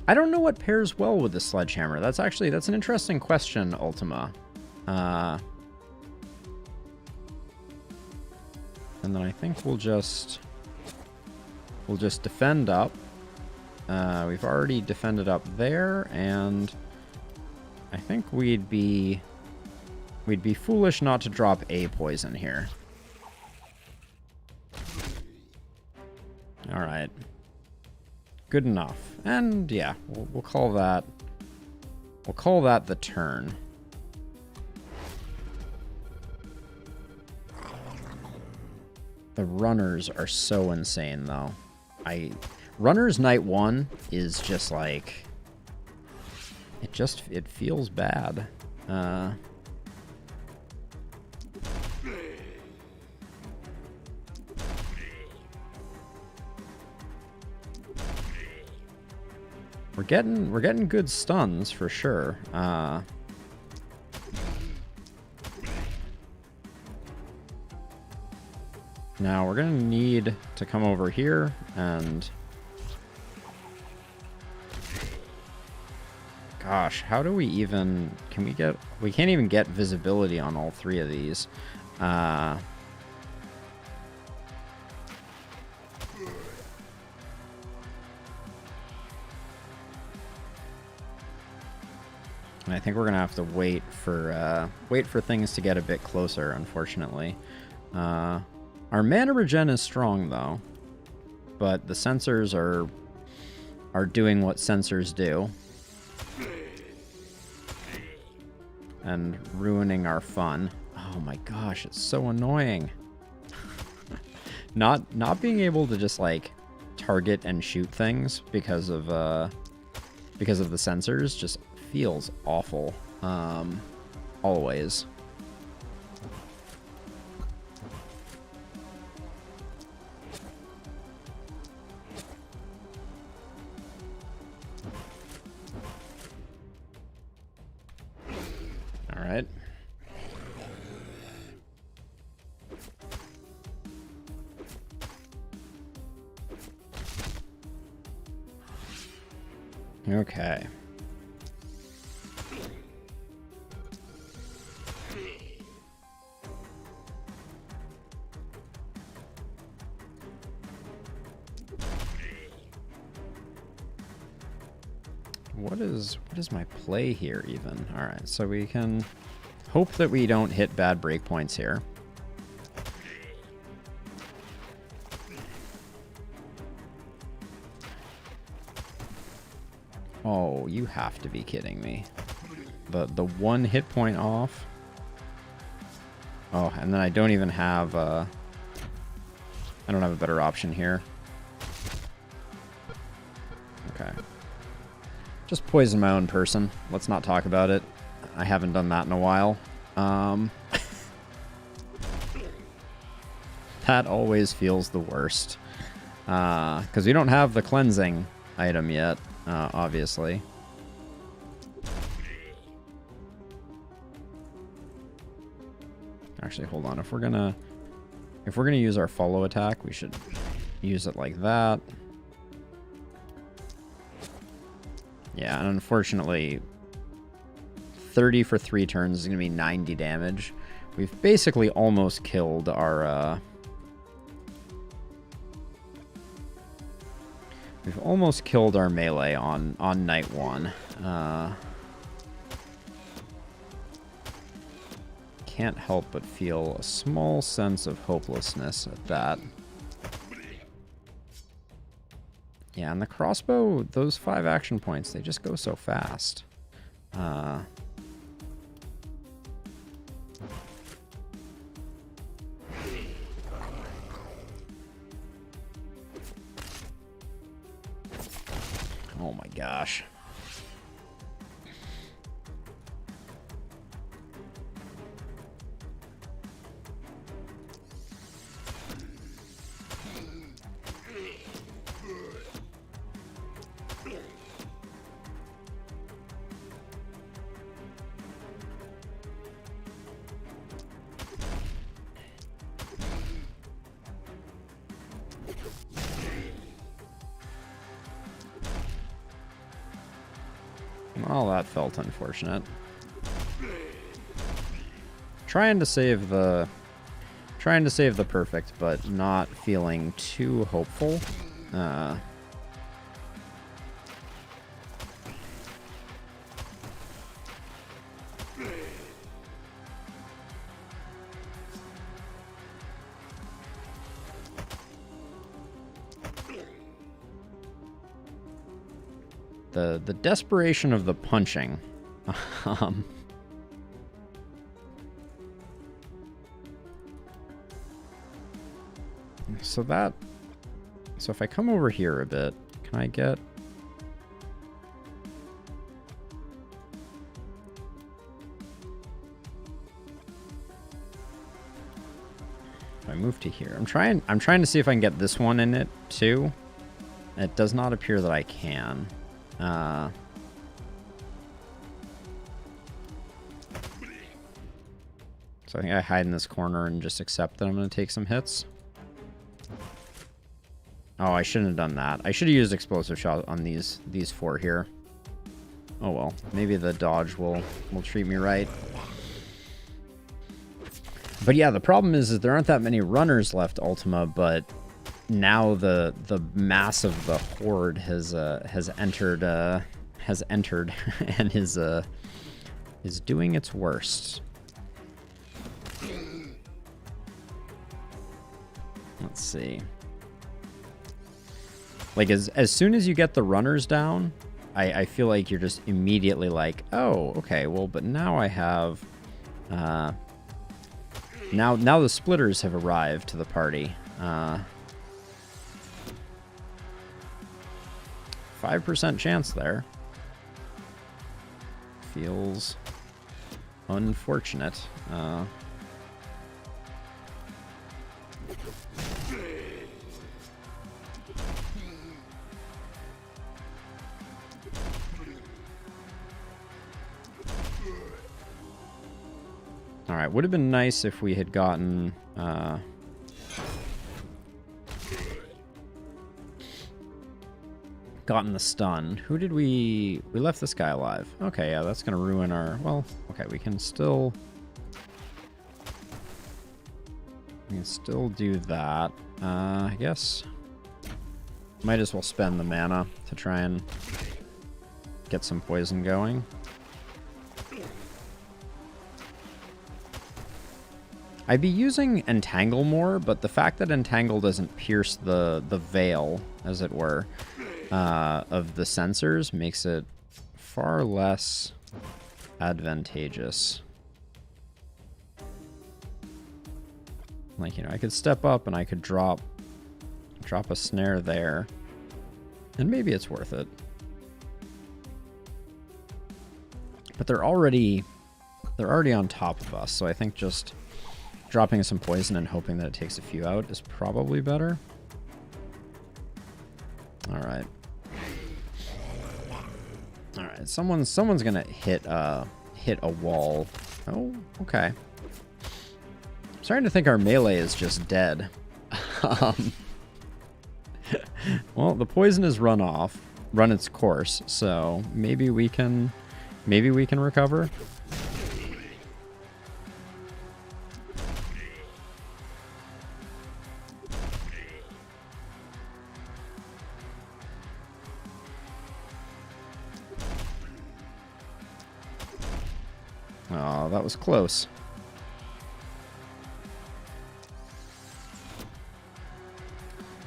I don't know what pairs well with the Sledgehammer. That's an interesting question, Ultima. And then I think we'll just defend up. We've already defended up there, and I think we'd be foolish not to drop a poison here. All right. Good enough. And yeah, we'll call that the turn. The runners are so insane though. Runners night 1 is just like it feels bad. We're getting good stuns for sure. Now we're gonna need to come over here and... Gosh, how do we even... We can't even get visibility on all 3 of these. And I think we're gonna have to wait for things to get a bit closer, unfortunately. Our mana regen is strong though, but the sensors are doing what sensors do and ruining our fun. Oh my gosh, it's so annoying. Not being able to just like target and shoot things because of the sensors just feels awful. Always. All right. Okay. What is my play here even? All right, so we can hope that we don't hit bad breakpoints here. Oh, you have to be kidding me. The one hit point off. Oh, and then I don't even have I don't have a better option here. Okay. Just poison my own person. Let's not talk about it. I haven't done that in a while. That always feels the worst. Because we don't have the cleansing item yet, obviously. Actually, hold on. If we're gonna use our follow attack, we should use it like that. Yeah, and unfortunately, 30 for 3 turns is gonna be 90 damage. We've basically almost killed our. We've almost killed our melee on night 1. Can't help but feel a small sense of hopelessness at that. Yeah, and the crossbow, those 5 action points, they just go so fast. Oh my gosh. Well, that felt unfortunate. Trying to save the perfect, but not feeling too hopeful. The desperation of the punching. So if I come over here a bit, can I get... If I move to here, I'm trying to see if I can get this one in it too. It does not appear that I can. So I think I hide in this corner and just accept that I'm going to take some hits. Oh, I shouldn't have done that. I should have used explosive shot on these 4 here. Oh well, maybe the dodge will treat me right. But yeah, the problem is there aren't that many runners left, Ultima, but now the mass of the horde has entered and is doing its worst. Let's see. Like as soon as you get the runners down, I feel like you're just immediately like, oh, okay, well, but now I have now the splitters have arrived to the party. 5% chance there. Feels unfortunate. Alright, would have been nice if we had gotten... gotten the stun. Who did we left this guy alive. Okay, yeah, that's gonna ruin our... Well, okay, we can still do that. I guess might as well spend the mana to try and get some poison going. I'd be using Entangle more, but the fact that Entangle doesn't pierce the veil, as it were, of the sensors makes it far less advantageous. Like, you know, I could step up and I could drop a snare there. And maybe it's worth it. But they're already on top of us, so I think just dropping some poison and hoping that it takes a few out is probably better. Alright. Alright, someone's gonna hit a wall. Oh, okay. I'm starting to think our melee is just dead. Well, the poison has run its course, so maybe we can recover. Oh, that was close.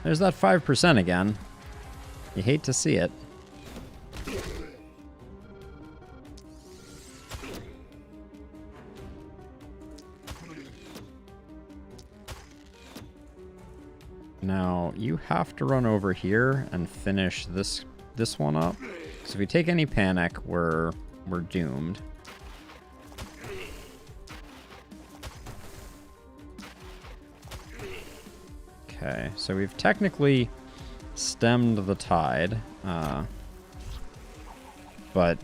There's that 5% again. You hate to see it. Now, you have to run over here and finish this one up. So if we take any panic, we're doomed. Okay, so we've technically stemmed the tide, but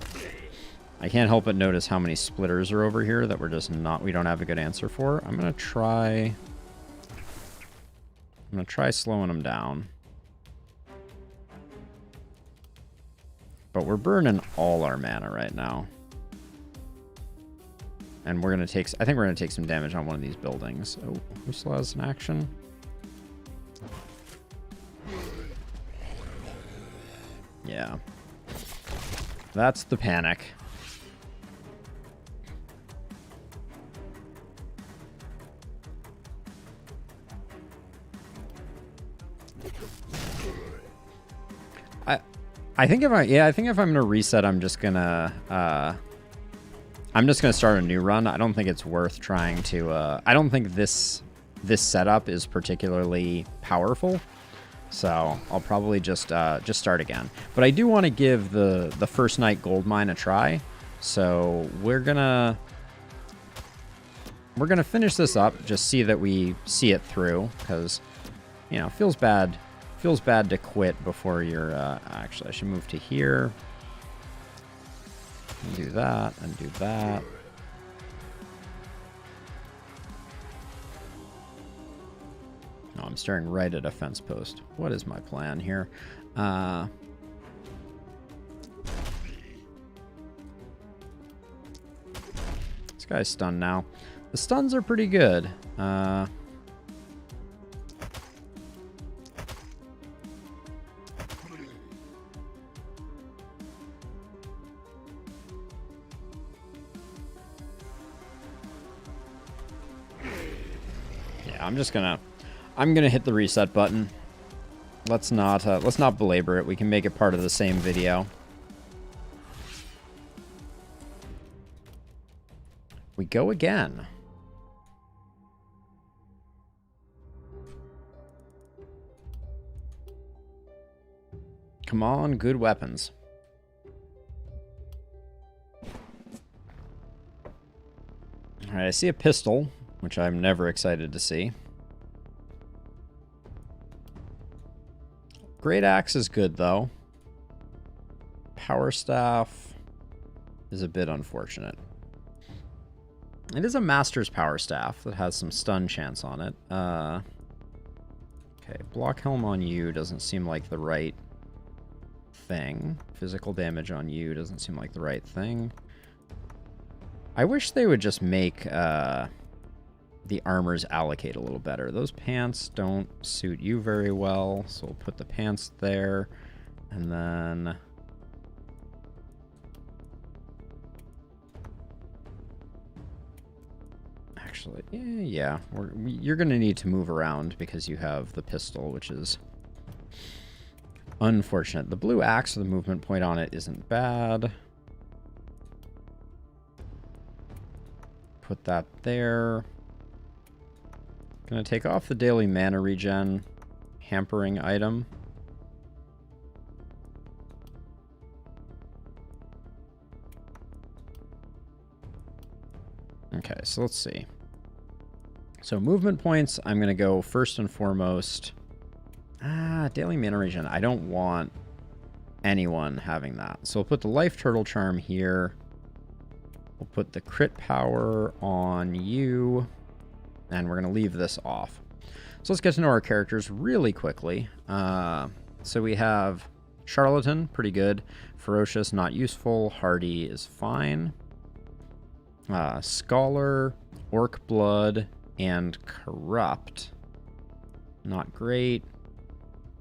I can't help but notice how many splitters are over here that we don't have a good answer for. I'm gonna try slowing them down. But we're burning all our mana right now. And I think we're gonna take some damage on one of these buildings. Oh, who still has an action? Yeah. That's the panic. I think if I'm gonna reset, I'm just gonna start a new run. I don't think it's worth trying to I don't think this setup is particularly powerful. So I'll probably just start again. But I do want to give the first night gold mine a try. So we're gonna finish this up, just see that we see it through, because you know, feels bad to quit before you're actually I should move to here. And do that and do that. No, I'm staring right at a fence post. What is my plan here? This guy's stunned now. The stuns are pretty good. Yeah, I'm gonna hit the reset button. Let's not belabor it. We can make it part of the same video. We go again. Come on, good weapons. All right, I see a pistol, which I'm never excited to see. Great Axe is good, though. Power Staff is a bit unfortunate. It is a Master's Power Staff that has some stun chance on it. Okay, Block Helm on you doesn't seem like the right thing. Physical damage on you doesn't seem like the right thing. I wish they would just make the armors allocate a little better. Those pants don't suit you very well, so we'll put the pants there, and then actually, yeah, you're gonna need to move around because you have the pistol, which is unfortunate. The blue axe with the movement point on it isn't bad. put that there. Gonna take off the daily mana regen hampering item. Okay, so let's see. So movement points, I'm gonna go first and foremost. Daily mana regen. I don't want anyone having that. So we'll put the life turtle charm here. We'll put the crit power on you. And we're going to leave this off. So let's get to know our characters really quickly. So we have Charlatan, pretty good. Ferocious, not useful. Hardy is fine. Scholar, Orc Blood, and Corrupt. Not great.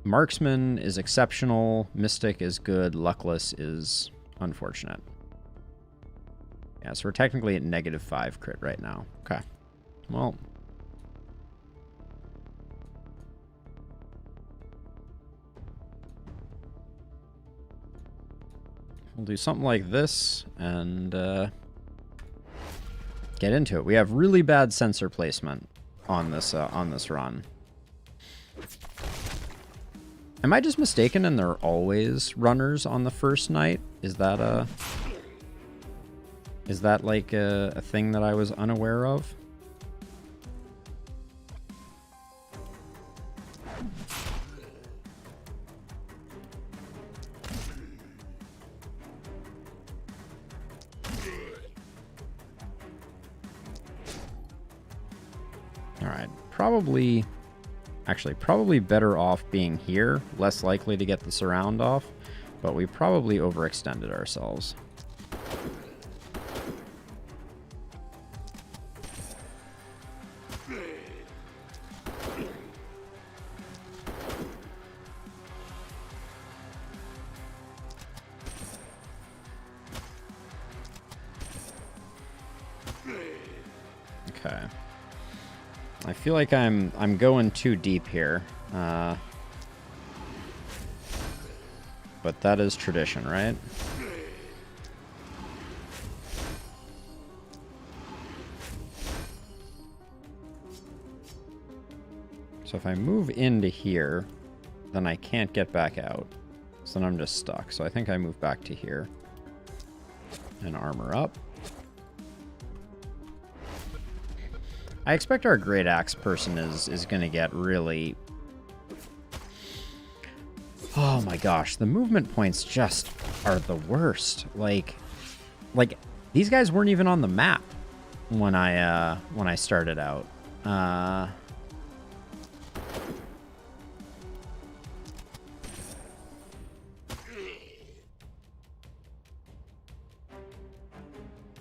Marksman is exceptional. Mystic is good. Luckless is unfortunate. Yeah, so we're technically at -5 crit right now. Okay. Well, we'll do something like this and get into it. We have really bad sensor placement on this run. Am I just mistaken and they're always runners on the first night? Is that like a thing that I was unaware of? All right, probably better off being here, less likely to get the surround off, but we probably overextended ourselves. Okay. I feel like I'm going too deep here. But that is tradition, right? So if I move into here, then I can't get back out. So then I'm just stuck. So I think I move back to here. And armor up. I expect our Great Axe person is going to get really... Oh my gosh, the movement points just are the worst. Like these guys weren't even on the map when I started out.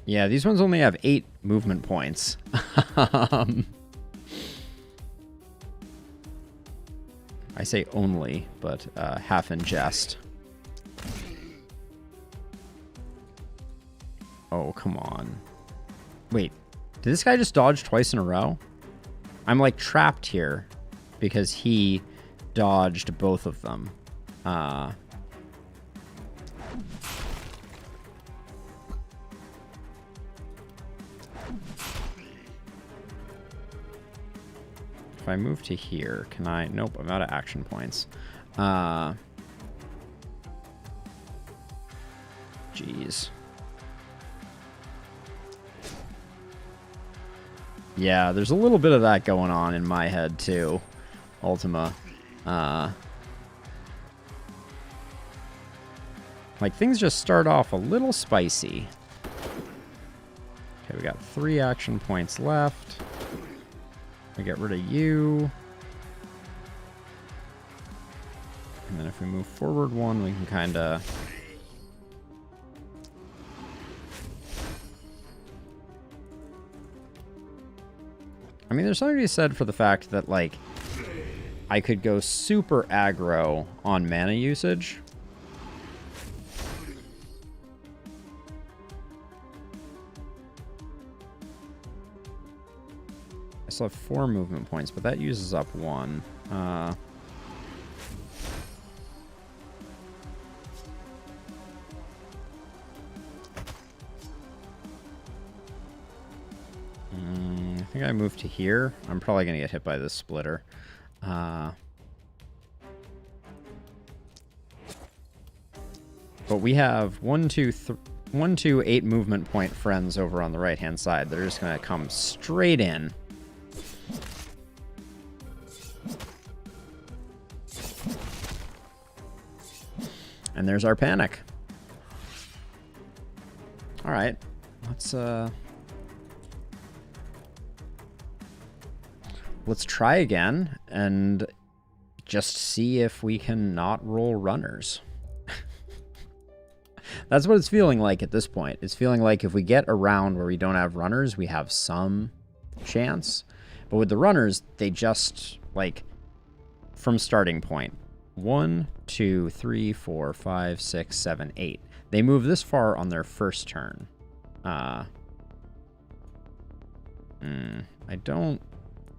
Yeah, these ones only have 8 movement points. I say only, but half in jest. Oh, come on. Wait, did this guy just dodge twice in a row? I'm like trapped here because he dodged both of them. If I move to here, can I? Nope, I'm out of action points. Jeez. Yeah, there's a little bit of that going on in my head, too. Ultima. Like, things just start off a little spicy. Okay, we got 3 action points left. We get rid of you. And then if we move forward 1, we can kind of... I mean, there's something to be said for the fact that, like, I could go super aggro on mana usage. I still have 4 movement points, but that uses up 1. think I moved to here. I'm probably going to get hit by this splitter. But we have 1, 2, 8 movement point friends over on the right-hand side. They're just going to come straight in. And there's our panic. All right, let's try again and just see if we can not roll runners. That's what it's feeling like at this point. It's feeling like if we get a round where we don't have runners, we have some chance. But with the runners, they just, like, from starting point. 1, 2, 3, 4, 5, 6, 7, 8. They move this far on their first turn. I don't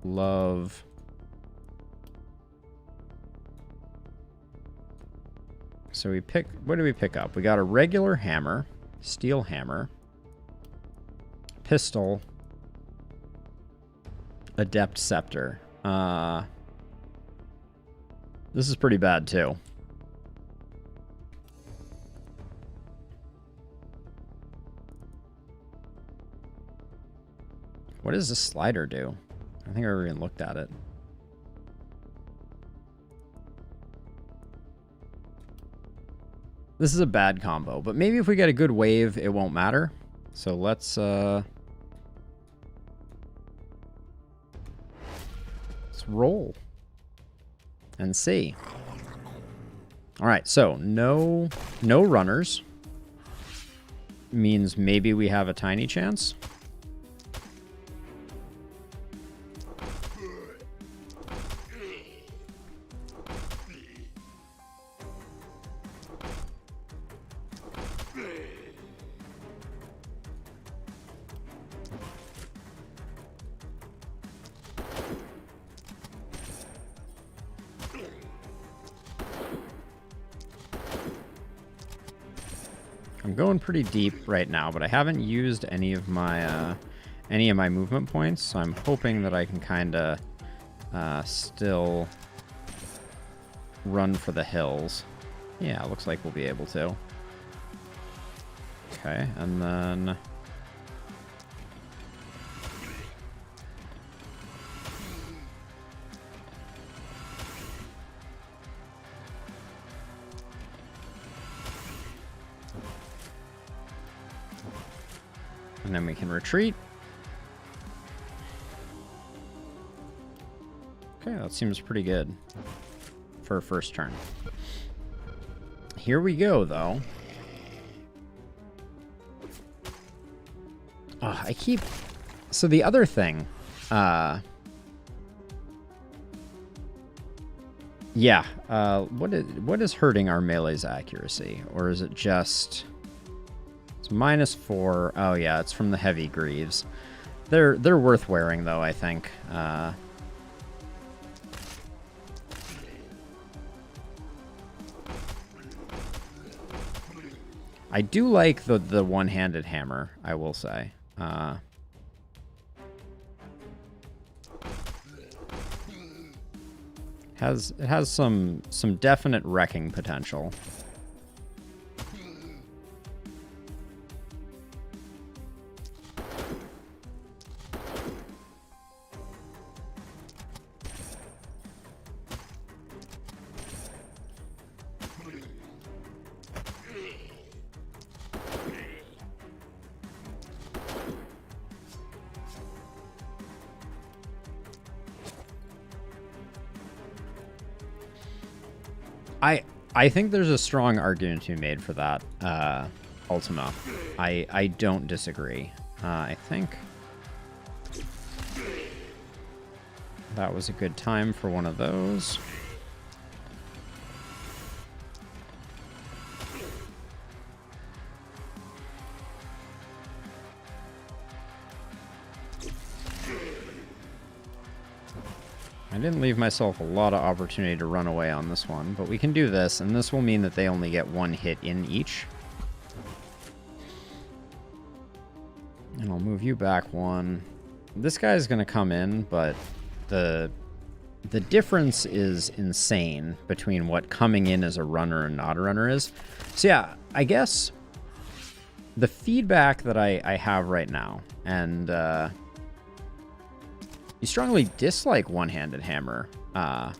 love... So we pick... What do we pick up? We got a regular hammer, steel hammer, pistol, adept scepter. This is pretty bad, too. What does this slider do? I think I ever even looked at it. This is a bad combo, but maybe if we get a good wave, it won't matter. So let's roll and see. All right, so no runners means maybe we have a tiny chance. I'm going pretty deep right now, but I haven't used any of my movement points, so I'm hoping that I can kind of still run for the hills. Yeah, it looks like we'll be able to. Okay, and then... And then we can retreat. Okay, that seems pretty good for a first turn. Here we go, though. Oh, I keep... So the other thing... Yeah, what is hurting our melee's accuracy? Or is it just... It's -4. Oh yeah, it's from the heavy greaves. They're worth wearing though, I think. I do like the one-handed hammer, I will say. It has some definite wrecking potential. I think there's a strong argument to be made for that, Ultima. I don't disagree. I think that was a good time for one of those. I didn't leave myself a lot of opportunity to run away on this one, but we can do this, and this will mean that they only get one hit in each. And I'll move you back one. This guy's gonna come in, but the difference is insane between what coming in as a runner and not a runner is. So yeah, I guess the feedback that I have right now, and you strongly dislike one-handed hammer, Dawn.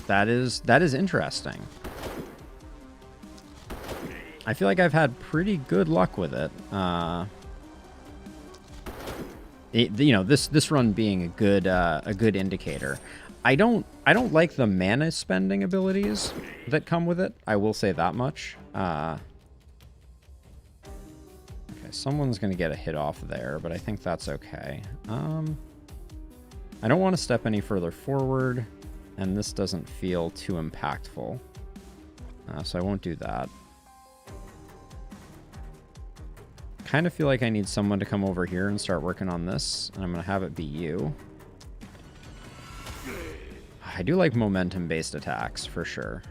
That is interesting. I feel like I've had pretty good luck with it. You know, this run being a good indicator. I don't like the mana spending abilities that come with it. I will say that much. Okay, someone's gonna get a hit off there, but I think that's okay. I don't want to step any further forward, and this doesn't feel too impactful, so I won't do that. Kind of feel like I need someone to come over here and start working on this, and I'm going to have it be you. I do like momentum-based attacks, for sure.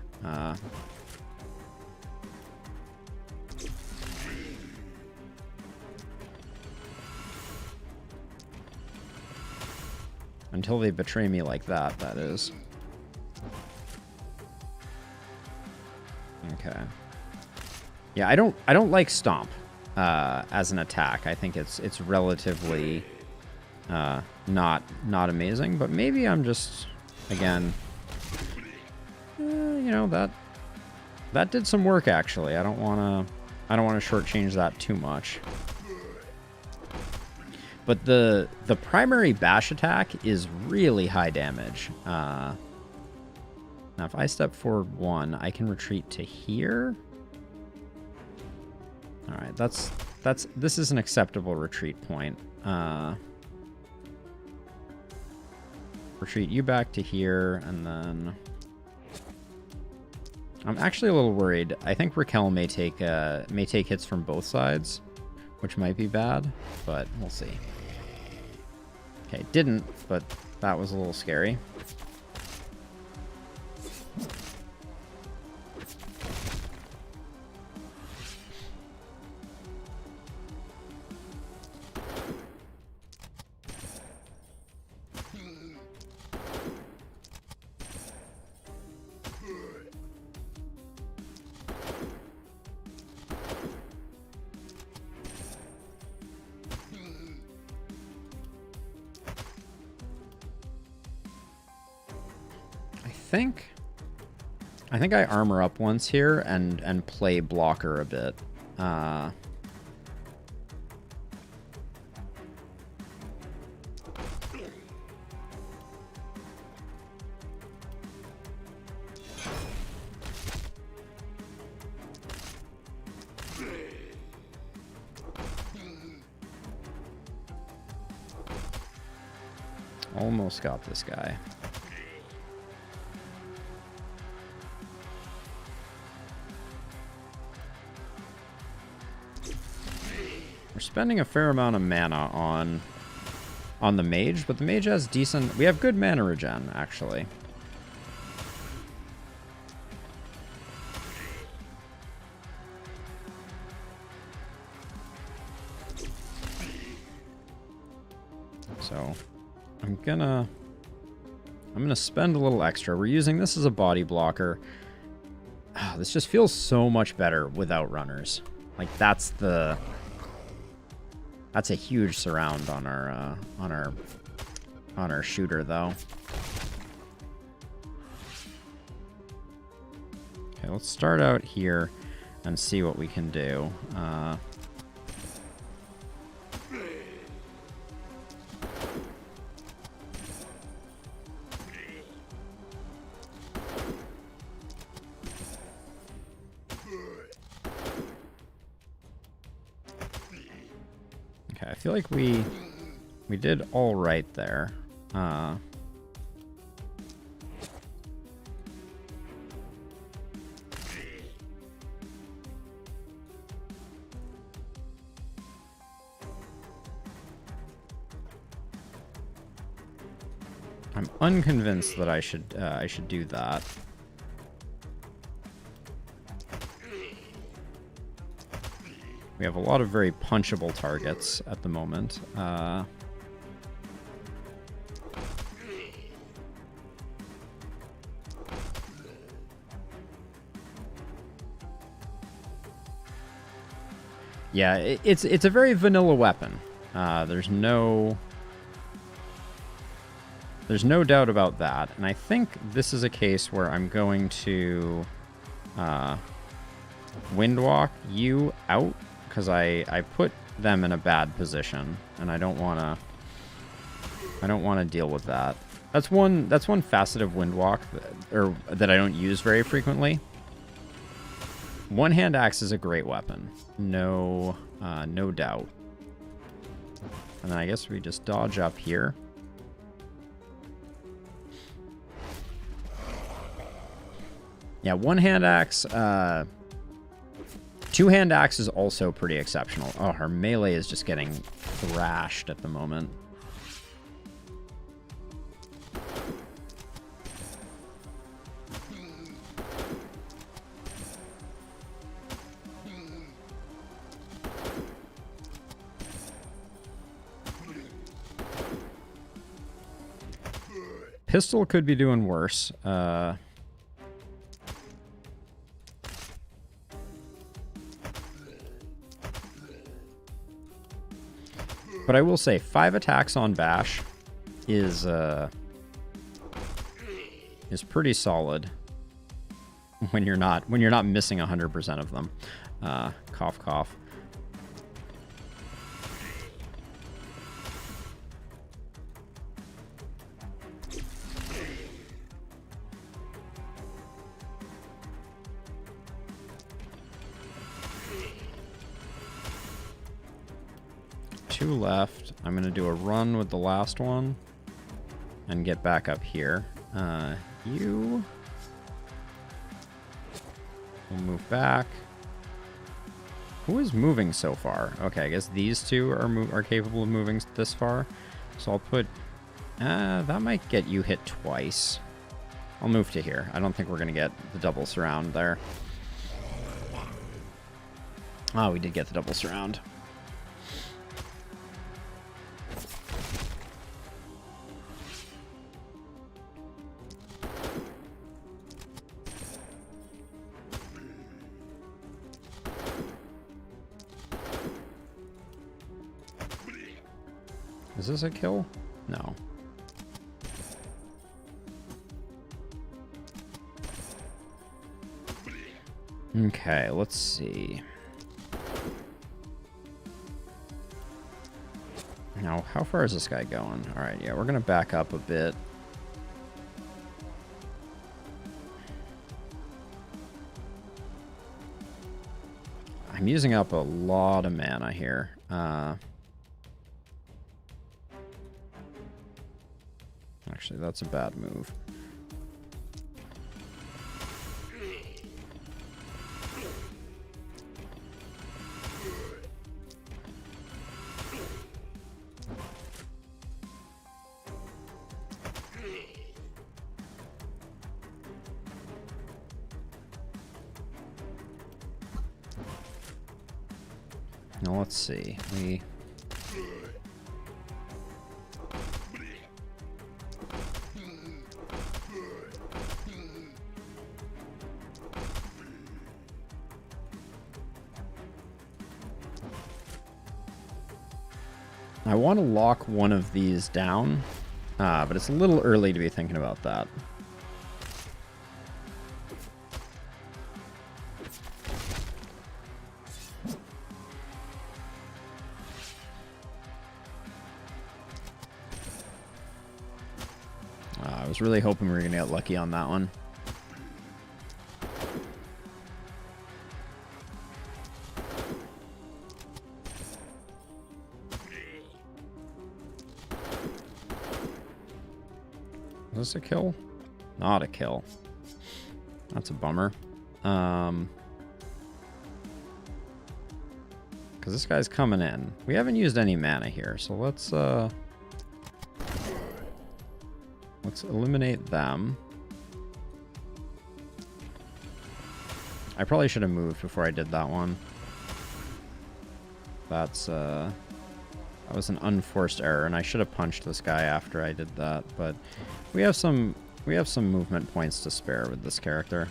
Until they betray me like that, that is. Okay. Yeah, I don't like Stomp as an attack. I think it's relatively not amazing, but maybe I'm just, again, you know, that did some work actually. I don't want to shortchange that too much. But the primary bash attack is really high damage. Now if I step forward 1, I can retreat to here. All right, this is an acceptable retreat point. Retreat you back to here, and then I'm actually a little worried. I think Raquel may take hits from both sides, which might be bad, but we'll see. Okay, didn't, but that was a little scary. I think I armor up once here and play blocker a bit. Almost got this guy. We're spending a fair amount of mana on the mage, but the mage has decent... We have good mana regen, actually. So, I'm gonna spend a little extra. We're using this as a body blocker. Oh, this just feels so much better without runners. Like, that's a huge surround on our shooter, though. Okay, let's start out here and see what we can do. Okay, I feel like we did all right there. I'm unconvinced that I should do that. We have a lot of very punchable targets at the moment. Yeah, it's a very vanilla weapon. There's no doubt about that. And I think this is a case where I'm going to windwalk you out because I put them in a bad position, and I don't want to deal with that. That's one facet of windwalk that I don't use very frequently. One-hand axe is a great weapon, no doubt. And then I guess we just dodge up here. Yeah, one-hand axe. Two-hand axe is also pretty exceptional. Oh, her melee is just getting thrashed at the moment. Pistol could be doing worse. But I will say 5 attacks on Bash is pretty solid when you're not missing 100% of them. Cough cough. Two left. I'm going to do a run with the last one and get back up here. You will move back. Who is moving so far? Okay, I guess these two are capable of moving this far. So I'll put... that might get you hit twice. I'll move to here. I don't think we're going to get the double surround there. Oh, we did get the double surround. Is this a kill? No. Okay, let's see. Now, how far is this guy going? All right, yeah, we're going to back up a bit. I'm using up a lot of mana here. Actually, that's a bad move. Now let's see. I want to lock one of these down, but it's a little early to be thinking about that. I was really hoping we were going to get lucky on that one. Is this a kill? Not a kill. That's a bummer. Because this guy's coming in. We haven't used any mana here, so let's eliminate them. I probably should have moved before I did that one. that was an unforced error, and I should have punched this guy after I did that, but we have some movement points to spare with this character.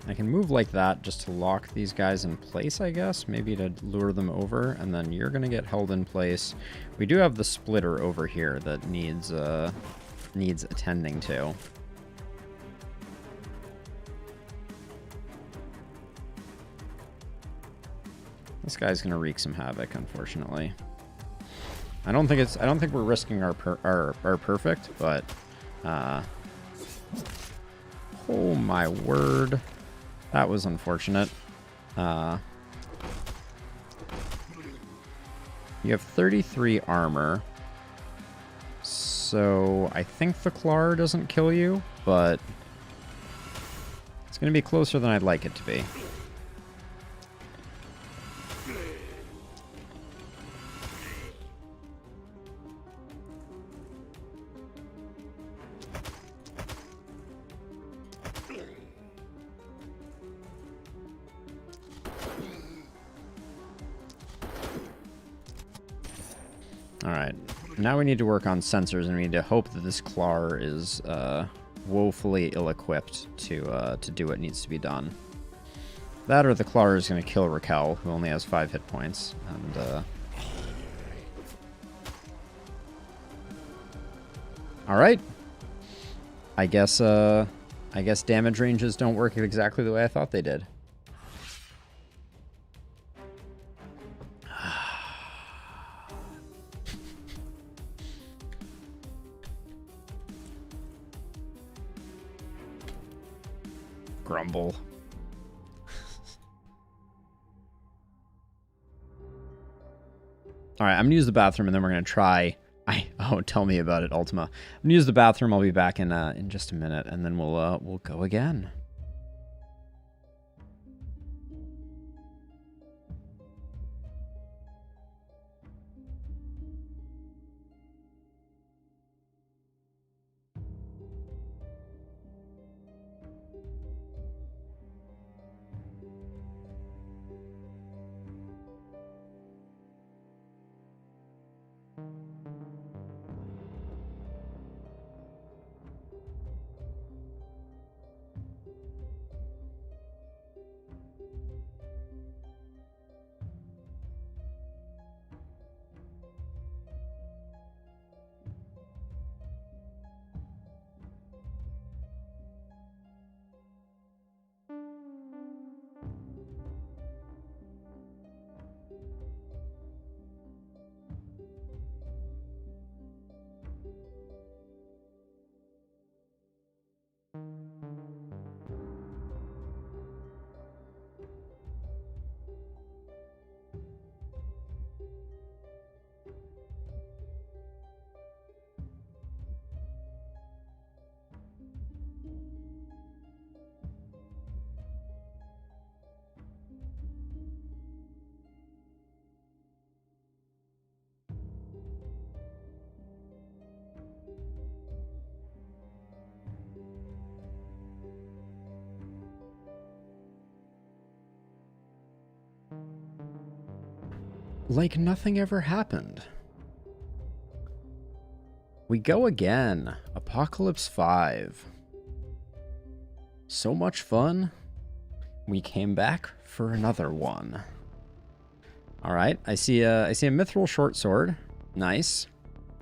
I can move like that just to lock these guys in place, I guess. Maybe to lure them over, and then you're going to get held in place. We do have the splitter over here that needs attending to. This guy's going to wreak some havoc, unfortunately. I don't think we're risking our perfect, but oh my word. That was unfortunate. You have 33 armor. So I think the Claw doesn't kill you, but it's going to be closer than I'd like it to be. Alright, now we need to work on sensors, and we need to hope that this Claw is woefully ill-equipped to do what needs to be done. That or the Claw is going to kill Raquel, who only has 5 hit points. And alright. I guess damage ranges don't work exactly the way I thought they did. Grumble. Alright, I'm gonna use the bathroom, and then we're gonna try... Oh, tell me about it, Ultima. I'm gonna use the bathroom. I'll be back in just a minute, and then we'll go again. Like nothing ever happened. We go again. Apocalypse 5. So much fun. We came back for another one. Alright, I see a mithril short sword. Nice.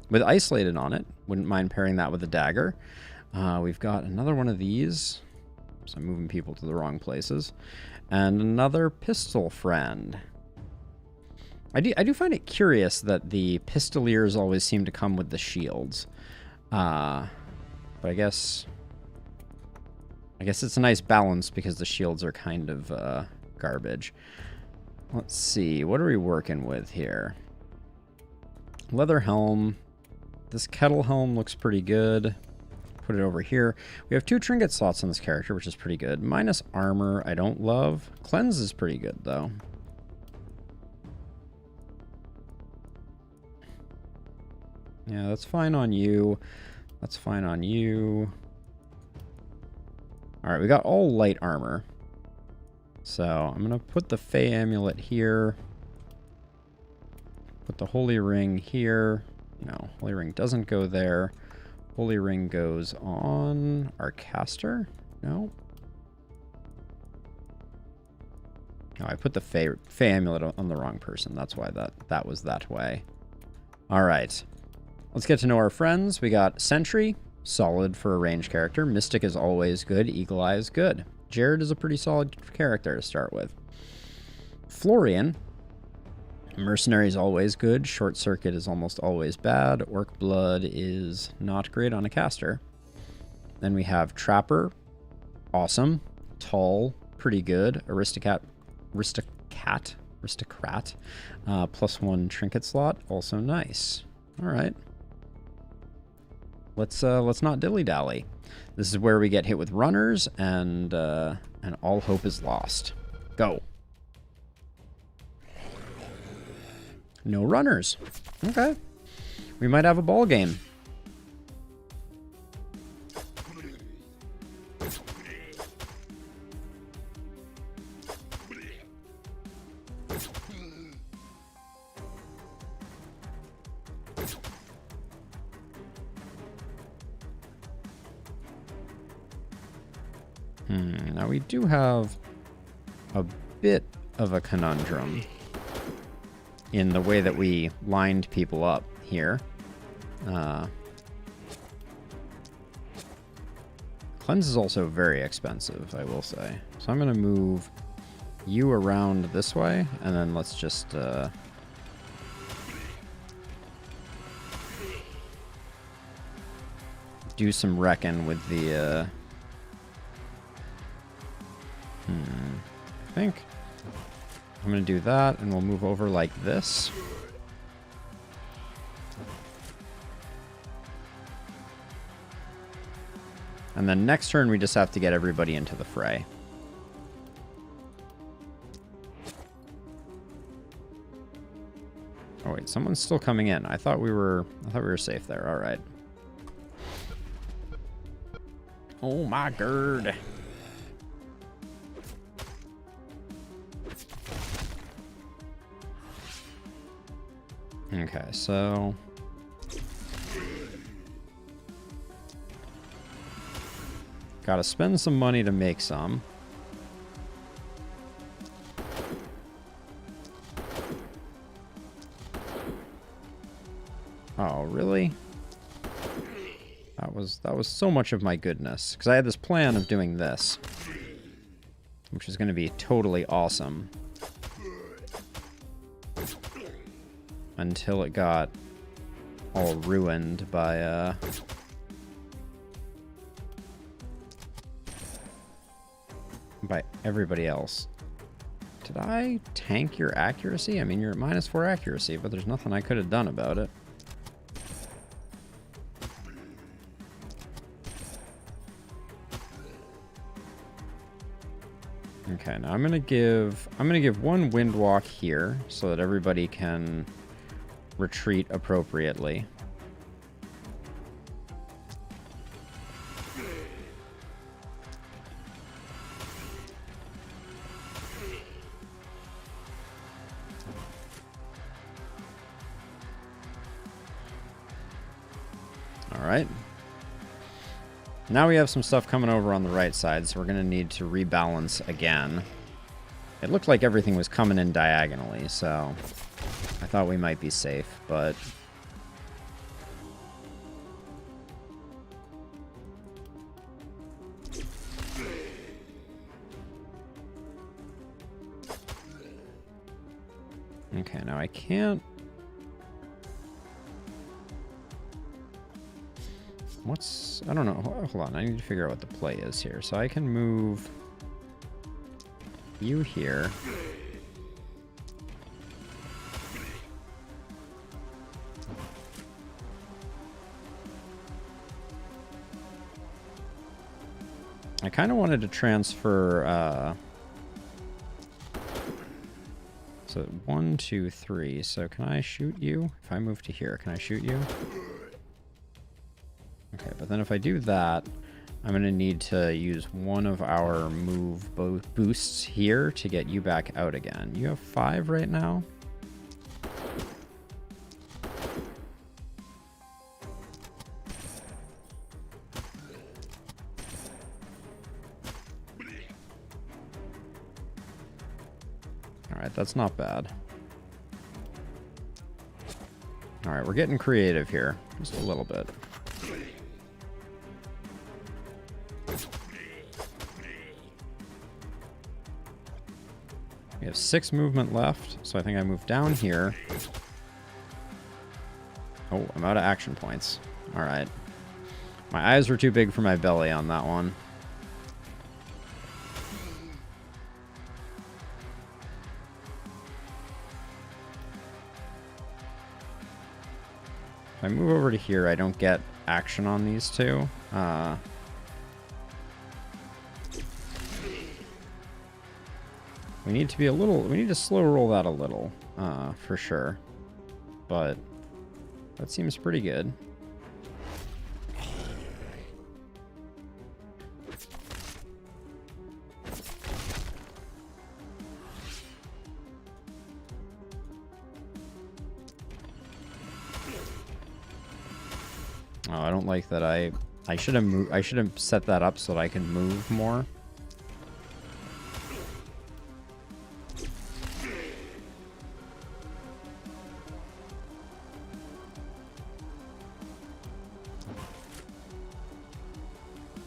With isolated on it. Wouldn't mind pairing that with a dagger. We've got another one of these. So I'm moving people to the wrong places. And another pistol friend. I do find it curious that the pistoliers always seem to come with the shields. But I guess it's a nice balance because the shields are kind of garbage. Let's see, what are we working with here? Leather helm. This kettle helm looks pretty good. put it over here. We have 2 trinket slots on this character, which is pretty good. Minus armor, I don't love. Cleanse is pretty good, though. Yeah, that's fine on you. That's fine on you. Alright, we got all light armor. So, I'm going to put the Fey Amulet here. Put the Holy Ring here. No, Holy Ring doesn't go there. Holy Ring goes on our caster? No? Oh, I put the Fey Amulet on the wrong person. That's why that was that way. Alright. Let's get to know our friends. We got Sentry, solid for a range character. Mystic is always good. Eagle Eye is good. Jared is a pretty solid character to start with. Florian, Mercenary is always good. Short Circuit is almost always bad. Orc Blood is not great on a caster. Then we have Trapper, awesome. Tall, pretty good. Aristocrat, +1 trinket slot, also nice. All right. Let's not dilly-dally. This is where we get hit with runners, and all hope is lost. Go. No runners. Okay. We might have a ball game. Now we do have a bit of a conundrum in the way that we lined people up here. Cleanse is also very expensive, I will say. So I'm going to move you around this way, and then let's just... do some wrecking with the... I think I'm going to do that, and we'll move over like this. And then next turn, we just have to get everybody into the fray. Oh wait, someone's still coming in. I thought we were safe there. All right. Oh my god. Okay, so gotta spend some money to make some. Oh, really? That was so much of my goodness. Because I had this plan of doing this, which is going to be totally awesome. Until it got all ruined by everybody else. Did I tank your accuracy? I mean, you're at -4 accuracy, but there's nothing I could have done about it. Okay, now I'm gonna give one wind walk here so that everybody can retreat appropriately. All right. Now we have some stuff coming over on the right side, so we're going to need to rebalance again. It looked like everything was coming in diagonally, so I thought we might be safe, but... Okay, now I can't... I don't know. Hold on. I need to figure out what the play is here. So I can move you here. I kind of wanted to transfer, so 1, 2, 3. So can I shoot you? If I move to here, can I shoot you? Okay, but then if I do that, I'm going to need to use one of our move boosts here to get you back out again. You have 5 right now? Alright, that's not bad. Alright, we're getting creative here. Just a little bit. We have 6 movement left, so I think I move down here. Oh, I'm out of action points. Alright. My eyes were too big for my belly on that one. If I move over to here, I don't get action on these two. We need to be a little, we need to slow roll that a little, for sure. But that seems pretty good. Oh, I don't like that. I should have set that up so that I can move more.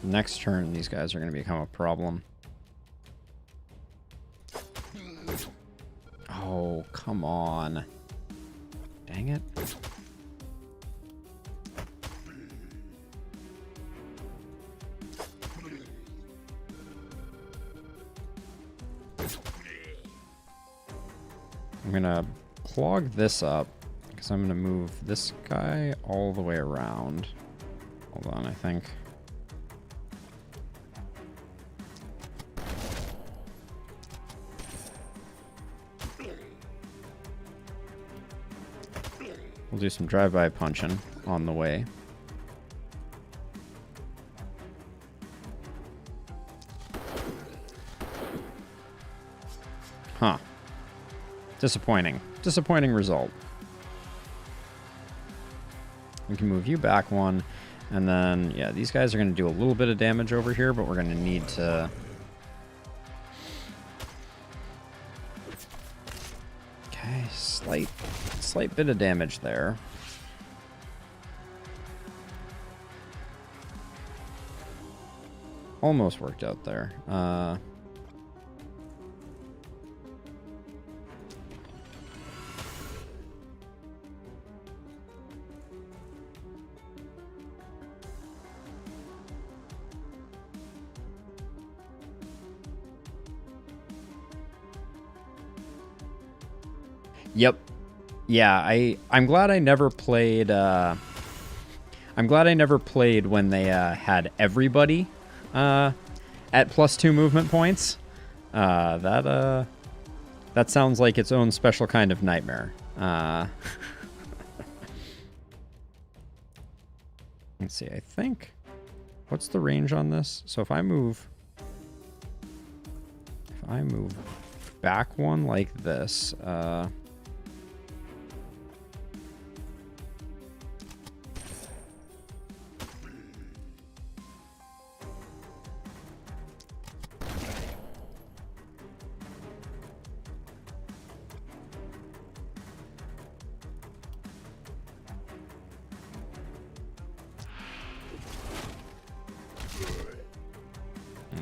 Next turn, these guys are going to become a problem. Oh, come on. Dang it. I'm going to clog this up because I'm going to move this guy all the way around. Hold on, I think. We'll do some drive-by punching on the way. Huh. Disappointing. Disappointing result. We can move you back one, and then, yeah, these guys are going to do a little bit of damage over here, but we're going to need to... Okay, slight bit of damage there. Almost worked out there. Yep. Yeah, I'm glad I never played I'm glad I never played when they had everybody at +2 movement points. That sounds like its own special kind of nightmare. Let's see, I think what's the range on this? So if I move back one like this,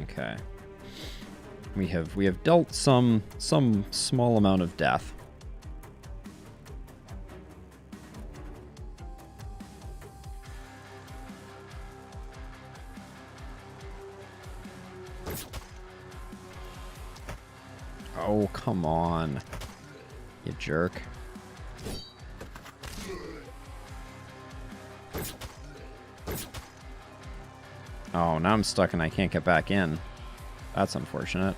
okay. We have dealt some small amount of death. Oh, come on. You jerk. Oh, now I'm stuck and I can't get back in. That's unfortunate.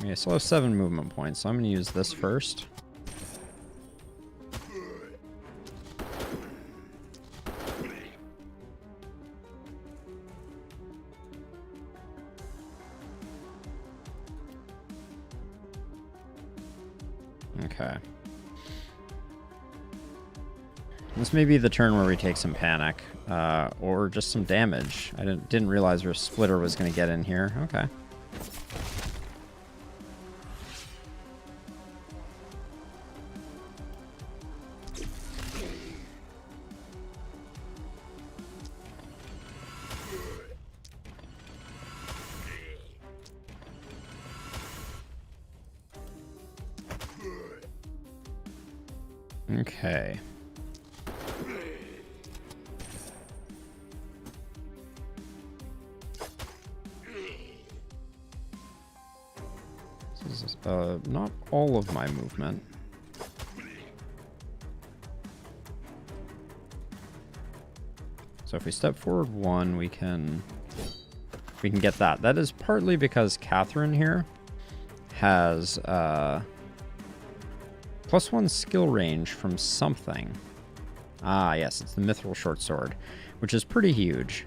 Okay, I still have 7 movement points, so I'm going to use this first. Okay. This may be the turn where we take some panic, or just some damage. I didn't realize our splitter was going to get in here. Okay. Okay. This is not all of my movement. So if we step forward 1, we can get that. That is partly because Catherine here has +1 skill range from something. Ah, yes, it's the Mithril Short Sword, which is pretty huge.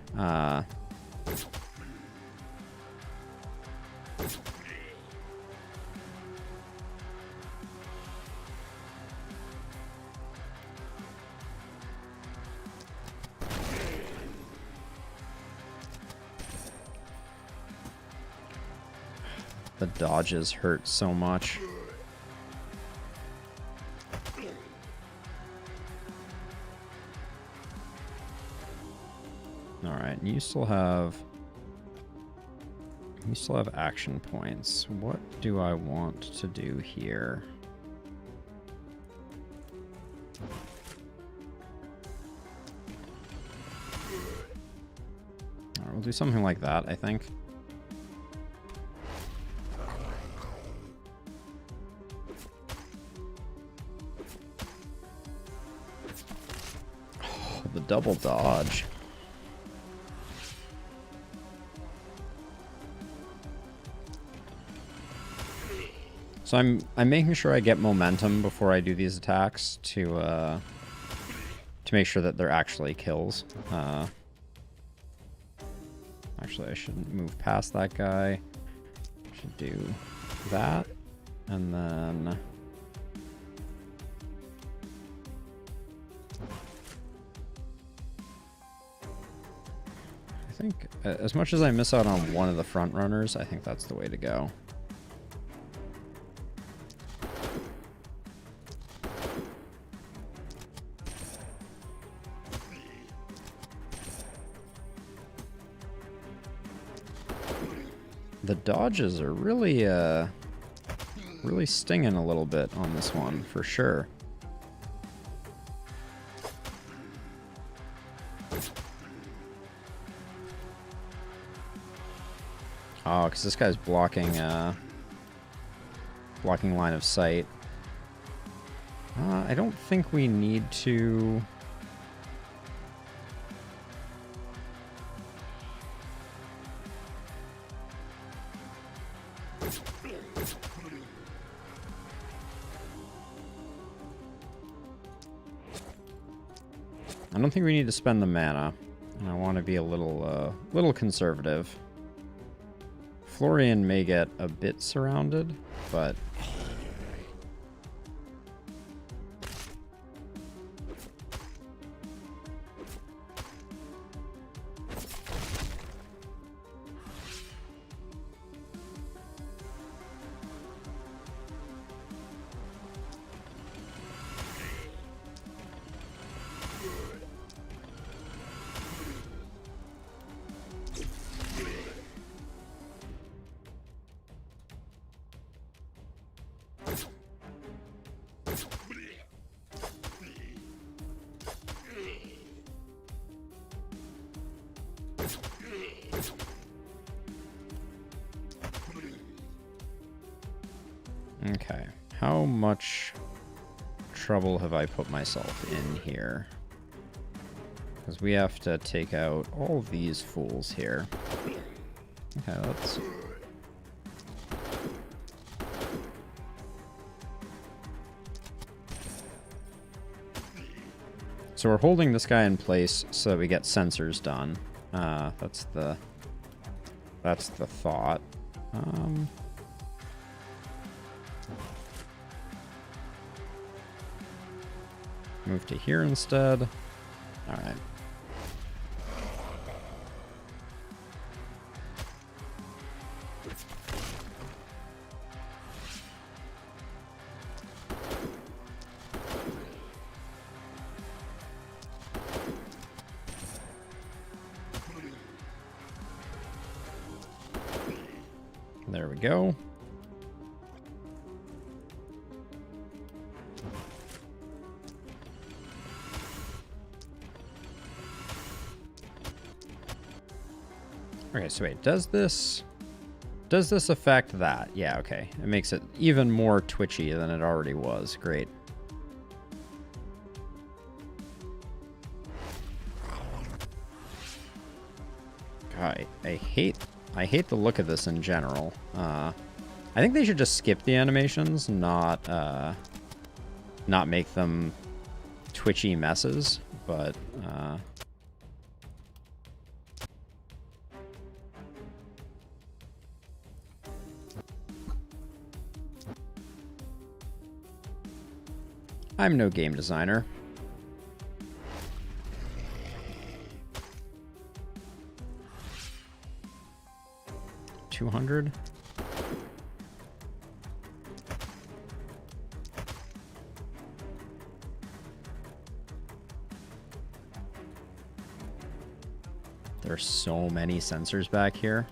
The dodges hurt so much. Alright, you still have action points. What do I want to do here? Alright, we'll do something like that, I think. Oh, the double dodge. So I'm making sure I get momentum before I do these attacks to make sure that they're actually kills. Actually, I shouldn't move past that guy. I should do that, and then I think as much as I miss out on one of the front runners, I think that's the way to go. The dodges are really, really stinging a little bit on this one, for sure. Oh, because this guy's blocking line of sight. I don't think we need to... I don't think we need to spend the mana, and I want to be a little conservative. Florian may get a bit surrounded, but okay. How much trouble have I put myself in here? Because we have to take out all of these fools here. Okay, let's... So we're holding this guy in place so that we get sensors done. That's the thought. Move to here instead. All right. There we go. Okay, so wait, does this affect that? Yeah, okay. It makes it even more twitchy than it already was. Great. God, I hate the look of this in general. I think they should just skip the animations, not make them twitchy messes, but I'm no game designer. $200. There's so many sensors back here.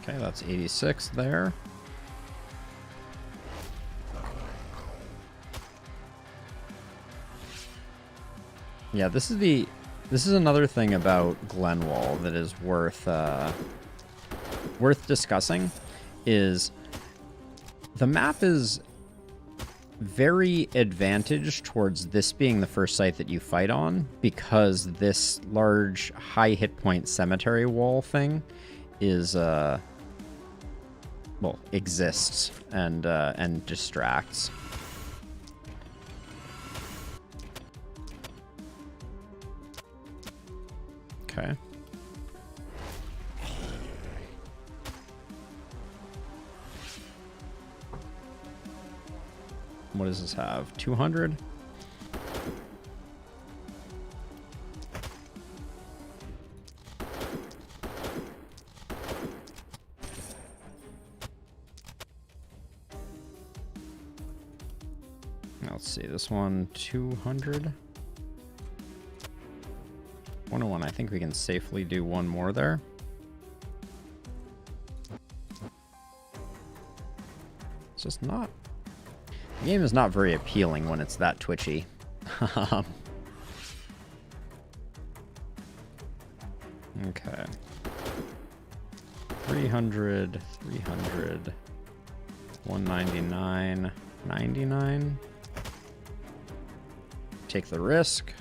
Okay, that's 86 there. Yeah, this is another thing about Glenwall that is worth discussing. Is the map is very advantaged towards this being the first site that you fight on, because this large high hit point cemetery wall thing is well, exists and distracts. Okay. What does this have? 200? Let's see, this one 200. 101, I think we can safely do one more there. It's just not... The game is not very appealing when it's that twitchy. Okay. 300, 300, 199, 99. Take the risk.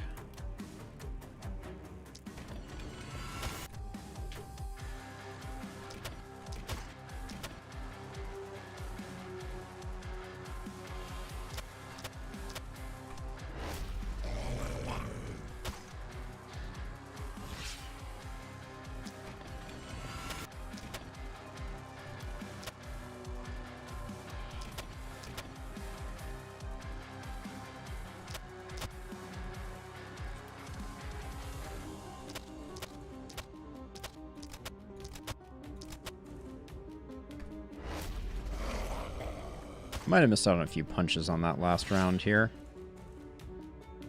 Might have missed out on a few punches on that last round here.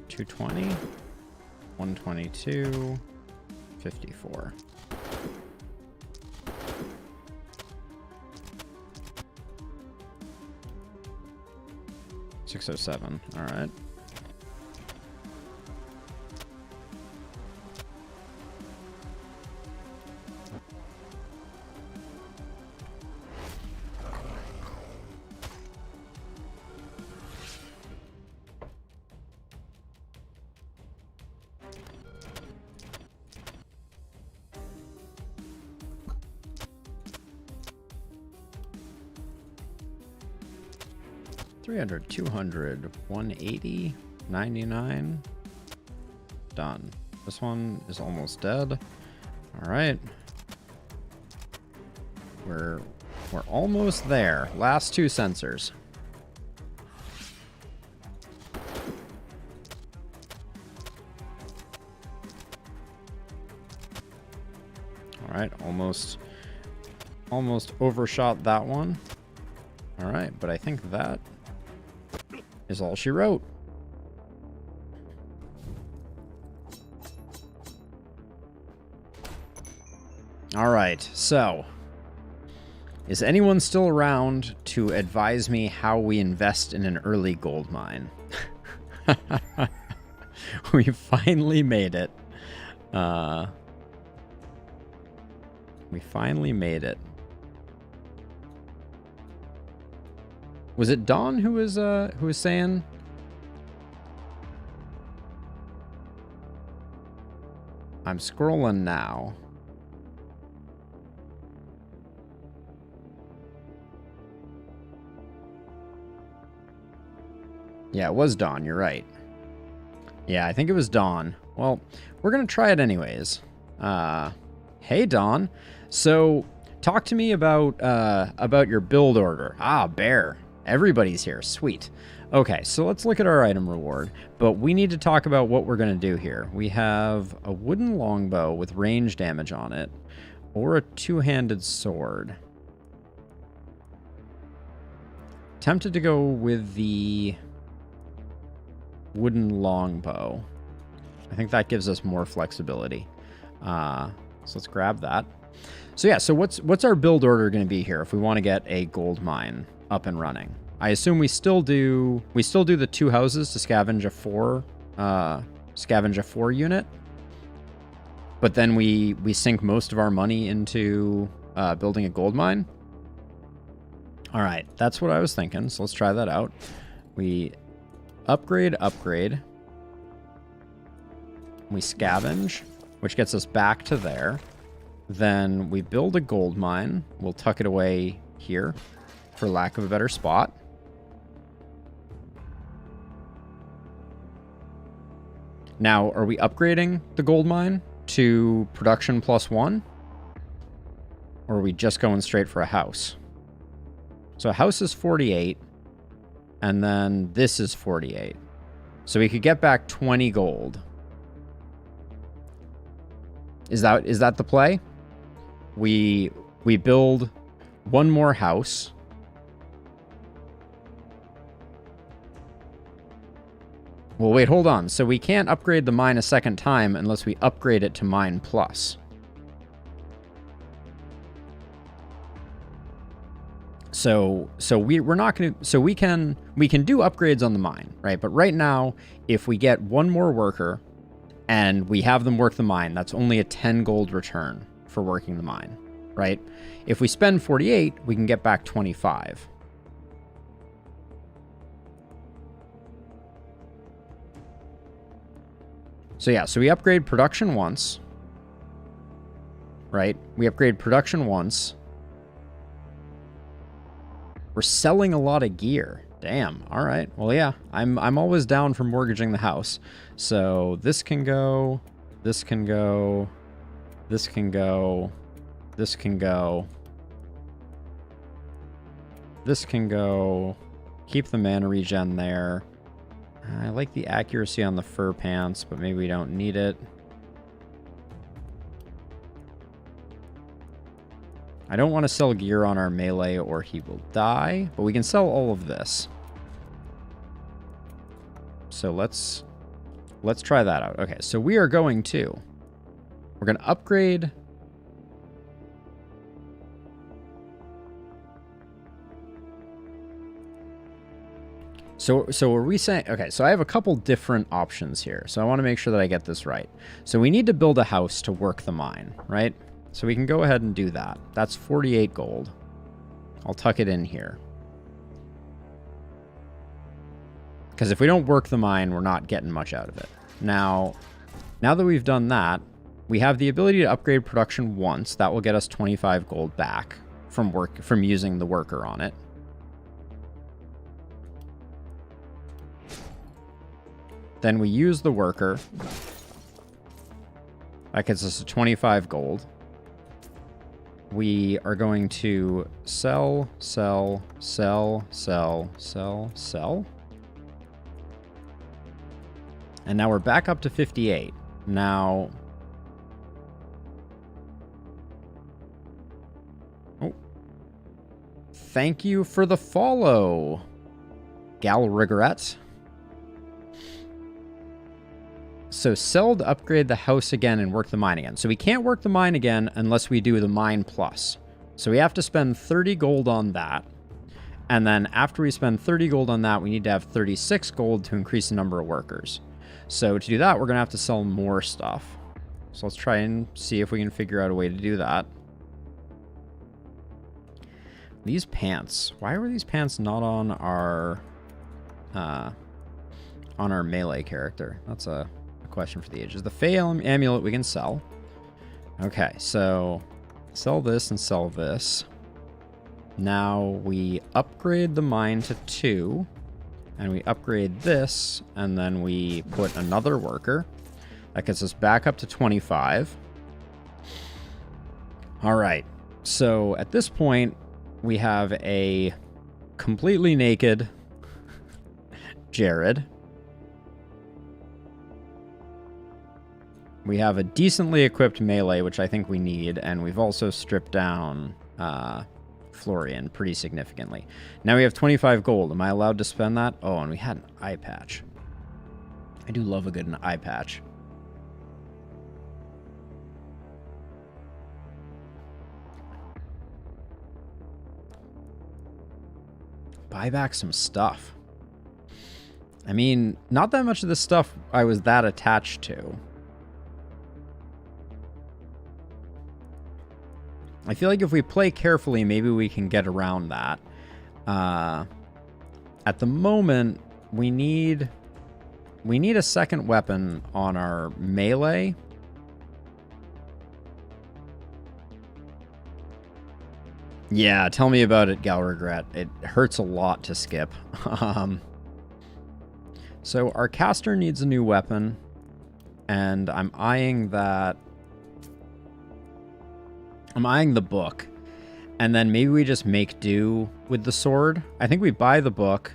220, 122, 54. 607. All right. $300, $200, $180, $99. Done. This one is almost dead. All right. We're almost there. Last two sensors. All right, almost overshot that one. All right, but I think that is all she wrote. All right, so is anyone still around to advise me how we invest in an early gold mine? We finally made it. We finally made it. Was it Dawn who was saying? I'm scrolling now. Yeah, it was Dawn, you're right. Yeah, I think it was Dawn. Well, we're gonna try it anyways. Hey Dawn. So talk to me about your build order. Ah, Bear. Everybody's here. Sweet. Okay, so let's look at our item reward. But we need to talk about what we're going to do here. We have a wooden longbow with range damage on it, or a two-handed sword. Tempted to go with the wooden longbow. I think that gives us more flexibility. So let's grab that. So yeah, so what's our build order going to be here if we want to get a gold mine up and running? I assume we still do the two houses to scavenge a 4 unit, but then we sink most of our money into building a gold mine. All right, that's what I was thinking. So let's try that out. We upgrade. We scavenge, which gets us back to there. Then we build a gold mine. We'll tuck it away here, for lack of a better spot. Now, are we upgrading the gold mine to production +1? Or are we just going straight for a house? So a house is 48, and then this is 48. So we could get back 20 gold. Is that the play? We build one more house. Well, wait, hold on. So we can't upgrade the mine a second time unless we upgrade it to mine plus. So we're not going to. So we can do upgrades on the mine, right? But right now, if we get one more worker and we have them work the mine, that's only a 10 gold return for working the mine, right? If we spend 48, we can get back 25. So yeah, so we upgrade production once, right? We upgrade production once. We're selling a lot of gear. Damn. All right. Well, yeah, I'm always down for mortgaging the house. So this can go, this can go, this can go, this can go, this can go. Keep the mana regen there. I like the accuracy on the fur pants, but maybe we don't need it. I don't want to sell gear on our melee or he will die, but we can sell all of this. So let's try that out. Okay, so we're going to upgrade. So are we saying... Okay, so I have a couple different options here. So I want to make sure that I get this right. So we need to build a house to work the mine, right? So we can go ahead and do that. That's 48 gold. I'll tuck it in here. Because if we don't work the mine, we're not getting much out of it. Now that we've done that, we have the ability to upgrade production once. That will get us 25 gold back from using the worker on it. Then we use the worker. That gets us to 25 gold. We are going to sell. And now we're back up to 58. Now... Oh. Thank you for the follow, Gal Regret. So sell to upgrade the house again and work the mine again. So we can't work the mine again unless we do the mine plus. So we have to spend 30 gold on that. And then after we spend 30 gold on that, we need to have 36 gold to increase the number of workers. So to do that, we're going to have to sell more stuff. So let's try and see if we can figure out a way to do that. These pants. Why were these pants not on our melee character? That's a question for the ages. The Fey amulet we can sell. Okay, so sell this and sell this. Now we upgrade the mine to 2. And we upgrade this, and then we put another worker. That gets us back up to 25. All right. So at this point, we have a completely naked Jared. We have a decently equipped melee, which I think we need, and we've also stripped down Florian pretty significantly. Now we have 25 gold. Am I allowed to spend that? Oh, and we had an eye patch. I do love a good eye patch. Buy back some stuff. I mean, not that much of this stuff I was that attached to. I feel like if we play carefully, maybe we can get around that. At the moment, we need a second weapon on our melee. Yeah, tell me about it, Gal Regret. It hurts a lot to skip. So our caster needs a new weapon, and I'm eyeing that. I'm eyeing the book, and then maybe we just make do with the sword. I think we buy the book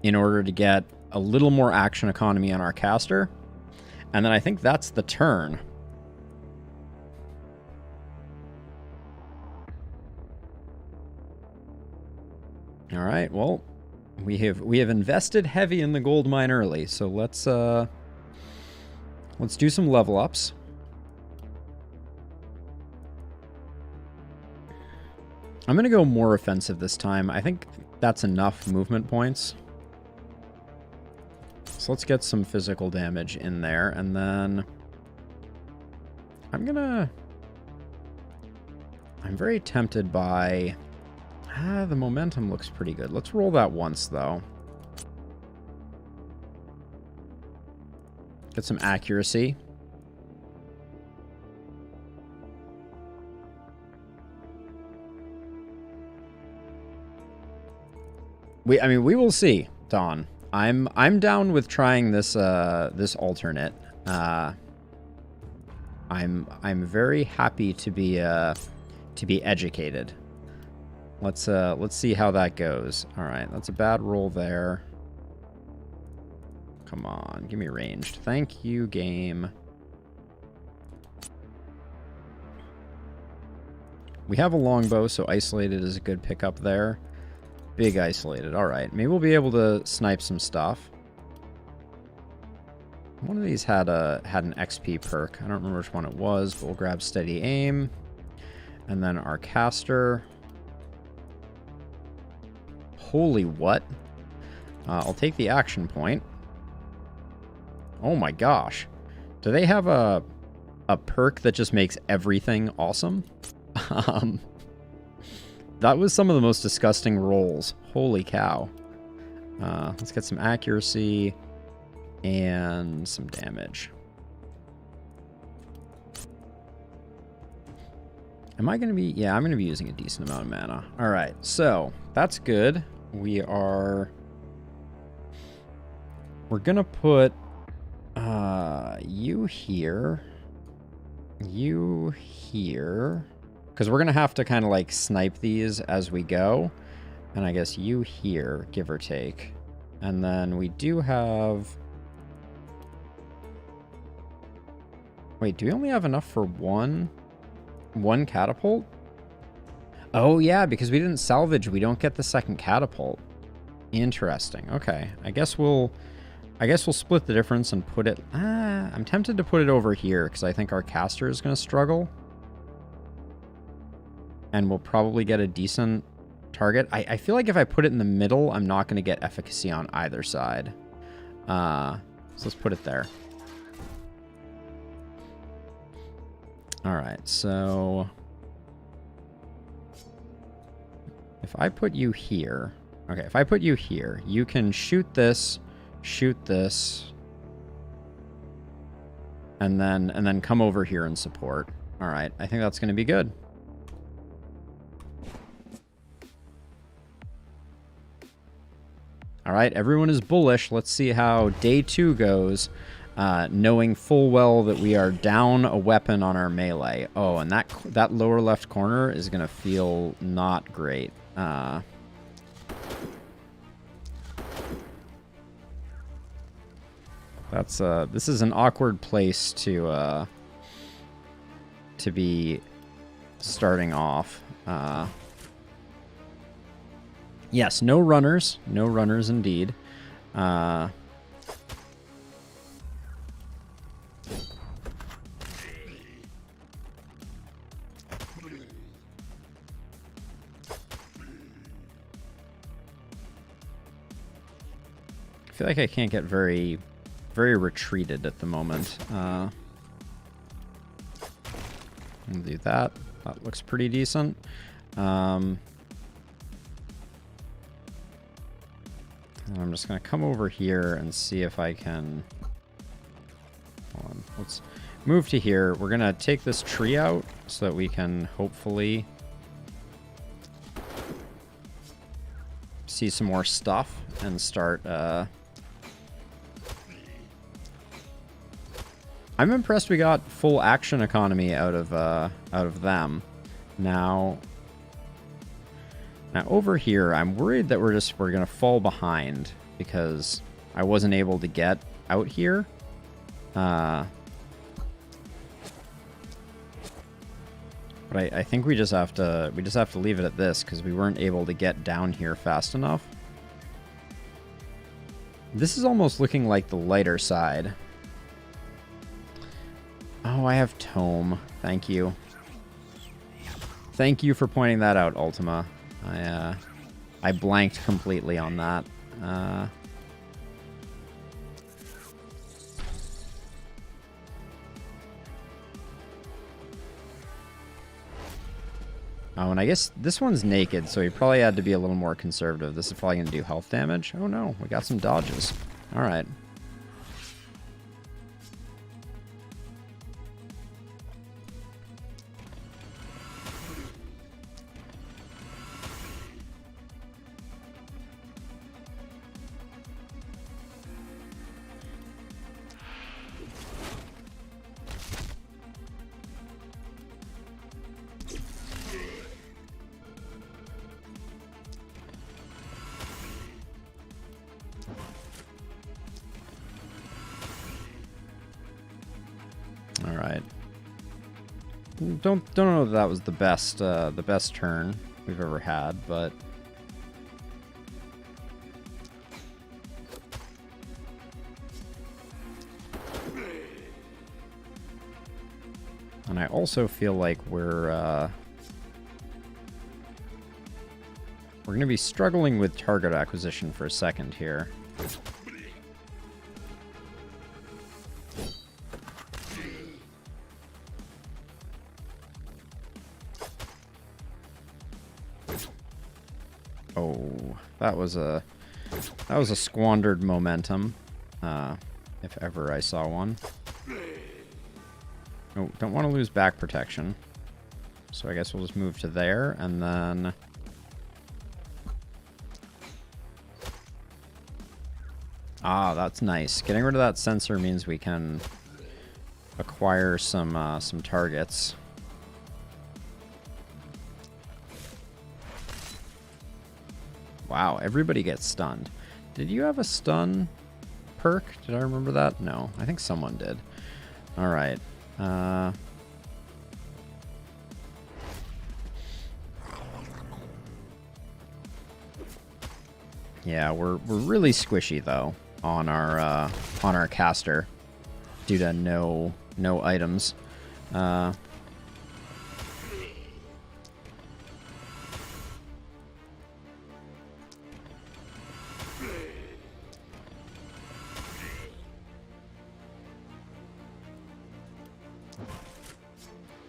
in order to get a little more action economy on our caster, and then I think that's the turn. All right, well, we have invested heavy in the gold mine early, so let's do some level ups. I'm going to go more offensive this time. I think that's enough movement points. So let's get some physical damage in there. And then I'm very tempted by... the momentum looks pretty good. Let's roll that once, though. Get some accuracy. We will see, Dawn. I'm down with trying this this alternate. I'm very happy to be educated. Let's see how that goes. All right, that's a bad roll there. Come on, give me ranged. Thank you, game. We have a longbow, so isolated is a good pickup there. Big isolated. All right, maybe we'll be able to snipe some stuff. One of these had an XP perk. I don't remember which one it was, but we'll grab steady aim. And then our caster. Holy what? I'll take the action point. Oh my gosh. Do they have a perk that just makes everything awesome? That was some of the most disgusting rolls. Holy cow. Let's get some accuracy and some damage. Am I going to be... Yeah, I'm going to be using a decent amount of mana. All right, so that's good. We're going to put you here. You here. Because we're going to have to kind of like snipe these as we go. And I guess you here, give or take. And then we do have... Wait, do we only have enough for one catapult? Oh yeah, because we didn't salvage, we don't get the second catapult. Interesting. Okay. I guess we'll split the difference and put it... I'm tempted to put it over here because I think our caster is going to struggle. And we'll probably get a decent target. I feel like if I put it in the middle, I'm not going to get efficacy on either side. So let's put it there. Alright, so... If I put you here... Okay, if I put you here, you can shoot this, and then come over here and support. Alright, I think that's going to be good. All right, everyone is bullish. Let's see how day 2 goes, knowing full well that we are down a weapon on our melee. Oh, and that lower left corner is going to feel not great. This is an awkward place to be starting off. Yes, no runners. No runners indeed. I feel like I can't get very retreated at the moment. We'll do that. That looks pretty decent. I'm just going to come over here and see if I can... Hold on. Let's move to here. We're going to take this tree out so that we can hopefully see some more stuff and start... I'm impressed we got full action economy out of them. Now over here, I'm worried that we're gonna fall behind because I wasn't able to get out here. But I think we just have to leave it at this because we weren't able to get down here fast enough. This is almost looking like the lighter side. Oh, I have Tome. Thank you. Thank you for pointing that out, Ultima. I blanked completely on that. Oh, and I guess this one's naked, so he probably had to be a little more conservative. This is probably going to do health damage. Oh no, we got some dodges. All right. All right. Don't know if that was the best turn we've ever had, but and I also feel like we're We're going to be struggling with target acquisition for a second here. Oh, that was a squandered momentum, if ever I saw one. Oh, don't want to lose back protection. So I guess we'll just move to there, and then... Ah, that's nice. Getting rid of that sensor means we can acquire some targets. Wow, everybody gets stunned. Did you have a stun perk? Did I remember that? No, I think someone did. All right. Yeah, we're really squishy though on our caster due to no items.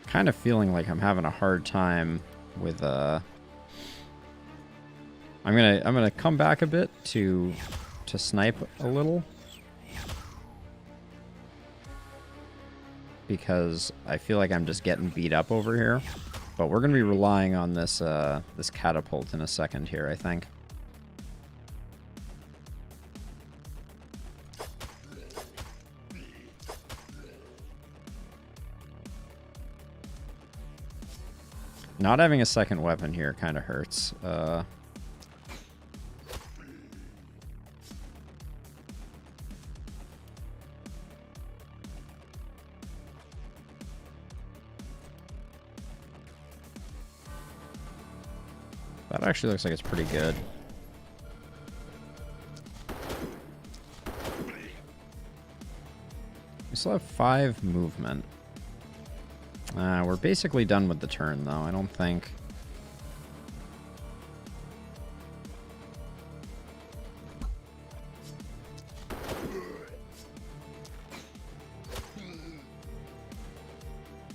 Kind of feeling like I'm having a hard time with I'm gonna come back a bit to snipe a little, because I feel like I'm just getting beat up over here. But we're gonna be relying on this this catapult in a second here, I think. Not having a second weapon here kind of hurts. That actually looks like it's pretty good. We still have 5 movement. We're basically done with the turn, though. I don't think...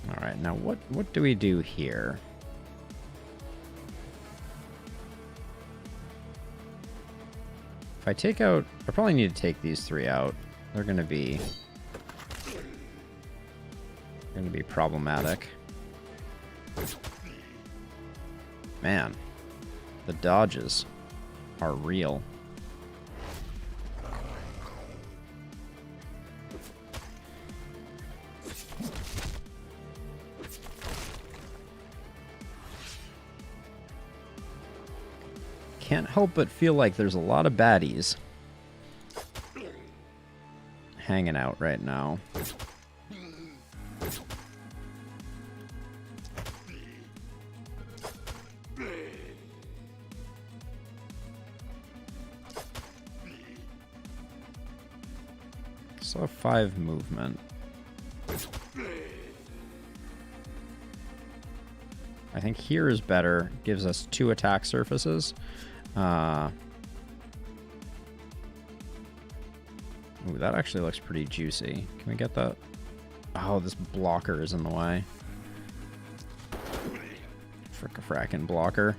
Alright, now what do we do here? If I take out... I probably need to take these 3 out. They're gonna be problematic. Man, the dodges are real. Can't help but feel like there's a lot of baddies hanging out right now. So 5 movement. I think here is better. Gives us 2 attack surfaces. Ooh, that actually looks pretty juicy. Can we get that? Oh, this blocker is in the way. Fricka-frackin' blocker.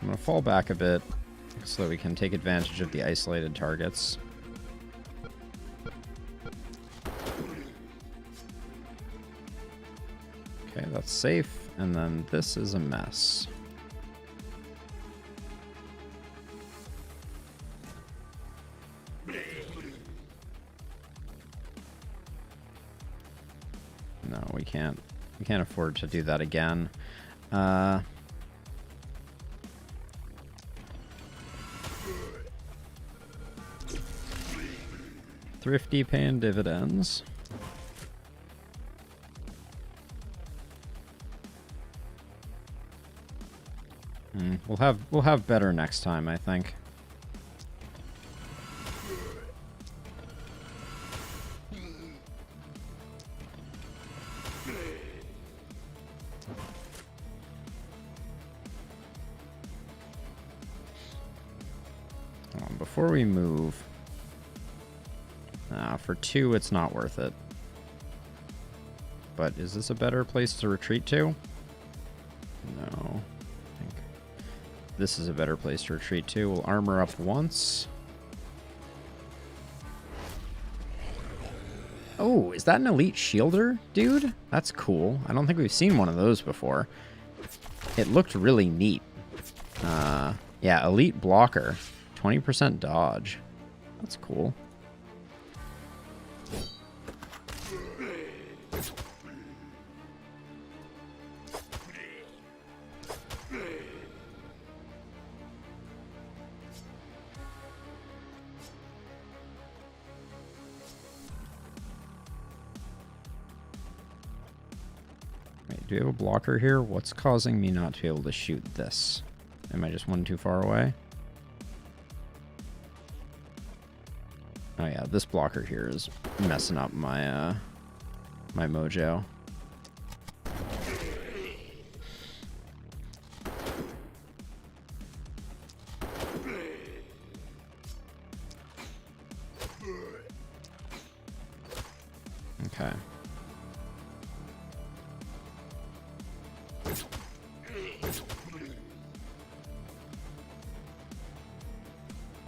I'm gonna fall back a bit so that we can take advantage of the isolated targets. Okay, that's safe, and then this is a mess. No, we can't afford to do that again. Thrifty paying dividends. We'll have better next time, I think. before we move... for 2, it's not worth it. But is this a better place to retreat to? No. I think this is a better place to retreat to. We'll armor up once. Oh, is that an elite shielder, dude? That's cool. I don't think we've seen one of those before. It looked really neat. Yeah, elite blocker. 20% dodge. That's cool. Do we have a blocker here? What's causing me not to be able to shoot this? Am I just one too far away? Oh yeah, this blocker here is messing up my my mojo. Okay.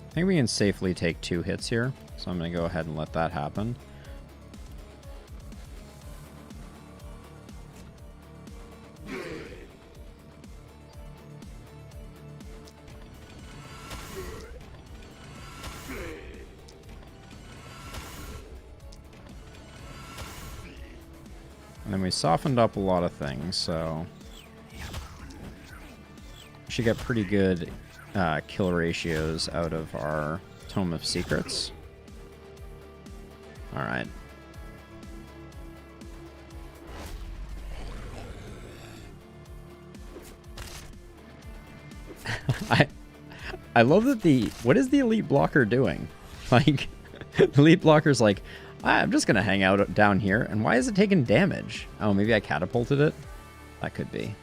I think we can safely take 2 hits here, so I'm going to go ahead and let that happen. And then we softened up a lot of things, so we should get pretty good kill ratios out of our Tome of Secrets. All right. I love that what is the elite blocker doing? Like, the elite blocker's like, I'm just gonna hang out down here, and why is it taking damage? Oh, maybe I catapulted it? That could be.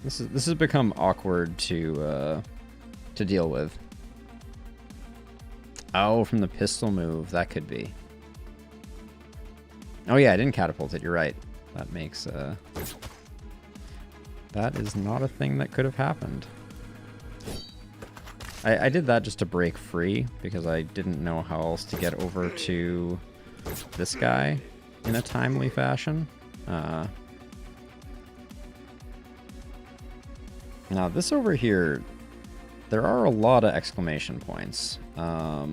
This has become awkward to deal with. Oh, from the pistol move, that could be. Oh yeah, I didn't catapult it. You're right. That makes that is not a thing that could have happened. I did that just to break free because I didn't know how else to get over to this guy in a timely fashion. Now, this over here, there are a lot of exclamation points. So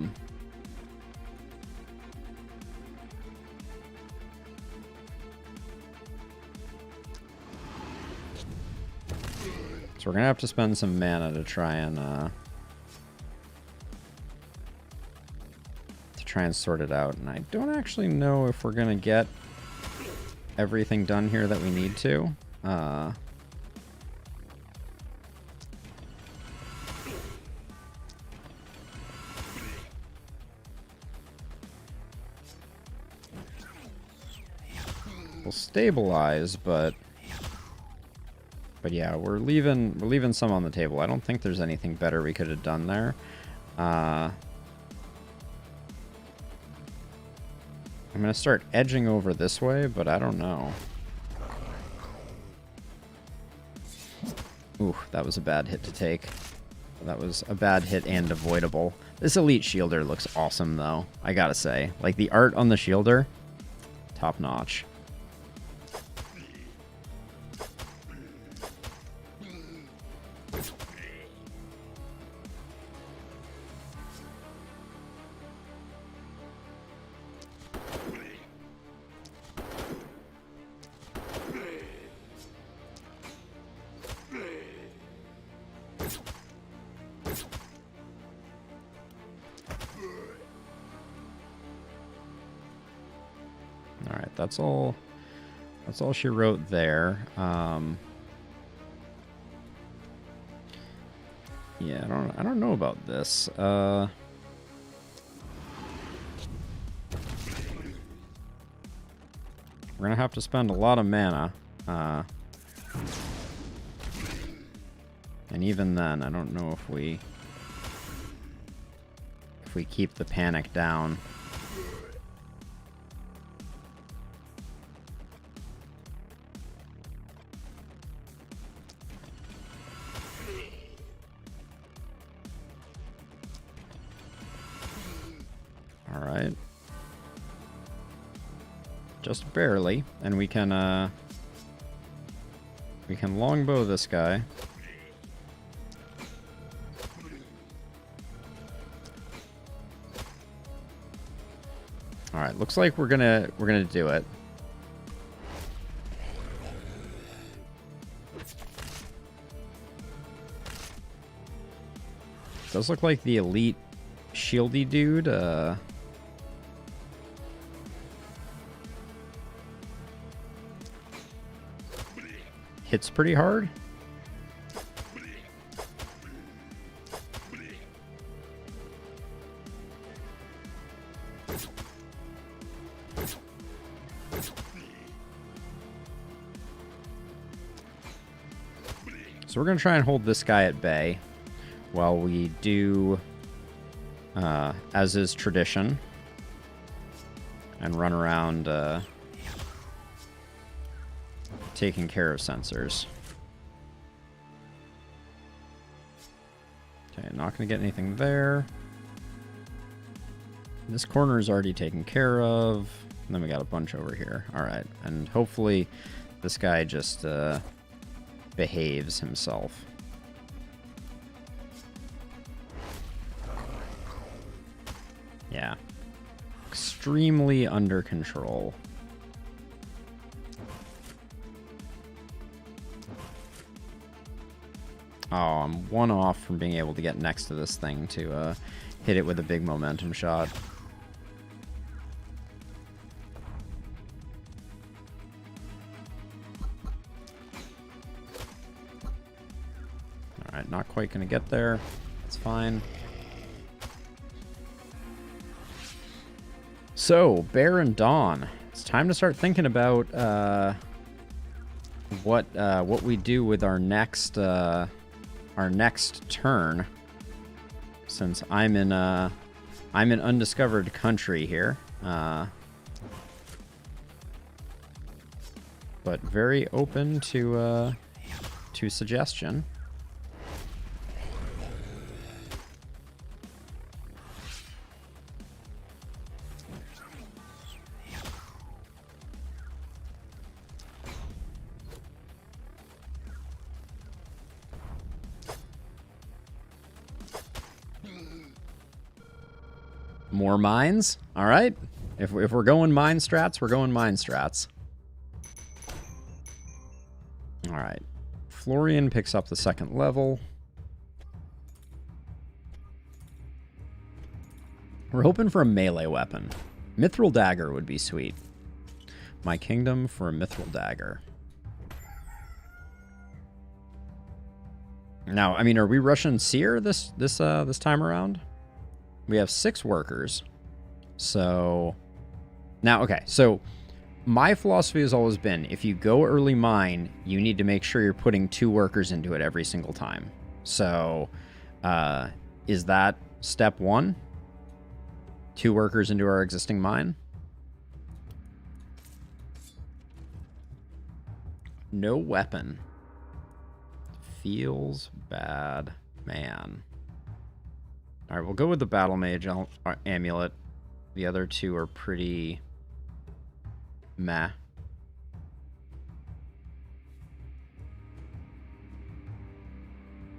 we're going to have to spend some mana to try and sort it out. And I don't actually know if we're going to get everything done here that we need to. We'll stabilize, but yeah, we're leaving some on the table. I don't think there's anything better we could have done there. I'm gonna start edging over this way, but I don't know. Ooh, that was a bad hit to take. That was a bad hit and avoidable. This elite shielder looks awesome, though. I gotta say, like the art on the shielder, top notch. That's all That's all she wrote there. Yeah, I don't know about this. We're gonna have to spend a lot of mana. And even then, I don't know if we keep the panic down. All right. Just barely, and we can longbow this guy. All right, looks like we're gonna do it. Does look like the elite shieldy dude. Hits pretty hard. So we're going to try and hold this guy at bay while we do, as is tradition, and run around taking care of sensors. Okay, not going to get anything there. This corner is already taken care of. And then we got a bunch over here. All right, and hopefully this guy just behaves himself. Yeah. Extremely under control. Oh, I'm one off from being able to get next to this thing to hit it with a big momentum shot. Alright, not quite going to get there. It's fine. So, Bear and Dawn. It's time to start thinking about what we do with our next turn. Since I'm in undiscovered country here. But very open to suggestion. More mines? All right. If we're going mine strats, we're going mine strats. All right. Florian picks up the second level. We're hoping for a melee weapon. Mithril dagger would be sweet. My kingdom for a mithril dagger. Now, I mean, are we rushing Seer this time around? We have 6 workers. So now, okay, so my philosophy has always been, if you go early mine, you need to make sure you're putting 2 workers into it every single time. So is that step 1? 2 workers into our existing mine? No weapon. Feels bad, man. All right, we'll go with the Battle Mage amulet. The other 2 are pretty meh.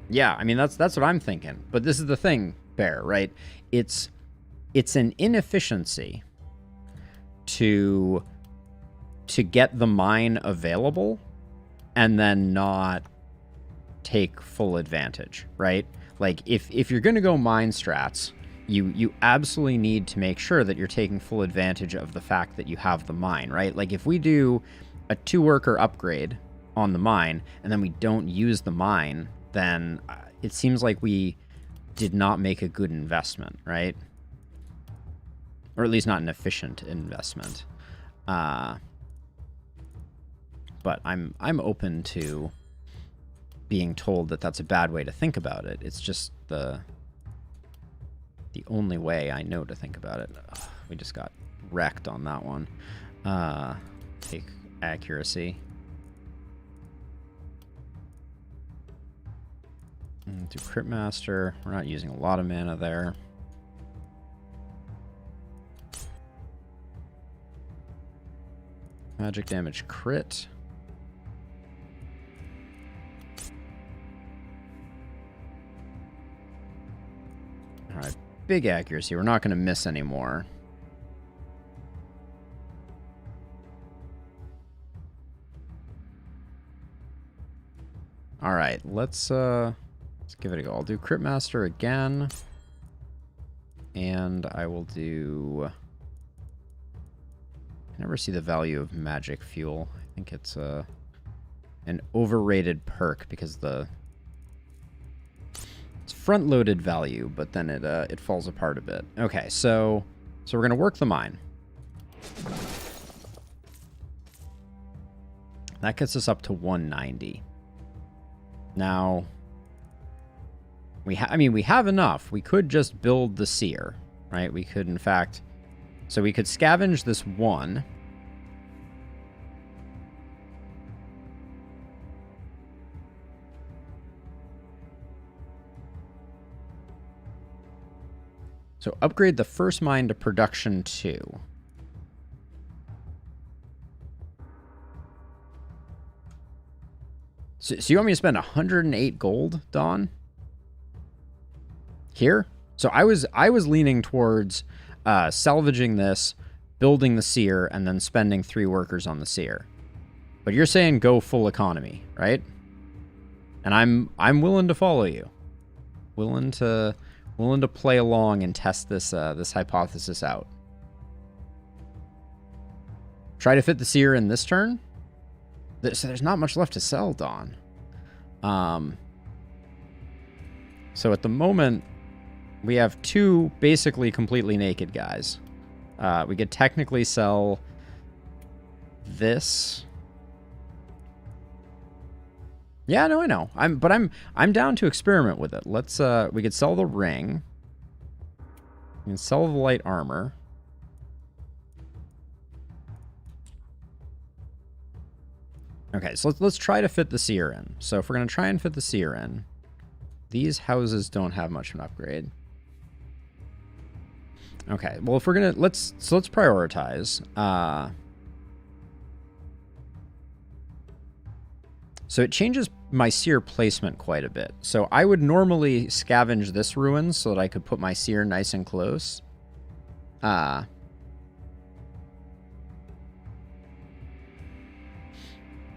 Yeah, I mean that's what I'm thinking. But this is the thing, Bear, right? It's an inefficiency to get the mine available and then not take full advantage, right? Like, if you're going to go mine strats, you absolutely need to make sure that you're taking full advantage of the fact that you have the mine, right? Like, if we do a 2-worker upgrade on the mine, and then we don't use the mine, then it seems like we did not make a good investment, right? Or at least not an efficient investment. But I'm open to being told that that's a bad way to think about it. It's just the only way I know to think about it. Ugh, we just got wrecked on that one. Take accuracy. Do Crit Master. We're not using a lot of mana there. Magic damage crit. Alright, big accuracy. We're not going to miss anymore. Alright, let's give it a go. I'll do Crit Master again. And I will do... I never see the value of magic fuel. I think it's an overrated perk because it's front-loaded value, but then it falls apart a bit. Okay, so we're gonna work the mine. That gets us up to 190. Now, we have enough. We could just build the seer, right? We could, in fact, so we could scavenge this one. So upgrade the first mine to production 2. So you want me to spend 108 gold, Dawn? Here? So I was leaning towards salvaging this, building the seer, and then spending 3 workers on the seer. But you're saying go full economy, right? And I'm willing to follow you. Willing to play along and test this this hypothesis out. Try to fit the seer in this turn. So there's not much left to sell, Dawn. So at the moment, we have 2 basically completely naked guys. We could technically sell this. Yeah, no, I know. I'm down to experiment with it. Let's we could sell the ring. We can sell the light armor. Okay, so let's try to fit the seer in. So if we're gonna try and fit the seer in, these houses don't have much of an upgrade. Okay, well if we're gonna let's prioritize. So it changes my seer placement quite a bit. So I would normally scavenge this ruin so that I could put my seer nice and close.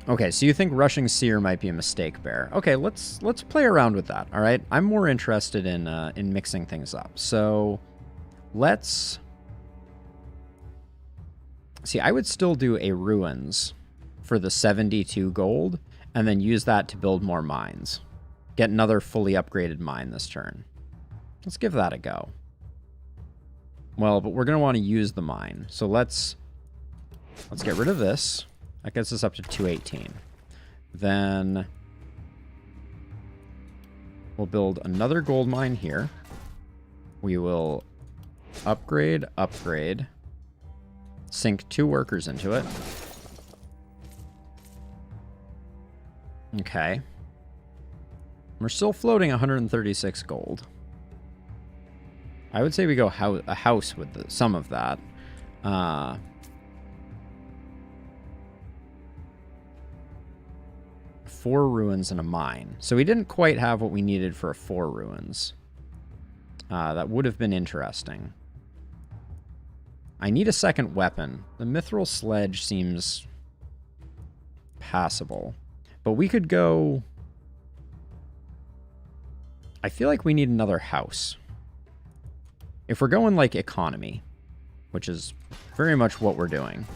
Okay, so you think rushing seer might be a mistake, Bear. Okay, let's play around with that, all right? I'm more interested in mixing things up. So let's... See, I would still do a ruins for the 72 gold, and then use that to build more mines. Get another fully upgraded mine this turn. Let's give that a go. Well, but we're going to want to use the mine. So let's get rid of this. That gets us up to 218. Then we'll build another gold mine here. We will upgrade, sink 2 workers into it. Okay. We're still floating 136 gold. I would say we go a house with some of that. 4 ruins and a mine. So we didn't quite have what we needed for a 4 ruins. That would have been interesting. I need a second weapon. The mithril sledge seems passable. But we could go... I feel like we need another house. If we're going like economy, which is very much what we're doing.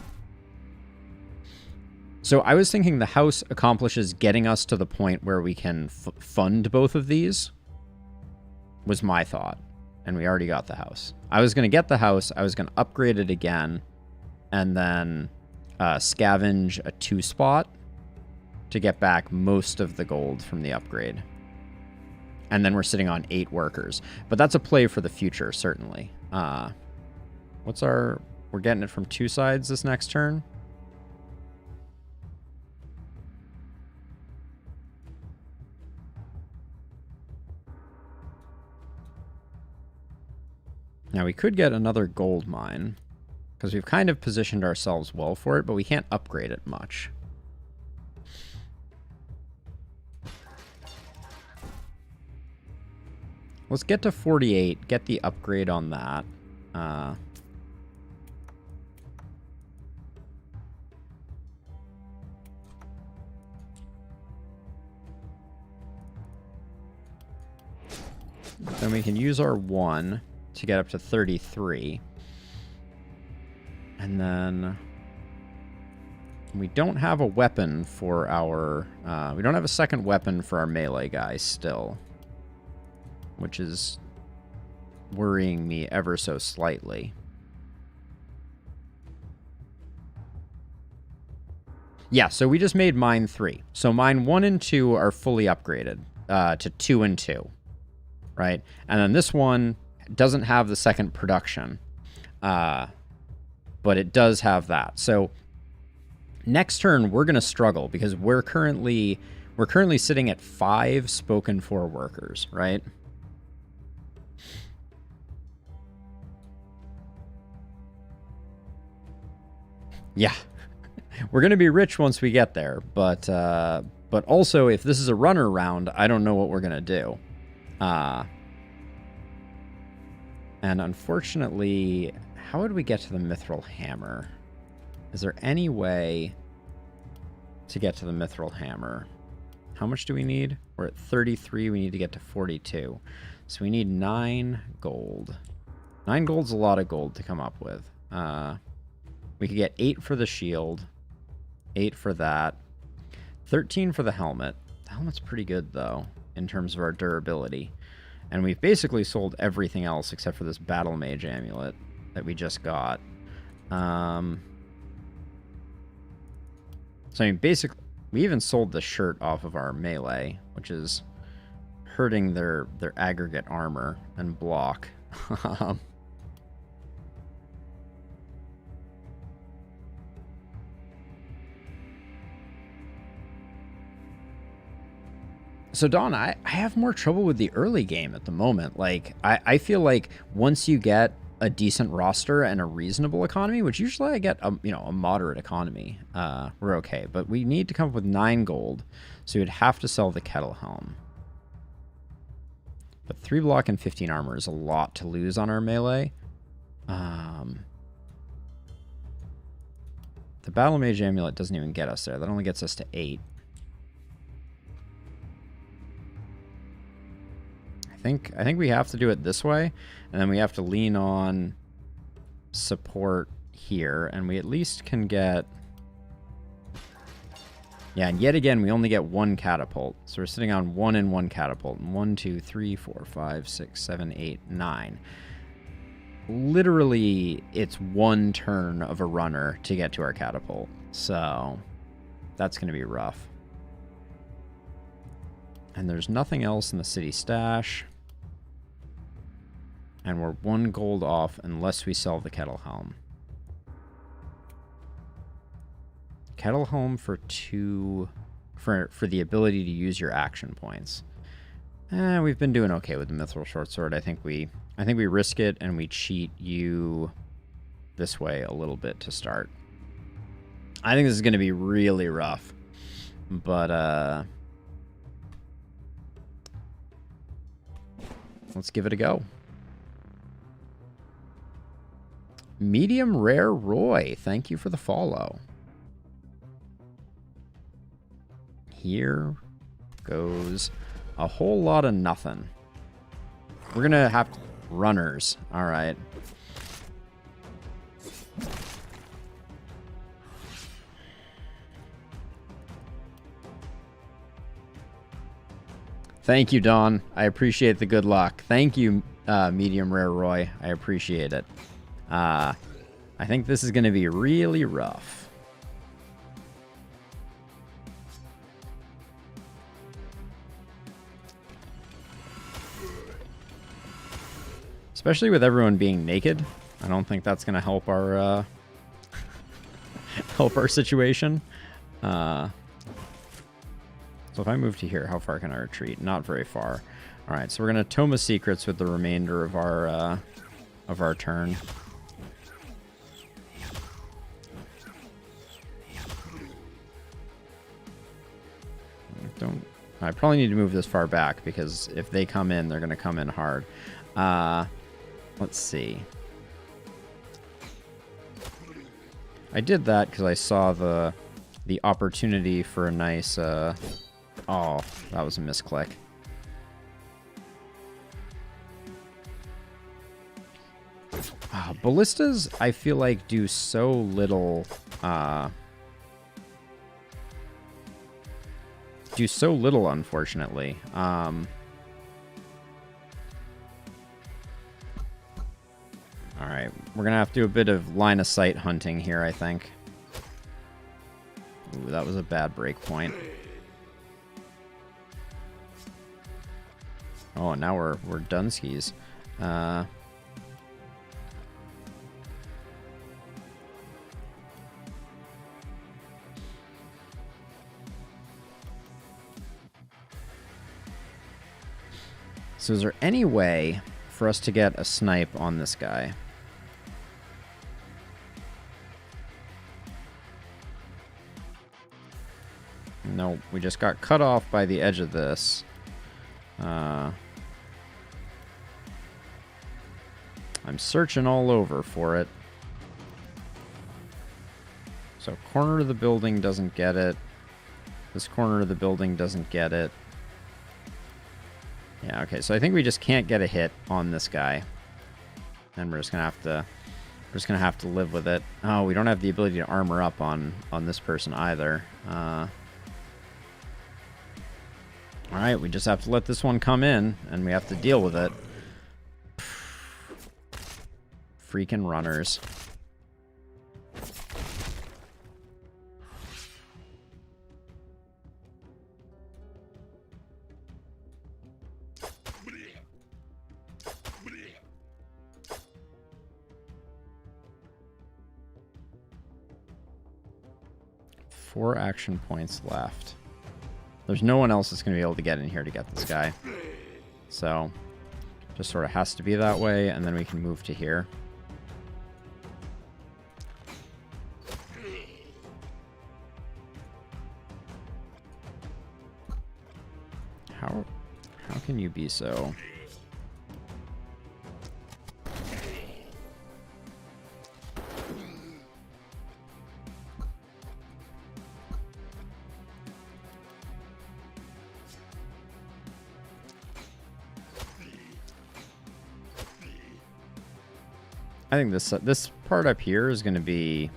So I was thinking the house accomplishes getting us to the point where we can fund both of these, was my thought. And we already got the house. I was going to get the house, I was going to upgrade it again, and then scavenge a 2-spot to get back most of the gold from the upgrade. And then we're sitting on 8 workers. But that's a play for the future, certainly. What's our... We're getting it from 2 sides this next turn. Now, we could get another gold mine, because we've kind of positioned ourselves well for it, but we can't upgrade it much. Let's get to 48, get the upgrade on that. Then we can use our 1 to get up to 33. And then we don't have a weapon for our... we don't have a second weapon for our melee guy still, which is worrying me ever so slightly. Yeah, so we just made mine 3. So mine 1 and 2 are fully upgraded to 2 and 2, right? And then this one doesn't have the second production, but it does have that. So next turn we're going to struggle because we're currently sitting at 5 spoken for workers, right? Yeah. We're going to be rich once we get there, but also if this is a runner round, I don't know what we're going to do. And unfortunately, how would we get to the mithril hammer? Is there any way to get to the mithril hammer? How much do we need? We're at 33. We need to get to 42. So we need 9 gold. 9 gold's a lot of gold to come up with. We could get 8 for the shield. 8 for that. 13 for the helmet. The helmet's pretty good, though, in terms of our durability. And we've basically sold everything else except for this battle mage amulet that we just got. So, I mean, basically, we even sold the shirt off of our melee, which is hurting their aggregate armor and block. So, Don, I have more trouble with the early game at the moment. Like, I feel like once you get a decent roster and a reasonable economy, which usually I get, a moderate economy, we're okay. But we need to come up with 9 gold, so you'd have to sell the kettle helm. But 3 block and 15 armor is a lot to lose on our melee. The battle mage amulet doesn't even get us there. That only gets us to 8. I think we have to do it this way, and then we have to lean on support here, and we at least can get... Yeah, and yet again, we only get 1 catapult. So we're sitting on 1 and 1 catapult. 1, 2, 3, 4, 5, 6, 7, 8, 9. Literally, it's 1 turn of a runner to get to our catapult. So that's going to be rough. And there's nothing else in the city stash. And we're 1 gold off unless we sell the kettle helm. Kettle helm for 2 for the ability to use your action points. We've been doing okay with the mithril short sword. I think we risk it and we cheat you this way a little bit to start. I think this is going to be really rough, but let's give it a go. Medium Rare Roy, thank you for the follow. Here goes a whole lot of nothing. We're going to have runners. All right. Thank you, Dawn. I appreciate the good luck. Thank you, Medium Rare Roy. I appreciate it. I think this is going to be really rough. Especially with everyone being naked. I don't think that's going to help our situation. So if I move to here, how far can I retreat? Not very far. All right, so we're going to Tome of Secrets with the remainder of our turn. I probably need to move this far back because if they come in, they're going to come in hard. Let's see. I did that because I saw the opportunity for a nice... oh, that was a misclick. Ballistas, I feel like, do so little... unfortunately. Alright, we're gonna have to do a bit of line of sight hunting here, I think. Ooh, that was a bad break point. Oh, now we're Dunskies. So is there any way for us to get a snipe on this guy? No, we just got cut off by the edge of this. I'm searching all over for it. So corner of the building doesn't get it. This corner of the building doesn't get it. Yeah, okay, so I think we just can't get a hit on this guy. And we're just gonna have to live with it. Oh, we don't have the ability to armor up on this person either. Alright, we just have to let this one come in, and we have to deal with it. Freaking runners. Four action points left. There's no one else that's going to be able to get in here to get this guy. So, just sort of has to be that way, and then we can move to here. How can you be so... I think this part up here is going to be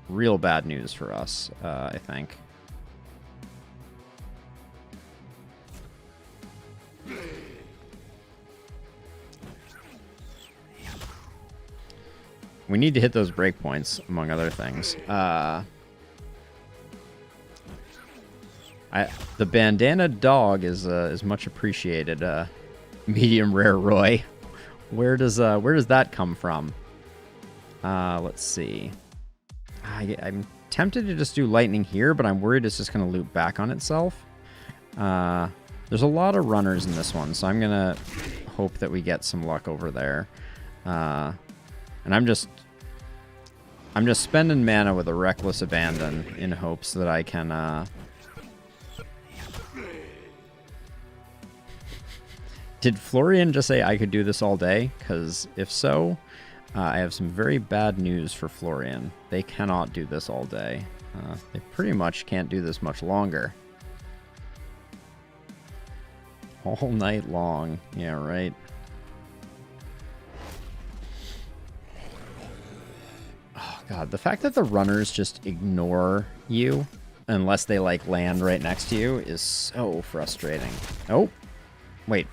real bad news for us, I think. We need to hit those breakpoints, among other things. The bandana dog is much appreciated. Medium Rare Roy. Where does that come from? Let's see. I'm tempted to just do lightning here, but I'm worried it's just going to loop back on itself. There's a lot of runners in this one, so I'm going to hope that we get some luck over there. And I'm just spending mana with a reckless abandon in hopes that I can... Did Florian just say I could do this all day? Because if so... I have some very bad news for Florian. They cannot do this all day. They pretty much can't do this much longer. All night long. Yeah, right. Oh, God. The fact that the runners just ignore you unless they, like, land right next to you is so frustrating. Oh. Wait.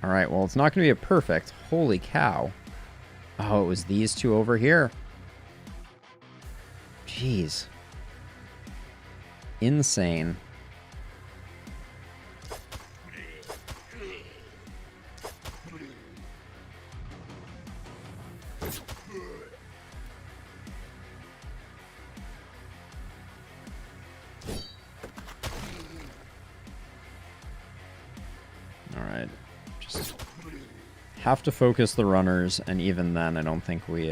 Alright, well, it's not going to be a perfect. Holy cow. Oh, it was these two over here. Jeez. Insane. Alright. Just have to focus the runners, and even then I don't think we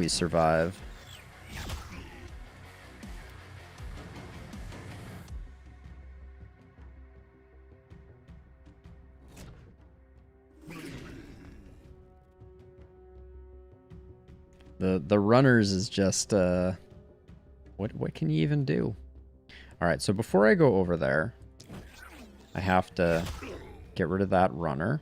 survive. The runners is just what can you even do? All right, so before I go over there, I have to get rid of that runner.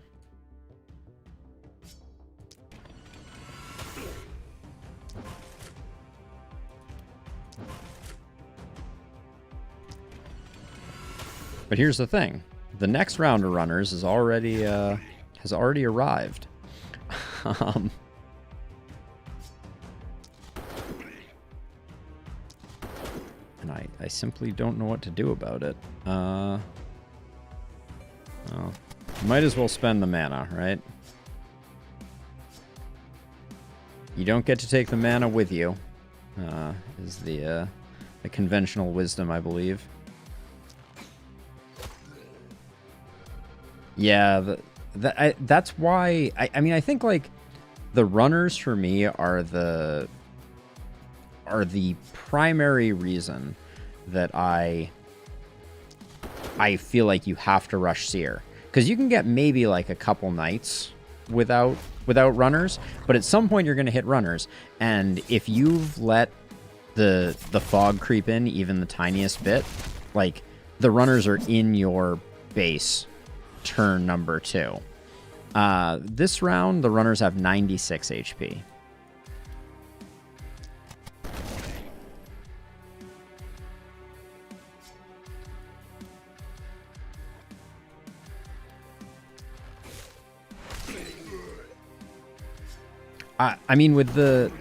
But here's the thing. The next round of runners is already has already arrived. And I simply don't know what to do about it. Well, might as well spend the mana, right? You don't get to take the mana with you, is the conventional wisdom, I believe. Yeah, that's why... I mean, I think, like, the runners for me are the primary reason that I feel like you have to rush Seer. Because you can get maybe, like, a couple nights without runners, but at some point you're going to hit runners. And if you've let the fog creep in even the tiniest bit, like, the runners are in your base turn number 2. This round, the runners have 96 HP. I mean, with the...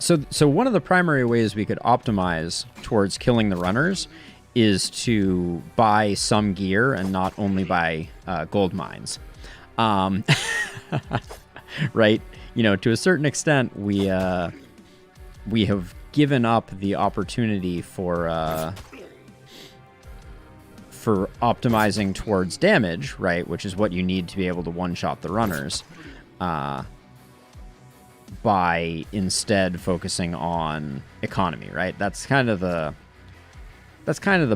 So one of the primary ways we could optimize towards killing the runners is to buy some gear and not only buy gold mines. Right? You know, to a certain extent, we have given up the opportunity for optimizing towards damage, right? Which is what you need to be able to one-shot the runners. By instead focusing on economy, right? That's kind of the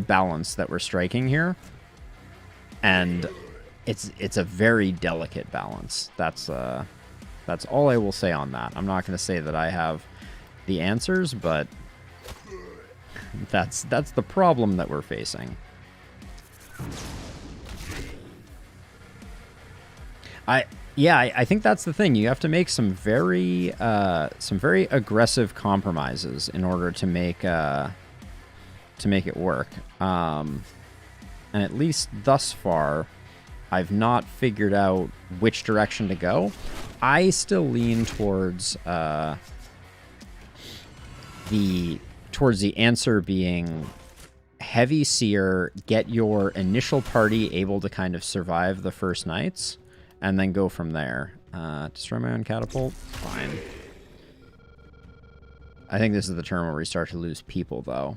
balance that we're striking here, and it's a very delicate balance. That's all I will say on that. I'm not going to say that I have the answers, but that's the problem that we're facing. I think that's the thing. You have to make some very aggressive compromises in order to make it work. And at least thus far, I've not figured out which direction to go. I still lean towards the answer being heavy Seer, get your initial party able to kind of survive the first nights, and then go from there. Destroy my own catapult? Fine. I think this is the turn where we start to lose people, though.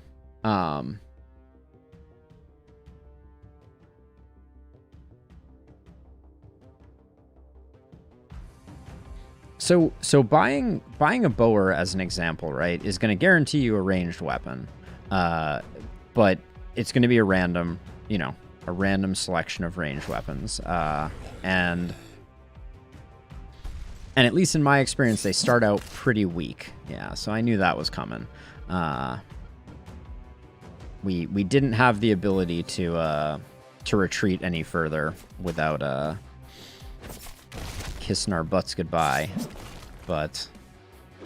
So buying a bower as an example, right, is going to guarantee you a ranged weapon. But it's going to be a random selection of ranged weapons. And at least in my experience, they start out pretty weak. Yeah, so I knew that was coming. We didn't have the ability to retreat any further without kissing our butts goodbye. But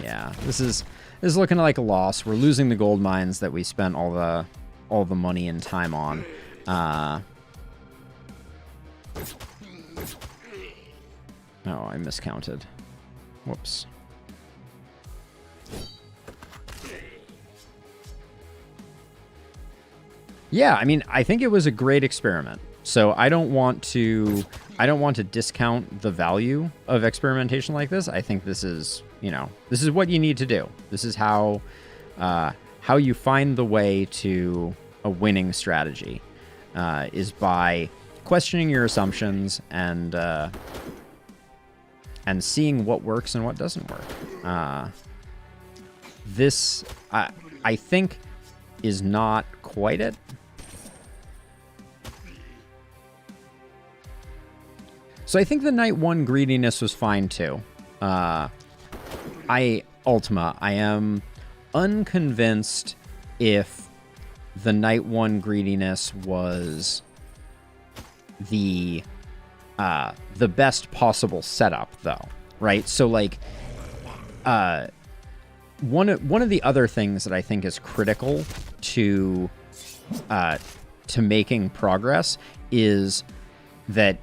yeah, this is looking like a loss. We're losing the gold mines that we spent all the money and time on. Oh, I miscounted. Whoops. Yeah, I mean, I think it was a great experiment. So I don't want to discount the value of experimentation like this. I think this is, this is what you need to do. This is how you find the way to a winning strategy, is by questioning your assumptions and seeing what works and what doesn't work. This, I think, is not quite it. So I think the Night 1 greediness was fine too. Ultima, I am unconvinced if the Night 1 greediness was the best possible setup though, right? So like, one of the other things that I think is critical to making progress is that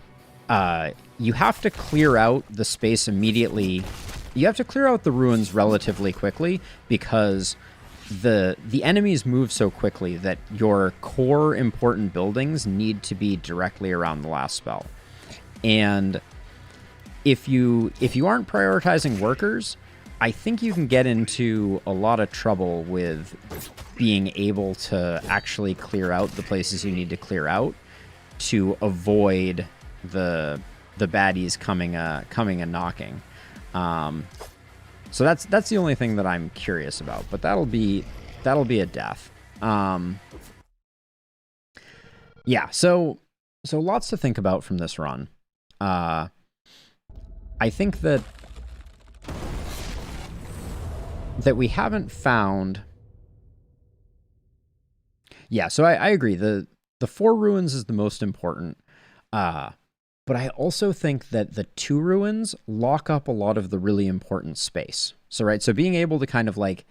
you have to clear out the space immediately. You have to clear out the ruins relatively quickly because the enemies move so quickly that your core important buildings need to be directly around the last spell. And if you aren't prioritizing workers, I think you can get into a lot of trouble with being able to actually clear out the places you need to clear out to avoid the baddies coming and knocking. So that's the only thing that I'm curious about, but that'll be a death. Yeah, so lots to think about from this run. I think that we haven't found. Yeah, so I agree. The 4 ruins is the most important. But I also think that the 2 ruins lock up a lot of the really important space. So, right, so being able to kind of like,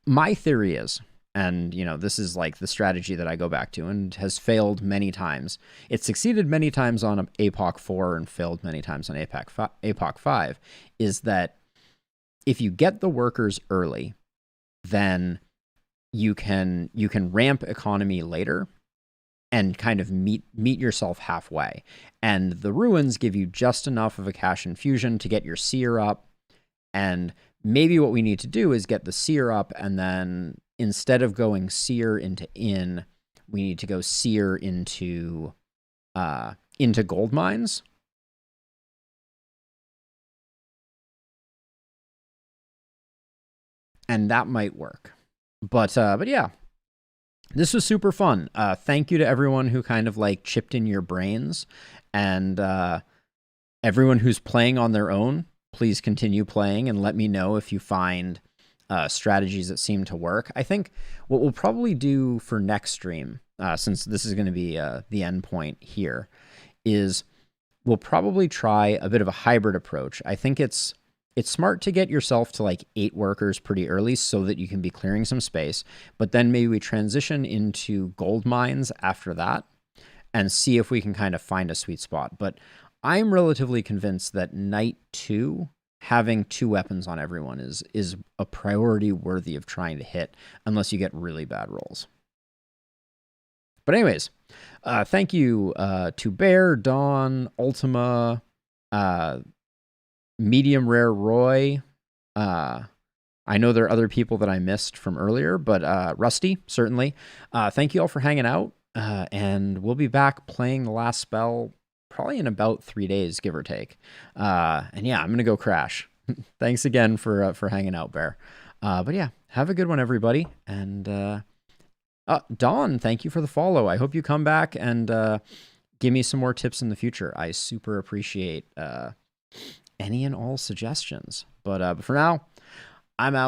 my theory is, and, this is like the strategy that I go back to and has failed many times. It succeeded many times on Apoc 4 and failed many times on Apoc 5, is that if you get the workers early, then you can ramp economy later and kind of meet yourself halfway. And the ruins give you just enough of a cash infusion to get your seer up. And maybe what we need to do is get the seer up, and then instead of going seer into inn, we need to go seer into gold mines. And that might work. But yeah. This was super fun. Thank you to everyone who kind of like chipped in your brains, and everyone who's playing on their own, please continue playing and let me know if you find strategies that seem to work. I think what we'll probably do for next stream, since this is going to be the end point here, is we'll probably try a bit of a hybrid approach. I think it's smart to get yourself to like 8 workers pretty early so that you can be clearing some space, but then maybe we transition into gold mines after that and see if we can kind of find a sweet spot. But I'm relatively convinced that Night 2, having 2 weapons on everyone is a priority worthy of trying to hit, unless you get really bad rolls. But anyways, thank you to Bear, Dawn, Ultima, Medium Rare Roy. I know there are other people that I missed from earlier, but Rusty, certainly. Thank you all for hanging out, and we'll be back playing the last spell probably in about 3 days, give or take. And yeah, I'm going to go crash. Thanks again for hanging out, Bear. But yeah, have a good one, everybody. And Dawn, thank you for the follow. I hope you come back and give me some more tips in the future. I super appreciate any and all suggestions. But for now, I'm out.